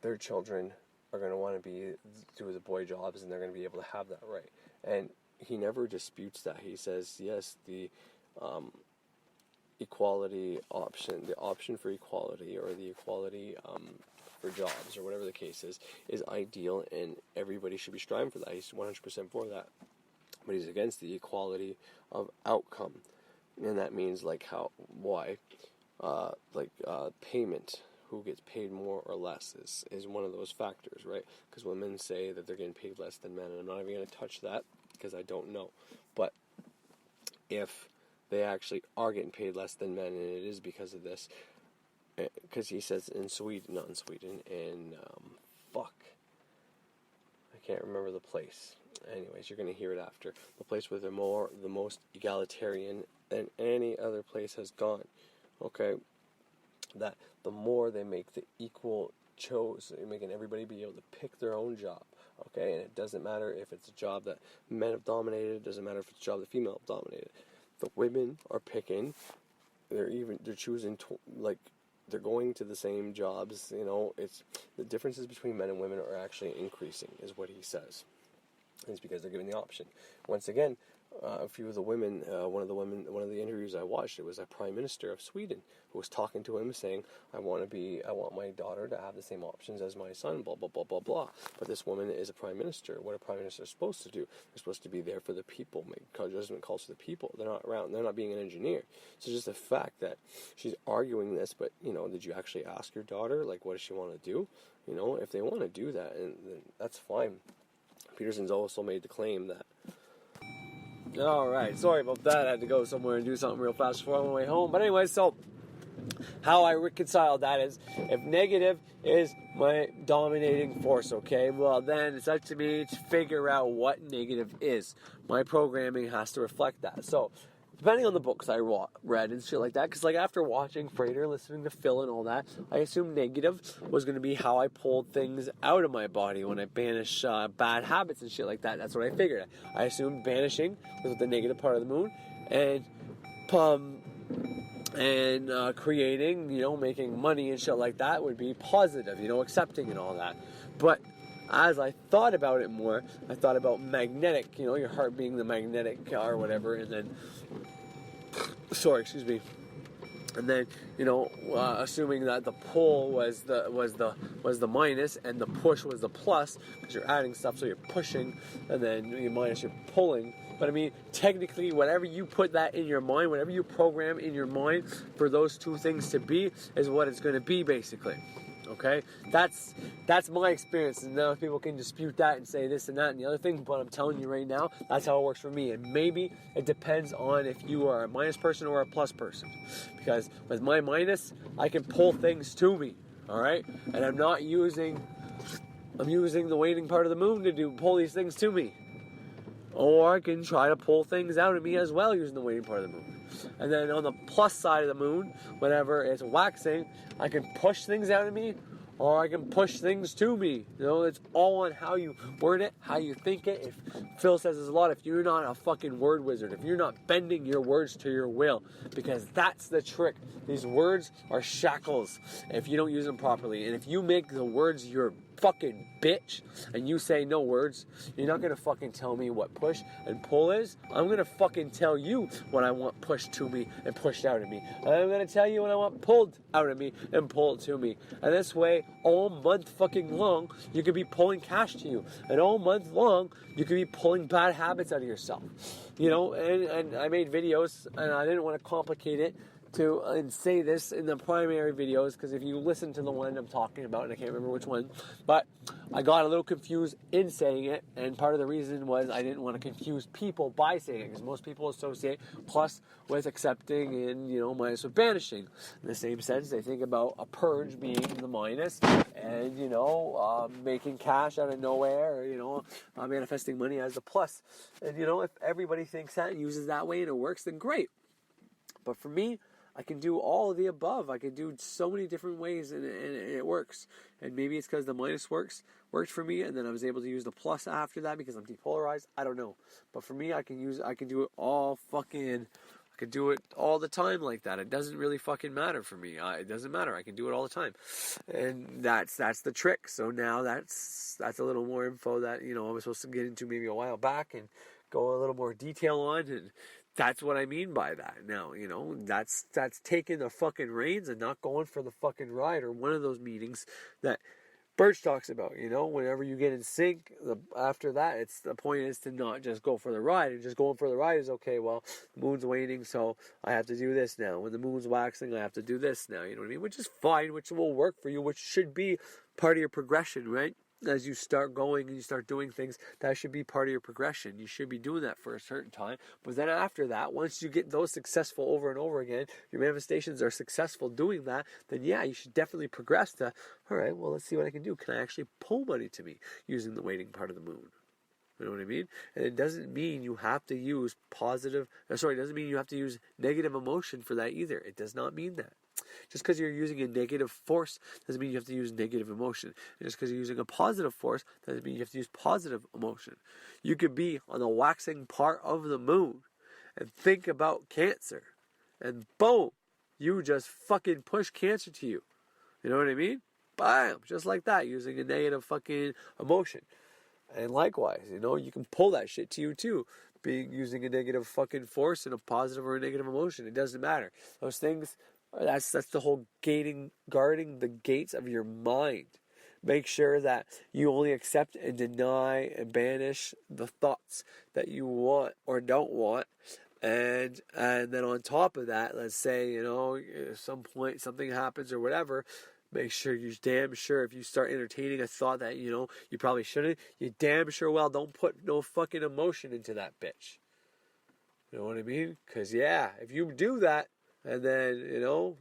their children are going to want to do the boy jobs, and they're going to be able to have that right. And he never disputes that. He says, yes, the equality option, the option for equality, or the equality for jobs, or whatever the case is ideal, and everybody should be striving for that. He's 100% for that. But he's against the equality of outcome. And that means payment, who gets paid more or less is one of those factors, right? Because women say that they're getting paid less than men, and I'm not even going to touch that because I don't know. But if they actually are getting paid less than men, and it is because of this, because he says in I can't remember the place. Anyways, you're going to hear it after. The place where the most egalitarian than any other place has gone. Okay? That the more they make the equal making everybody be able to pick their own job. Okay, and it doesn't matter if it's a job that men have dominated. It doesn't matter if it's a job that female have dominated. The women are picking. They're choosing they're going to the same jobs. It's the differences between men and women are actually increasing, is what he says. It's because they're given the option. Once again, a few of the women, one of the interviews I watched, it was a prime minister of Sweden who was talking to him saying, I want my daughter to have the same options as my son, blah, blah, blah, blah, blah. But this woman is a prime minister. What a prime minister is supposed to do? They're supposed to be there for the people, make judgment calls for the people. They're not around. They're not being an engineer. So just the fact that she's arguing this, but, did you actually ask your daughter, what does she want to do? If they want to do that, then that's fine. Peterson's also made the claim that. Alright, sorry about that. I had to go somewhere and do something real fast before on my way home. But anyway, so how I reconcile that is, if negative is my dominating force, okay, well then it's up to me to figure out what negative is. My programming has to reflect that. So, depending on the books I read and shit like that, because after watching Frater, listening to Phil and all that, I assumed negative was going to be how I pulled things out of my body when I banish bad habits and shit like that. That's what I figured. I assumed banishing was the negative part of the moon, and creating, making money and shit like that would be positive, accepting and all that. But as I thought about it more, I thought about magnetic, your heart being the magnetic or whatever, and then, and then, assuming that the pull was the minus and the push was the plus, because you're adding stuff, so you're pushing, and then you minus, you're pulling. But I mean, technically, whatever you put that in your mind, whatever you program in your mind for those two things to be, is what it's going to be, basically. Okay, that's my experience, and now people can dispute that and say this and that and the other thing, but I'm telling you right now, that's how it works for me. And maybe it depends on if you are a minus person or a plus person, because with my minus, I can pull things to me. All right, and I'm using the waiting part of the moon to pull these things to me, or I can try to pull things out of me as well using the waiting part of the moon. And then on the plus side of the moon, whenever it's waxing, I can push things out of me, or I can push things to me. It's all on how you word it, how you think it. If Phil says this a lot, if you're not a fucking word wizard, if you're not bending your words to your will, because that's the trick. These words are shackles if you don't use them properly. And if you make the words your fucking bitch and you say no words, you're not gonna fucking tell me what push and pull is. I'm gonna fucking tell you what I want pushed to me and pushed out of me. And I'm gonna tell you what I want pulled out of me and pulled to me. And this way, all month fucking long, you could be pulling cash to you. And all month long, you could be pulling bad habits out of yourself. And I made videos, and I didn't want to complicate it and say this in the primary videos, because if you listen to the one I'm talking about, and I can't remember which one, but I got a little confused in saying it, and part of the reason was I didn't want to confuse people by saying it, because most people associate plus with accepting and, minus with banishing. In the same sense, they think about a purge being the minus, and, making cash out of nowhere, or, manifesting money as the plus. And, if everybody thinks that and uses that way and it works, then great. But for me, I can do all of the above. I can do so many different ways, and it works. And maybe it's because the minus worked for me, and then I was able to use the plus after that because I'm depolarized. I don't know. But for me, I can do it all the time like that. It doesn't really fucking matter for me. It doesn't matter. I can do it all the time. And that's the trick. So now that's a little more info that, I was supposed to get into maybe a while back and go a little more detail on, and that's what I mean by that. Now, that's taking the fucking reins and not going for the fucking ride, or one of those meetings that Birch talks about, whenever you get in sync, after that, the point is to not just go for the ride, and just going for the ride is okay, well, the moon's waning, so I have to do this now. When the moon's waxing, I have to do this now, you know what I mean? Which is fine, which will work for you, which should be part of your progression, right? As you start going and you start doing things, that should be part of your progression. You should be doing that for a certain time. But then after that, once you get those successful over and over again, your manifestations are successful doing that, then yeah, you should definitely progress to, all right, well, let's see what I can do. Can I actually pull money to me using the waiting part of the moon? You know what I mean? And it doesn't mean you have to use it doesn't mean you have to use negative emotion for that either. It does not mean that. Just because you're using a negative force doesn't mean you have to use negative emotion. And just because you're using a positive force doesn't mean you have to use positive emotion. You could be on the waxing part of the moon and think about cancer. And boom, you just fucking push cancer to you. You know what I mean? Bam! Just like that, using a negative fucking emotion. And likewise, you can pull that shit to you too. Using a negative fucking force and a positive or a negative emotion. It doesn't matter. Those things, that's the whole guarding the gates of your mind. Make sure that you only accept and deny and banish the thoughts that you want or don't want. And then on top of that, let's say, at some point something happens or whatever, make sure you're damn sure if you start entertaining a thought that, you probably shouldn't, you damn sure well don't put no fucking emotion into that bitch. You know what I mean? Because, if you do that, and then,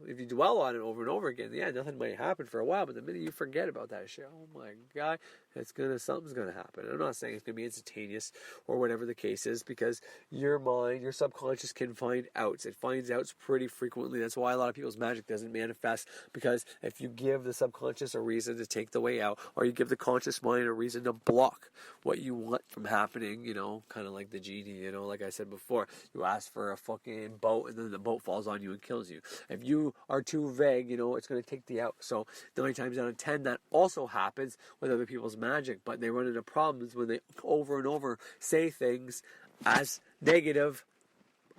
if you dwell on it over and over again, nothing might happen for a while, but the minute you forget about that shit, oh my God, something's gonna happen. I'm not saying it's gonna be instantaneous or whatever the case is, because your mind, your subconscious can find outs. It finds outs pretty frequently. That's why a lot of people's magic doesn't manifest, because if you give the subconscious a reason to take the way out, or you give the conscious mind a reason to block what you want from happening, kind of like the genie, like I said before, you ask for a fucking boat and then the boat falls on you and kills you. If you are too vague, it's going to take the out. So 9 times out of 10, that also happens with other people's magic, but they run into problems when they over and over say things as negative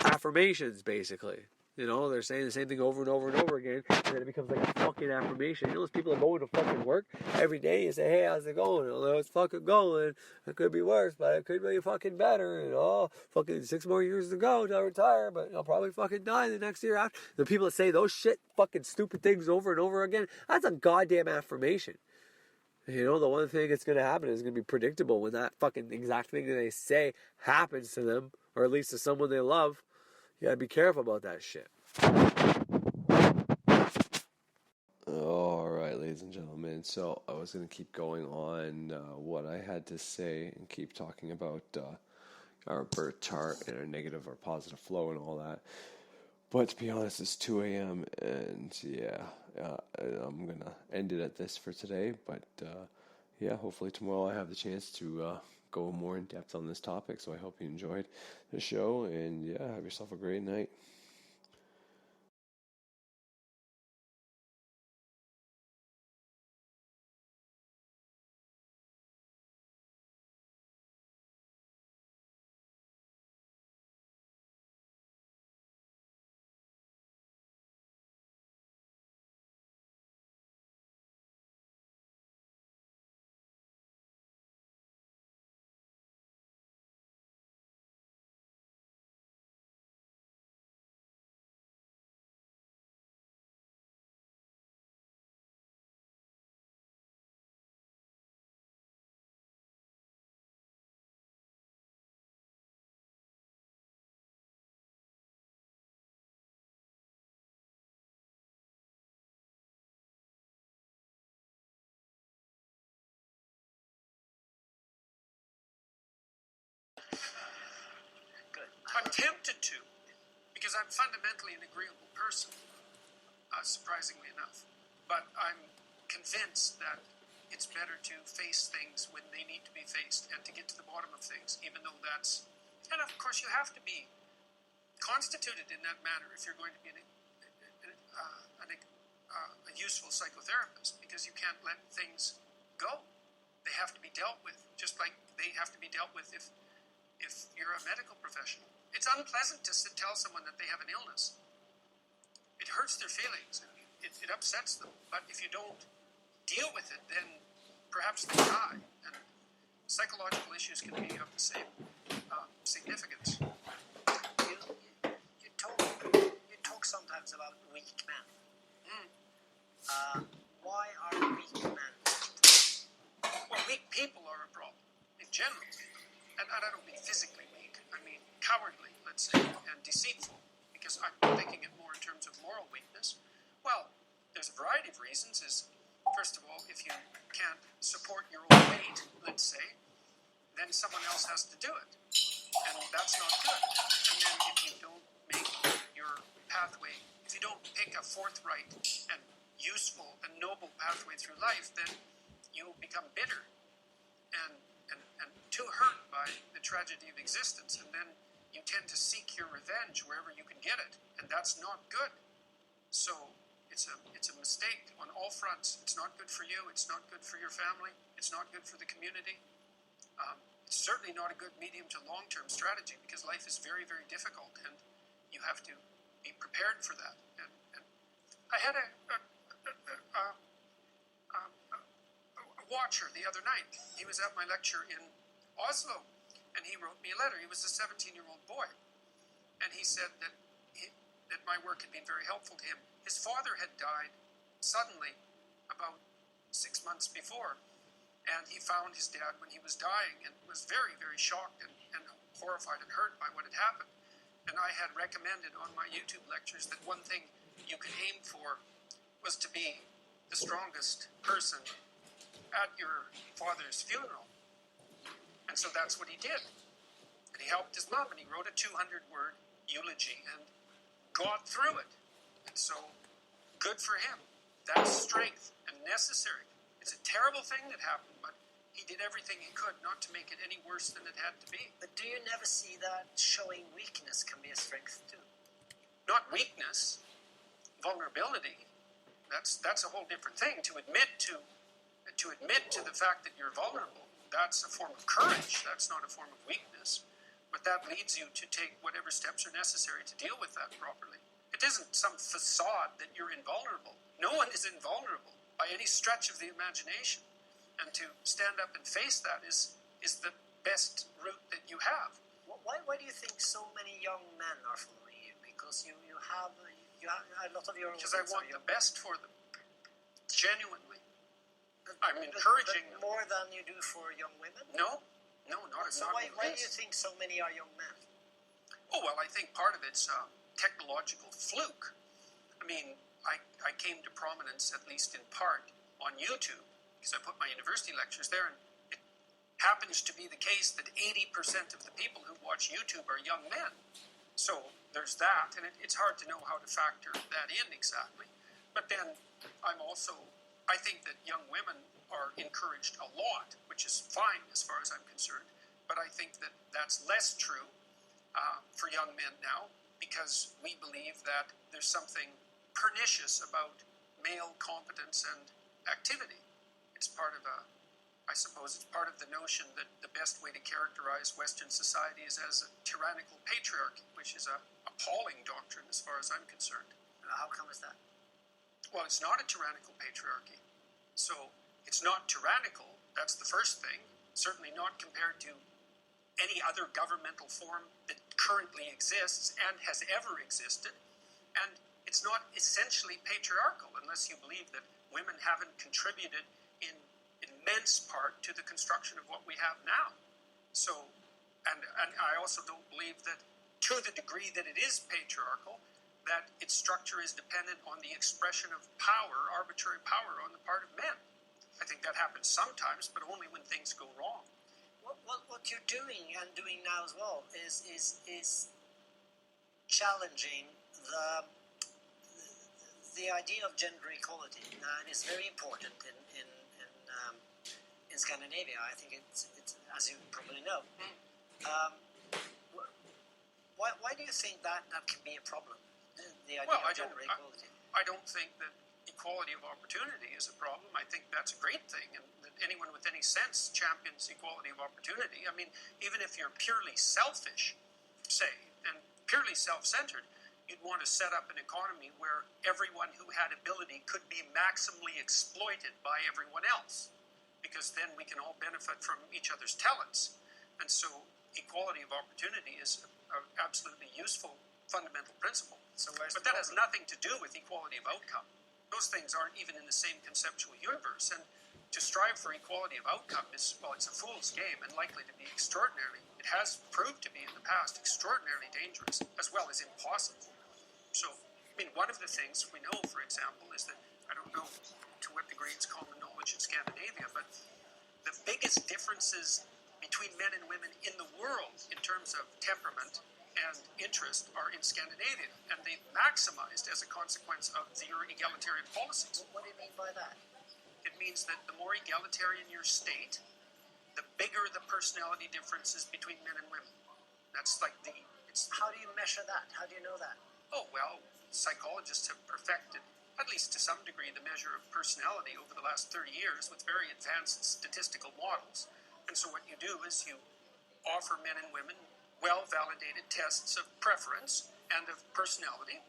affirmations, basically. They're saying the same thing over and over and over again, and then it becomes like a fucking affirmation. Those people are going to fucking work every day and say, hey, how's it going? It's fucking going. It could be worse, but it could be fucking better. Fucking 6 more years to go till I retire, but I'll probably fucking die the next year after. The people that say those fucking stupid things over and over again, that's a goddamn affirmation. The one thing that's going to happen is going to be predictable when that fucking exact thing that they say happens to them, or at least to someone they love. You gotta be careful about that shit. Alright, ladies and gentlemen, so I was going to keep going on what I had to say and keep talking about our birth chart and our negative or positive flow and all that. But to be honest, it's 2 a.m. and I'm going to end it at this for today. But hopefully tomorrow I have the chance to go more in depth on this topic. So I hope you enjoyed the show, and have yourself a great night. I'm tempted to, because I'm fundamentally an agreeable person, surprisingly enough. But I'm convinced that it's better to face things when they need to be faced and to get to the bottom of things, even though that's... And of course you have to be constituted in that manner if you're going to be a useful psychotherapist, because you can't let things go. They have to be dealt with, just like they have to be dealt with if you're a medical professional. It's unpleasant to tell someone that they have an illness. It hurts their feelings. It upsets them. But if you don't deal with it, then perhaps they die. And psychological issues can be of the same significance. You talk sometimes about weak men. Why are weak men? Well, weak people are a problem in general. And I don't mean physically weak. I mean cowardly, let's say, and deceitful. Because I'm thinking it more in terms of moral weakness. Well, there's a variety of reasons. First of all, if you can't support your own weight, let's say, then someone else has to do it. And that's not good. And then if you don't make your pathway, if you don't pick a forthright and useful and noble pathway through life, then you become bitter and too hurt by the tragedy of existence, and then you tend to seek your revenge wherever you can get it, and that's not good. So it's a mistake on all fronts. It's not good for you. It's not good for your family. It's not good for the community. It's certainly not a good medium to long-term strategy, because life is very, very difficult, and you have to be prepared for that. And I had a watcher the other night. He was at my lecture in Oslo, and he wrote me a letter. He was a 17-year-old boy, and he said that my work had been very helpful to him. His father had died suddenly about 6 months before, and he found his dad when he was dying and was very, very shocked and horrified and hurt by what had happened. And I had recommended on my YouTube lectures that one thing you could aim for was to be the strongest person at your father's funeral. And so that's what he did. And he helped his mom, and he wrote a 200-word eulogy and got through it. And so, good for him. That's strength and necessary. It's a terrible thing that happened, but he did everything he could not to make it any worse than it had to be. But do you never see that showing weakness can be a strength too? Not weakness, vulnerability. That's a whole different thing. To admit to the fact that you're vulnerable, that's a form of courage. That's not a form of weakness. But that leads you to take whatever steps are necessary to deal with that properly. It isn't some facade that you're invulnerable. No one is invulnerable by any stretch of the imagination. And to stand up and face that is the best route that you have. Why do you think so many young men are following you? Because you have a lot of your... Because I want the best for them. Genuinely. I'm encouraging them. More than you do for young women? No, not so why do you think so many are young men? Oh, well, I think part of it's technological fluke. I mean, I came to prominence, at least in part, on YouTube, because I put my university lectures there, and it happens to be the case that 80% of the people who watch YouTube are young men. So there's that, and it's hard to know how to factor that in exactly. But then I think that young women are encouraged a lot, which is fine as far as I'm concerned. But I think that that's less true for young men now, because we believe that there's something pernicious about male competence and activity. It's part of it's part of the notion that the best way to characterize Western society is as a tyrannical patriarchy, which is a appalling doctrine as far as I'm concerned. How come is that? Well, it's not a tyrannical patriarchy. So it's not tyrannical, that's the first thing. Certainly not compared to any other governmental form that currently exists and has ever existed. And it's not essentially patriarchal, unless you believe that women haven't contributed in immense part to the construction of what we have now. So, and I also don't believe that, to the degree that it is patriarchal, that its structure is dependent on the expression of power, arbitrary power on the part of men. I think that happens sometimes, but only when things go wrong. What you're doing and doing now as well is challenging the idea of gender equality, and it's very important in Scandinavia. I think it's as you probably know. Why do you think that can be a problem? The idea of gender equality. I don't think that equality of opportunity is a problem. I think that's a great thing, and that anyone with any sense champions equality of opportunity. I mean, even if you're purely selfish, say, and purely self-centered, you'd want to set up an economy where everyone who had ability could be maximally exploited by everyone else, because then we can all benefit from each other's talents. And so equality of opportunity is an absolutely useful fundamental principle. But that has nothing to do with equality of outcome. Those things aren't even in the same conceptual universe. And to strive for equality of outcome is, well, it's a fool's game and likely to be extraordinarily, it has proved to be in the past, extraordinarily dangerous as well as impossible. So, I mean, one of the things we know, for example, is that, I don't know to what degree it's common knowledge in Scandinavia, but the biggest differences between men and women in the world in terms of temperament and interest are in Scandinavia, and they've maximized as a consequence of their egalitarian policies. What do you mean by that? It means that the more egalitarian your state, the bigger the personality differences between men and women. That's like How do you measure that? How do you know that? Oh, well, psychologists have perfected, at least to some degree, the measure of personality over the last 30 years with very advanced statistical models. And so what you do is you offer men and women well-validated tests of preference and of personality,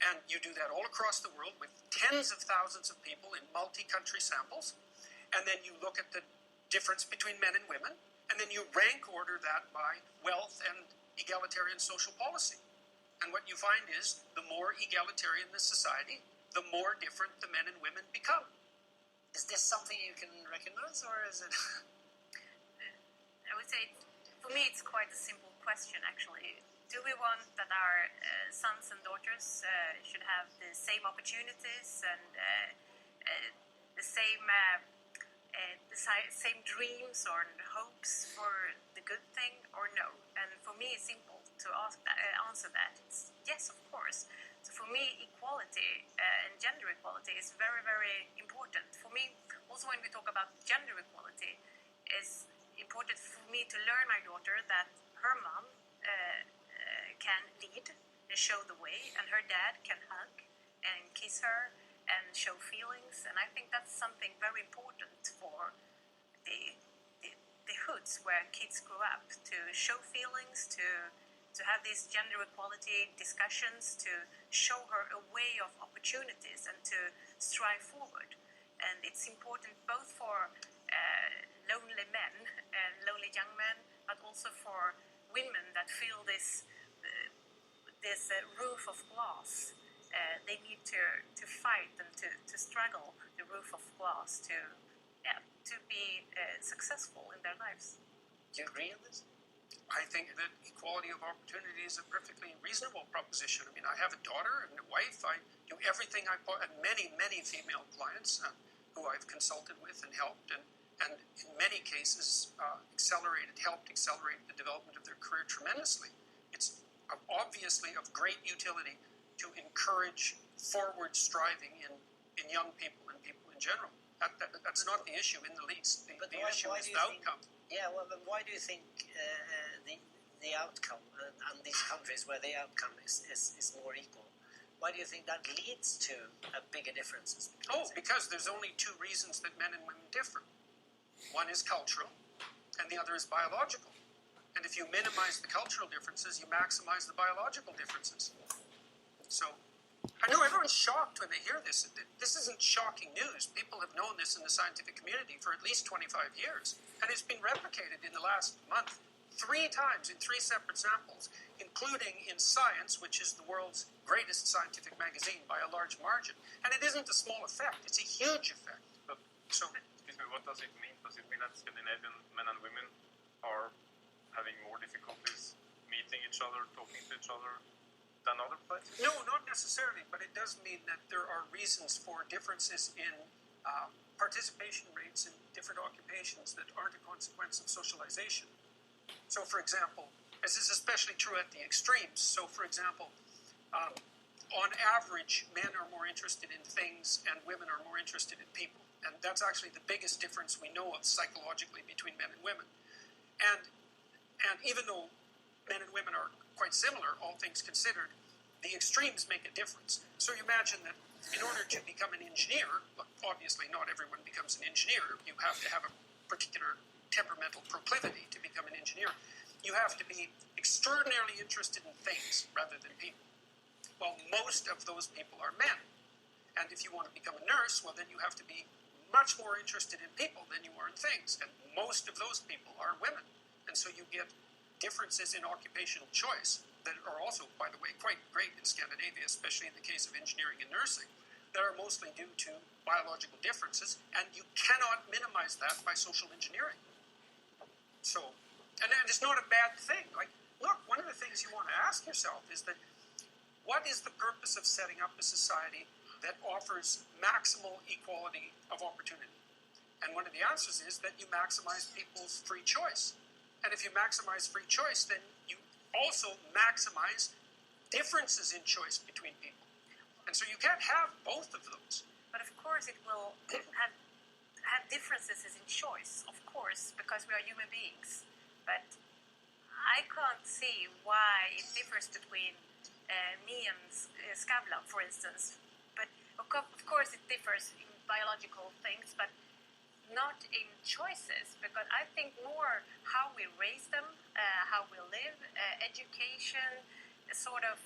and you do that all across the world with tens of thousands of people in multi-country samples, and then you look at the difference between men and women, and then you rank order that by wealth and egalitarian social policy. And what you find is the more egalitarian the society, the more different the men and women become. Is this something you can recognize, or is it? I would say, for me, it's quite a simple question, actually. Do we want that our sons and daughters should have the same opportunities and the same dreams or hopes for the good thing, or no? And for me, it's simple to answer that. It's yes, of course. So for me, equality and gender equality is very, very important. For me, also when we talk about gender equality, it's important for me to learn my daughter that her mom can lead and show the way, and her dad can hug and kiss her and show feelings. And I think that's something very important for the hoods where kids grow up, to show feelings, to have these gender equality discussions, to show her a way of opportunities and to strive forward. And it's important both for lonely men and lonely young men, but also for women that feel this roof of glass. They need to fight and to struggle the roof of glass to be successful in their lives. Do you agree on this? I think that equality of opportunity is a perfectly reasonable proposition. I mean, I have a daughter and a wife. I do everything and many, many female clients who I've consulted with and helped, and in many cases helped accelerate the development of their career tremendously. It's obviously of great utility to encourage forward striving in young people and people in general. That's not the issue in the least. The issue is the outcome. But why do you think the outcome and these countries where the outcome is more equal, why do you think that leads to bigger differences? Because there's only two reasons that men and women differ. One is cultural, and the other is biological. And if you minimize the cultural differences, you maximize the biological differences. So, I know everyone's shocked when they hear this. This isn't shocking news. People have known this in the scientific community for at least 25 years. And it's been replicated in the last month 3 times in 3 separate samples, including in Science, which is the world's greatest scientific magazine by a large margin. And it isn't a small effect. It's a huge effect. Excuse me, what does it mean? Does it mean that Scandinavian men and women are having more difficulties meeting each other, talking to each other than other places? No, not necessarily, but it does mean that there are reasons for differences in participation rates in different occupations that aren't a consequence of socialization. So, for example, this is especially true at the extremes. So, for example, on average, men are more interested in things and women are more interested in people. And that's actually the biggest difference we know of psychologically between men and women. And even though men and women are quite similar, all things considered, the extremes make a difference. So you imagine that in order to become an engineer, obviously not everyone becomes an engineer, you have to have a particular temperamental proclivity to become an engineer. You have to be extraordinarily interested in things rather than people. Well, most of those people are men. And if you want to become a nurse, well, then you have to be much more interested in people than you are in things. And most of those people are women. And so you get differences in occupational choice that are also, by the way, quite great in Scandinavia, especially in the case of engineering and nursing, that are mostly due to biological differences, and you cannot minimize that by social engineering. So, and it's not a bad thing. Like, look, one of the things you want to ask yourself is that what is the purpose of setting up a society that offers maximal equality of opportunity? And one of the answers is that you maximize people's free choice. And if you maximize free choice, then you also maximize differences in choice between people. And so you can't have both of those. But of course it will have differences in choice, of course, because we are human beings. But I can't see why it differs between me and Skavlan, for instance. But of course it differs in biological things, but not in choices, because I think more how we raise them, how we live, education, a sort of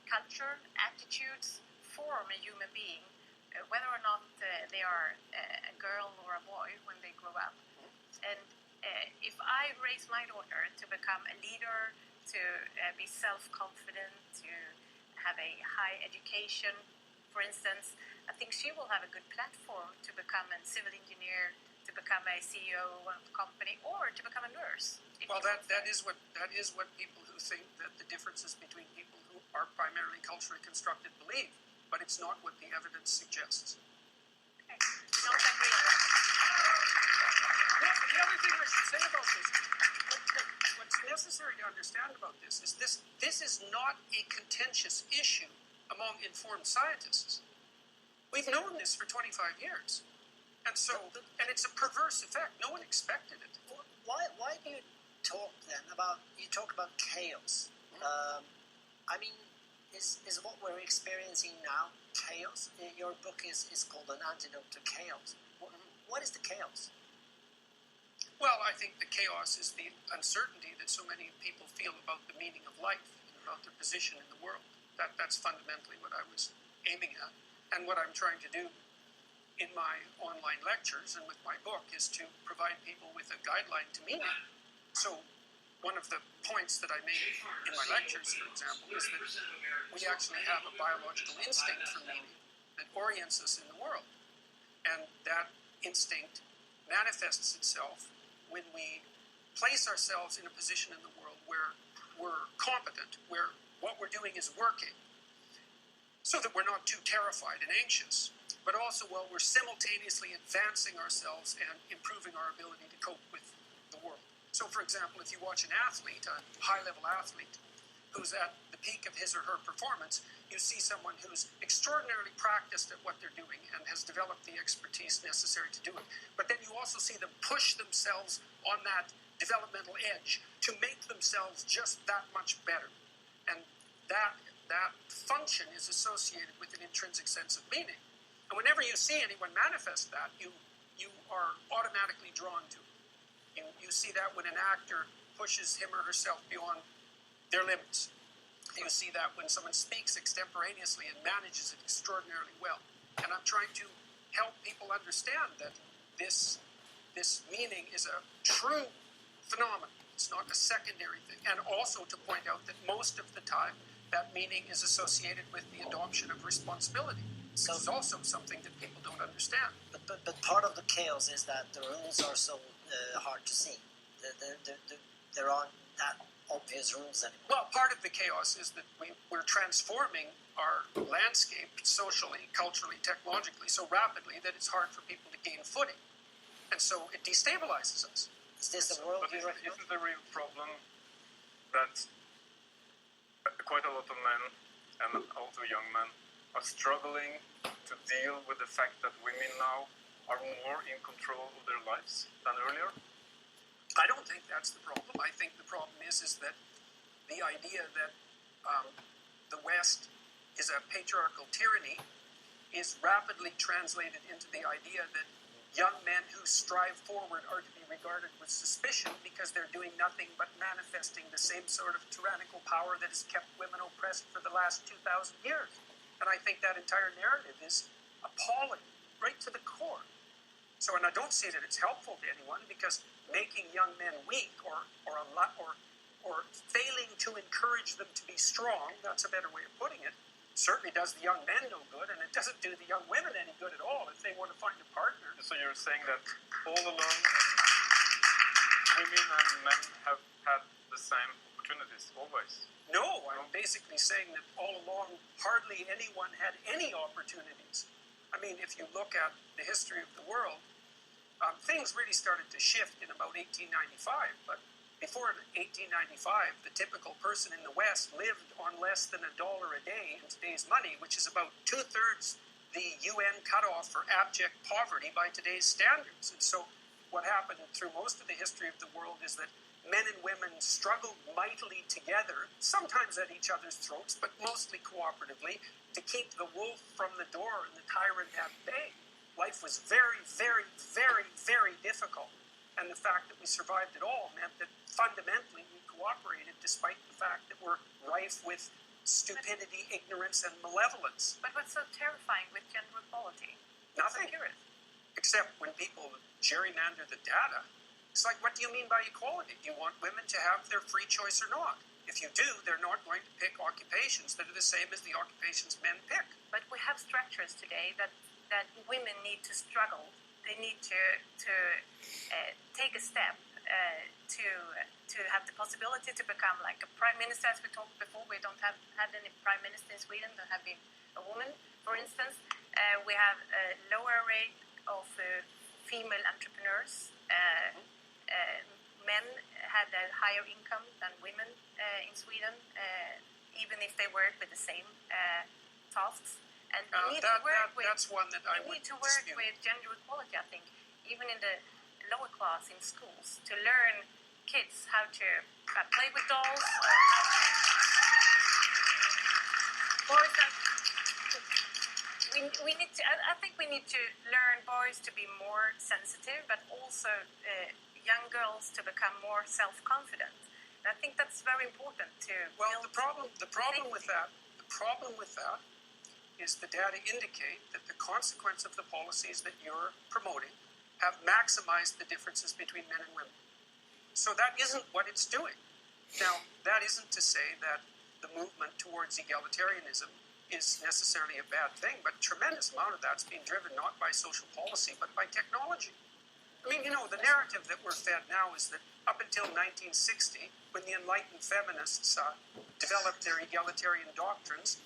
culture, attitudes form a human being, whether or not they are a girl or a boy when they grow up. And if I raise my daughter to become a leader, to be self-confident, to have a high education, for instance, I think she will have a good platform to become a civil engineer, to become a CEO of a company, or to become a nurse. Well, that is what people who think that the differences between people who are primarily culturally constructed believe, but it's not what the evidence suggests. Okay. Don't agree with that. The other thing I should say about this, what's necessary to understand about this is this is not a contentious issue among informed scientists. We've known this for 25 years. And it's a perverse effect. No one expected it. Why do you talk then about chaos? I mean, is what we're experiencing now chaos? Your book is called An Antidote to Chaos. What is the chaos? Well, I think the chaos is the uncertainty that so many people feel about the meaning of life and about their position in the world. That's fundamentally what I was aiming at. And what I'm trying to do in my online lectures and with my book is to provide people with a guideline to meaning. So one of the points that I make in my lectures, for example, is that we actually have a biological instinct for meaning that orients us in the world. And that instinct manifests itself when we place ourselves in a position in the world where we're competent, where what we're doing is working, so that we're not too terrified and anxious, but also while we're simultaneously advancing ourselves and improving our ability to cope with the world. So, for example, if you watch an athlete, a high-level athlete, who's at the peak of his or her performance, you see someone who's extraordinarily practiced at what they're doing and has developed the expertise necessary to do it. But then you also see them push themselves on that developmental edge to make themselves just that much better. And that function is associated with an intrinsic sense of meaning. And whenever you see anyone manifest that, you are automatically drawn to it. You see that when an actor pushes him or herself beyond their limits. You see that when someone speaks extemporaneously and manages it extraordinarily well. And I'm trying to help people understand that this meaning is a true phenomenon. It's not a secondary thing. And also to point out that most of the time, that meaning is associated with the adoption of responsibility. Which is also something that people don't understand. But part of the chaos is that the rules are so hard to see. There aren't that obvious rules anymore. Well, part of the chaos is that we're transforming our landscape socially, culturally, technologically so rapidly that it's hard for people to gain footing. And so it destabilizes us. Is this the world you recognize? Isn't the real problem that quite a lot of men, and also young men, are struggling to deal with the fact that women now are more in control of their lives than earlier? I don't think that's the problem. I think the problem is that the idea that the West is a patriarchal tyranny is rapidly translated into the idea that young men who strive forward are to be regarded with suspicion because they're doing nothing but manifesting the same sort of tyrannical power that has kept women oppressed for the last 2,000 years. And I think that entire narrative is appalling, right to the core. So, and I don't say that it's helpful to anyone, because making young men weak or failing to encourage them to be strong, that's a better way of putting it, certainly does the young men no good, and it doesn't do the young women any good at all if they want to find a partner. So you're saying that all along, women and men have had the same opportunities always? No, I'm basically saying that all along, hardly anyone had any opportunities. I mean, if you look at the history of the world, things really started to shift in about 1895, but Before 1895, the typical person in the West lived on less than $1 a day in today's money, which is about 2/3 the UN cutoff for abject poverty by today's standards. And so what happened through most of the history of the world is that men and women struggled mightily together, sometimes at each other's throats, but mostly cooperatively, to keep the wolf from the door and the tyrant at bay. Life was very, very, very, very difficult. And the fact that we survived at all meant that fundamentally we cooperated despite the fact that we're rife with stupidity, ignorance, and malevolence. But what's so terrifying with gender equality? Nothing. Except when people gerrymander the data. It's like, what do you mean by equality? Do you want women to have their free choice or not? If you do, they're not going to pick occupations that are the same as the occupations men pick. But we have structures today that women need to struggle. They need to take a step to have the possibility to become like a prime minister. As we talked before, we don't have had any prime minister in Sweden that have been a woman, for instance. We have a lower rate of female entrepreneurs. Men had a higher income than women in Sweden, even if they work with the same tasks. And we need to work with gender equality, I think, even in the lower class in schools, to learn kids how to play with dolls, or how to... we need to. I think we need to learn boys to be more sensitive, but also young girls to become more self-confident. And I think that's very important to. Well, the problem with that is the data indicate that the consequence of the policies that you're promoting have maximized the differences between men and women. So that isn't what it's doing. Now, that isn't to say that the movement towards egalitarianism is necessarily a bad thing, but a tremendous amount of that's being driven not by social policy, but by technology. I mean, the narrative that we're fed now is that up until 1960, when the enlightened feminists developed their egalitarian doctrines,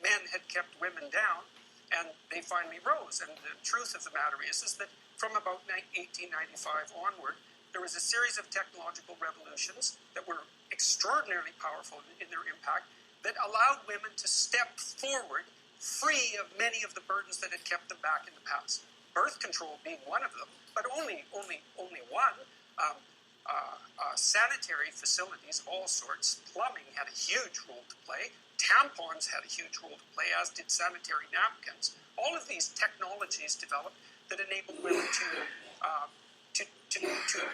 men had kept women down, and they finally rose. And the truth of the matter is that from about 1895 onward, there was a series of technological revolutions that were extraordinarily powerful in their impact, that allowed women to step forward free of many of the burdens that had kept them back in the past. Birth control being one of them, but only one. Sanitary facilities of all sorts, plumbing had a huge role to play. Tampons had a huge role to play, as did sanitary napkins. All of these technologies developed that enabled women to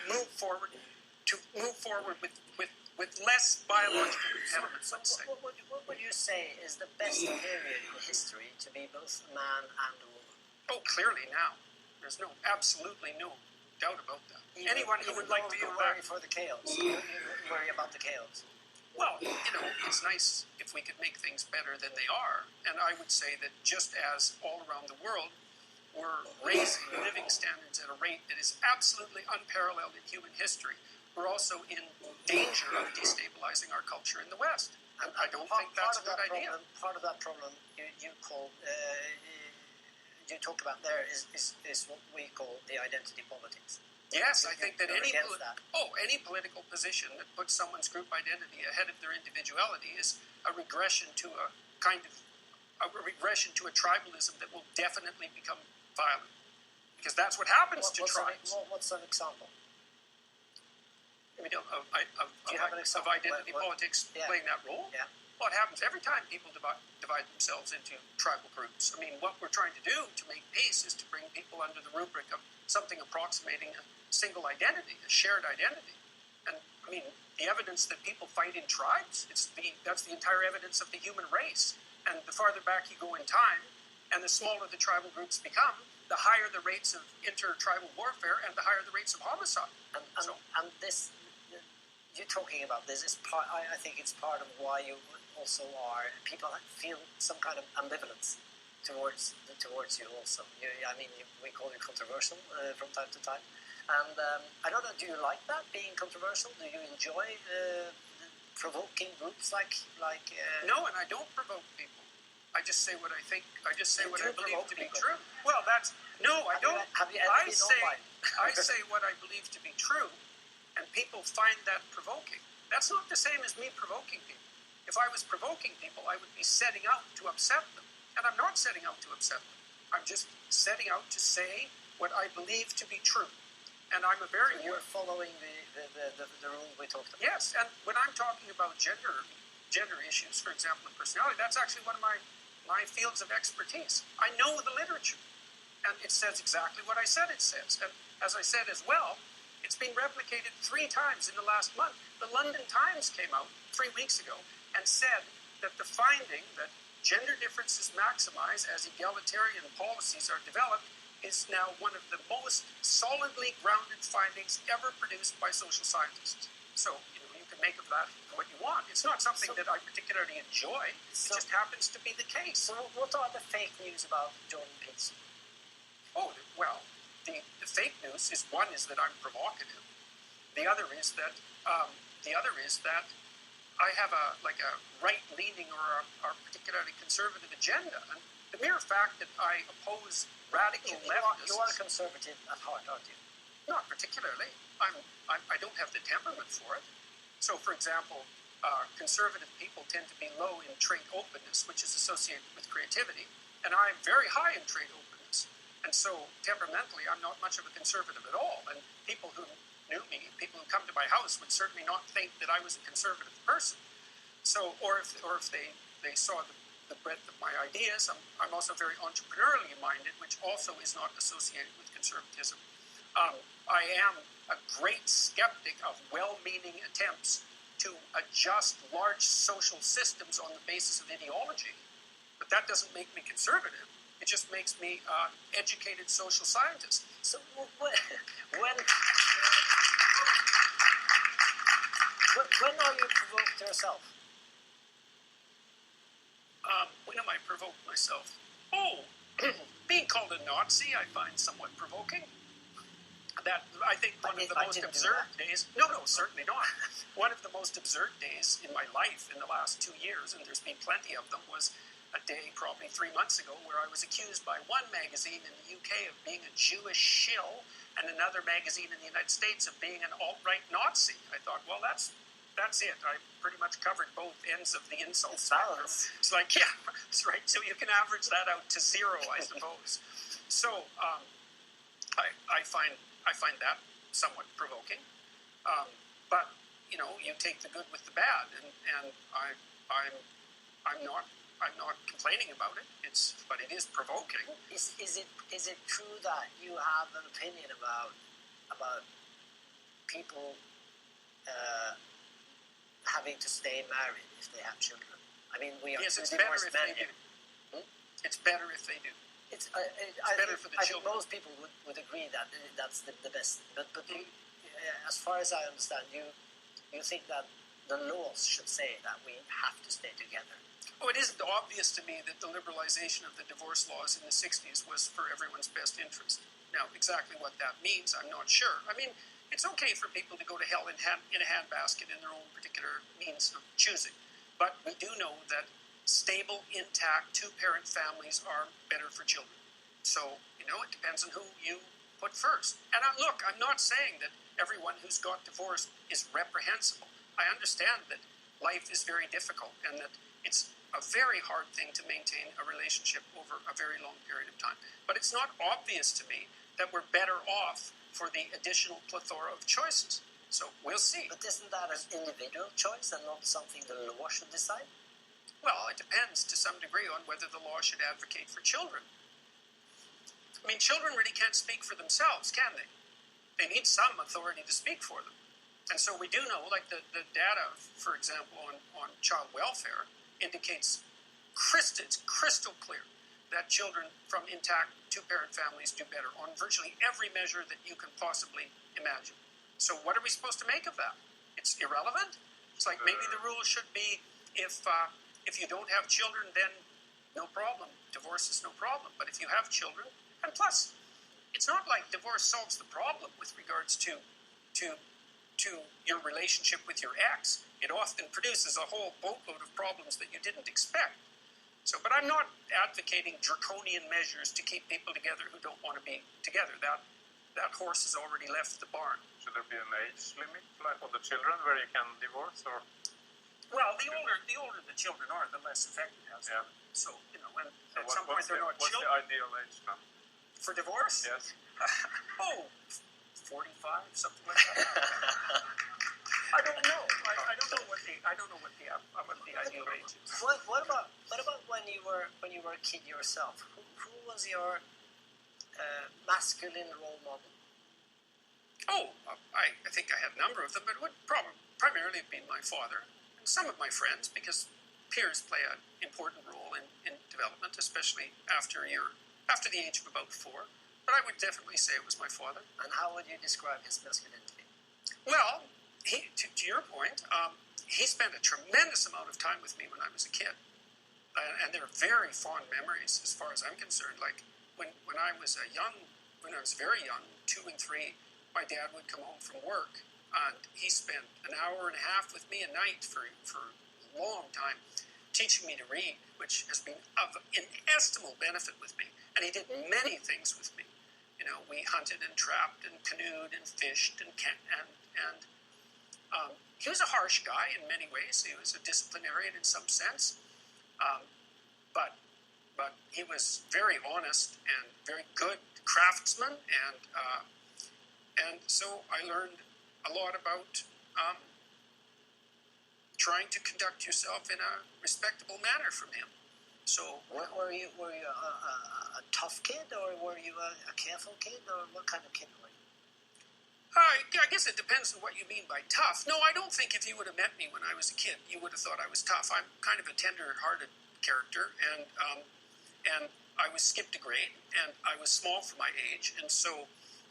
move forward with less biological impediments, let's say. What would you say is the best period in history to be both a man and a woman? Oh, clearly now. There's absolutely no doubt about that. Anyone who would like to go back... for the chaos. You worry about the chaos. Well, it's nice if we could make things better than they are. And I would say that just as all around the world, we're raising living standards at a rate that is absolutely unparalleled in human history, we're also in danger of destabilizing our culture in the West. And I don't think that's a good idea. Part of that problem you talk about there is what we call the identity politics. Yes, I think that any political position that puts someone's group identity ahead of their individuality is a regression to a tribalism that will definitely become violent. Because that's what happens to tribes. What's an example? Of identity politics playing that role? Yeah. Well, it happens every time people divide themselves into tribal groups. I mean, what we're trying to do to make peace is to bring people under the rubric of something approximating a single identity, a shared identity. And, I mean, the evidence that people fight in tribes, that's the entire evidence of the human race. And the farther back you go in time, and the smaller the tribal groups become, the higher the rates of inter-tribal warfare and the higher the rates of homicide. And this, you're talking about this, is part. I think it's part of why you also are. People feel some kind of ambivalence towards you also. We call you controversial from time to time. And I don't know, do you like that, being controversial? Do you enjoy provoking groups like? No, and I don't provoke people. I just say what I think. I just say what I believe to be true. Well, I don't. I say what I believe to be true, and people find that provoking. That's not the same as me provoking people. If I was provoking people, I would be setting out to upset them. And I'm not setting out to upset them. I'm just setting out to say what I believe to be true. And I'm a very... So you're following the rule we talked about. Yes, and when I'm talking about gender issues, for example, in personality, that's actually one of my fields of expertise. I know the literature, and it says exactly what I said it says. And as I said as well, it's been replicated 3 times in the last month. The London Times came out 3 weeks ago and said that the finding that gender differences maximize as egalitarian policies are developed is now one of the most solidly grounded findings ever produced by social scientists. So, you can make of that what you want. It's not something that I particularly enjoy. It just happens to be the case. So what are the fake news about Jordan Peterson? Oh, well, the fake news is that I'm provocative. The other is that I have a right-leaning or a particularly conservative agenda. And the mere fact that I oppose radical leftists... You are conservative at heart, aren't you? Not particularly. I don't have the temperament for it. So, for example, conservative people tend to be low in trait openness, which is associated with creativity, and I'm very high in trait openness. And so, temperamentally, I'm not much of a conservative at all. And people who knew me, people who come to my house, would certainly not think that I was a conservative person. So, or if they saw the breadth of my ideas, I'm also very entrepreneurially minded, which also is not associated with conservatism. I am a great skeptic of well-meaning attempts to adjust large social systems on the basis of ideology. But that doesn't make me conservative. It just makes me an educated social scientist. So when are you provoked yourself? When am I provoked myself? Oh, being called a Nazi I find somewhat provoking. That, I think, one of the most absurd days... No, certainly not. One of the most absurd days in my life in the last 2 years, and there's been plenty of them, was a day probably 3 months ago where I was accused by one magazine in the UK of being a Jewish shill and another magazine in the United States of being an alt-right Nazi. I thought, well, that's it. I pretty much covered both ends of the insult spectrum. It's like, yeah, that's right. So you can average that out to 0, I suppose. So I find that somewhat provoking. But you take the good with the bad, and I'm not complaining about it. But it is provoking. Is it true that you have an opinion about people having to stay married if they have children? I mean, yes, it's better if they do. It's better if they do. It's better for the children. I think most people would agree that that's the best. But as far as I understand, you think that the laws should say that we have to stay together. Oh, it isn't obvious to me that the liberalization of the divorce laws in the 60s was for everyone's best interest. Now, exactly what that means, I'm not sure. I mean, it's okay for people to go to hell in a handbasket in their own particular means of choosing. But we do know that stable, intact, 2-parent families are better for children. So, it depends on who you put first. And look, I'm not saying that everyone who's got divorced is reprehensible. I understand that life is very difficult and that it's a very hard thing to maintain a relationship over a very long period of time. But it's not obvious to me that we're better off for the additional plethora of choices. So we'll see. But isn't that an individual choice and not something the law should decide? Well, it depends to some degree on whether the law should advocate for children. I mean, children really can't speak for themselves, can they? They need some authority to speak for them. And so we do know, like the data, for example, on child welfare indicates crystal clear that children from intact 2-parent families do better on virtually every measure that you can possibly imagine. So what are we supposed to make of that? It's irrelevant? It's like maybe the rule should be if you don't have children, then no problem. Divorce is no problem. But if you have children, and plus, it's not like divorce solves the problem with regards to your relationship with your ex. It often produces a whole boatload of problems that you didn't expect. So, but I'm not advocating draconian measures to keep people together who don't want to be together. That horse has already left the barn. should there be an age limit, like for the children, where you can divorce, or? Well, the older the children are, the less effect it has. Yeah. So, you know, when So at some point they're not what's children. the ideal age then? For divorce? Yes. 45, something like that. I don't know. I don't know what the ideal age is. What about when you were a kid yourself? Who was your masculine role model? Oh, I think I had a number of them, but it would primarily have been my father and some of my friends, because peers play an important role in development, especially after the age of about 4. But I would definitely say it was my father. And how would you describe his masculinity? Well, to your point, he spent a tremendous amount of time with me when I was a kid. And they're very fond memories as far as I'm concerned. Like when I was very young, 2 and 3, my dad would come home from work, and he spent an hour and a half with me a night for a long time, teaching me to read, which has been of inestimable benefit with me. And he did many things with me. You know, we hunted and trapped and canoed and fished and he was a harsh guy in many ways. He was a disciplinarian in some sense, but he was very honest and very good craftsman, and so I learned a lot about trying to conduct yourself in a respectable manner from him. So, were you a tough kid, or were you a careful kid, or what kind of kid were you? I guess it depends on what you mean by tough. No, I don't think if you would have met me when I was a kid, you would have thought I was tough. I'm kind of a tender-hearted character, and I was skipped a grade, and I was small for my age, and so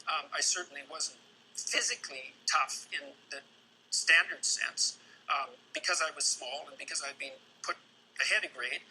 I certainly wasn't physically tough in the standard sense, because I was small and because I'd been put ahead a grade.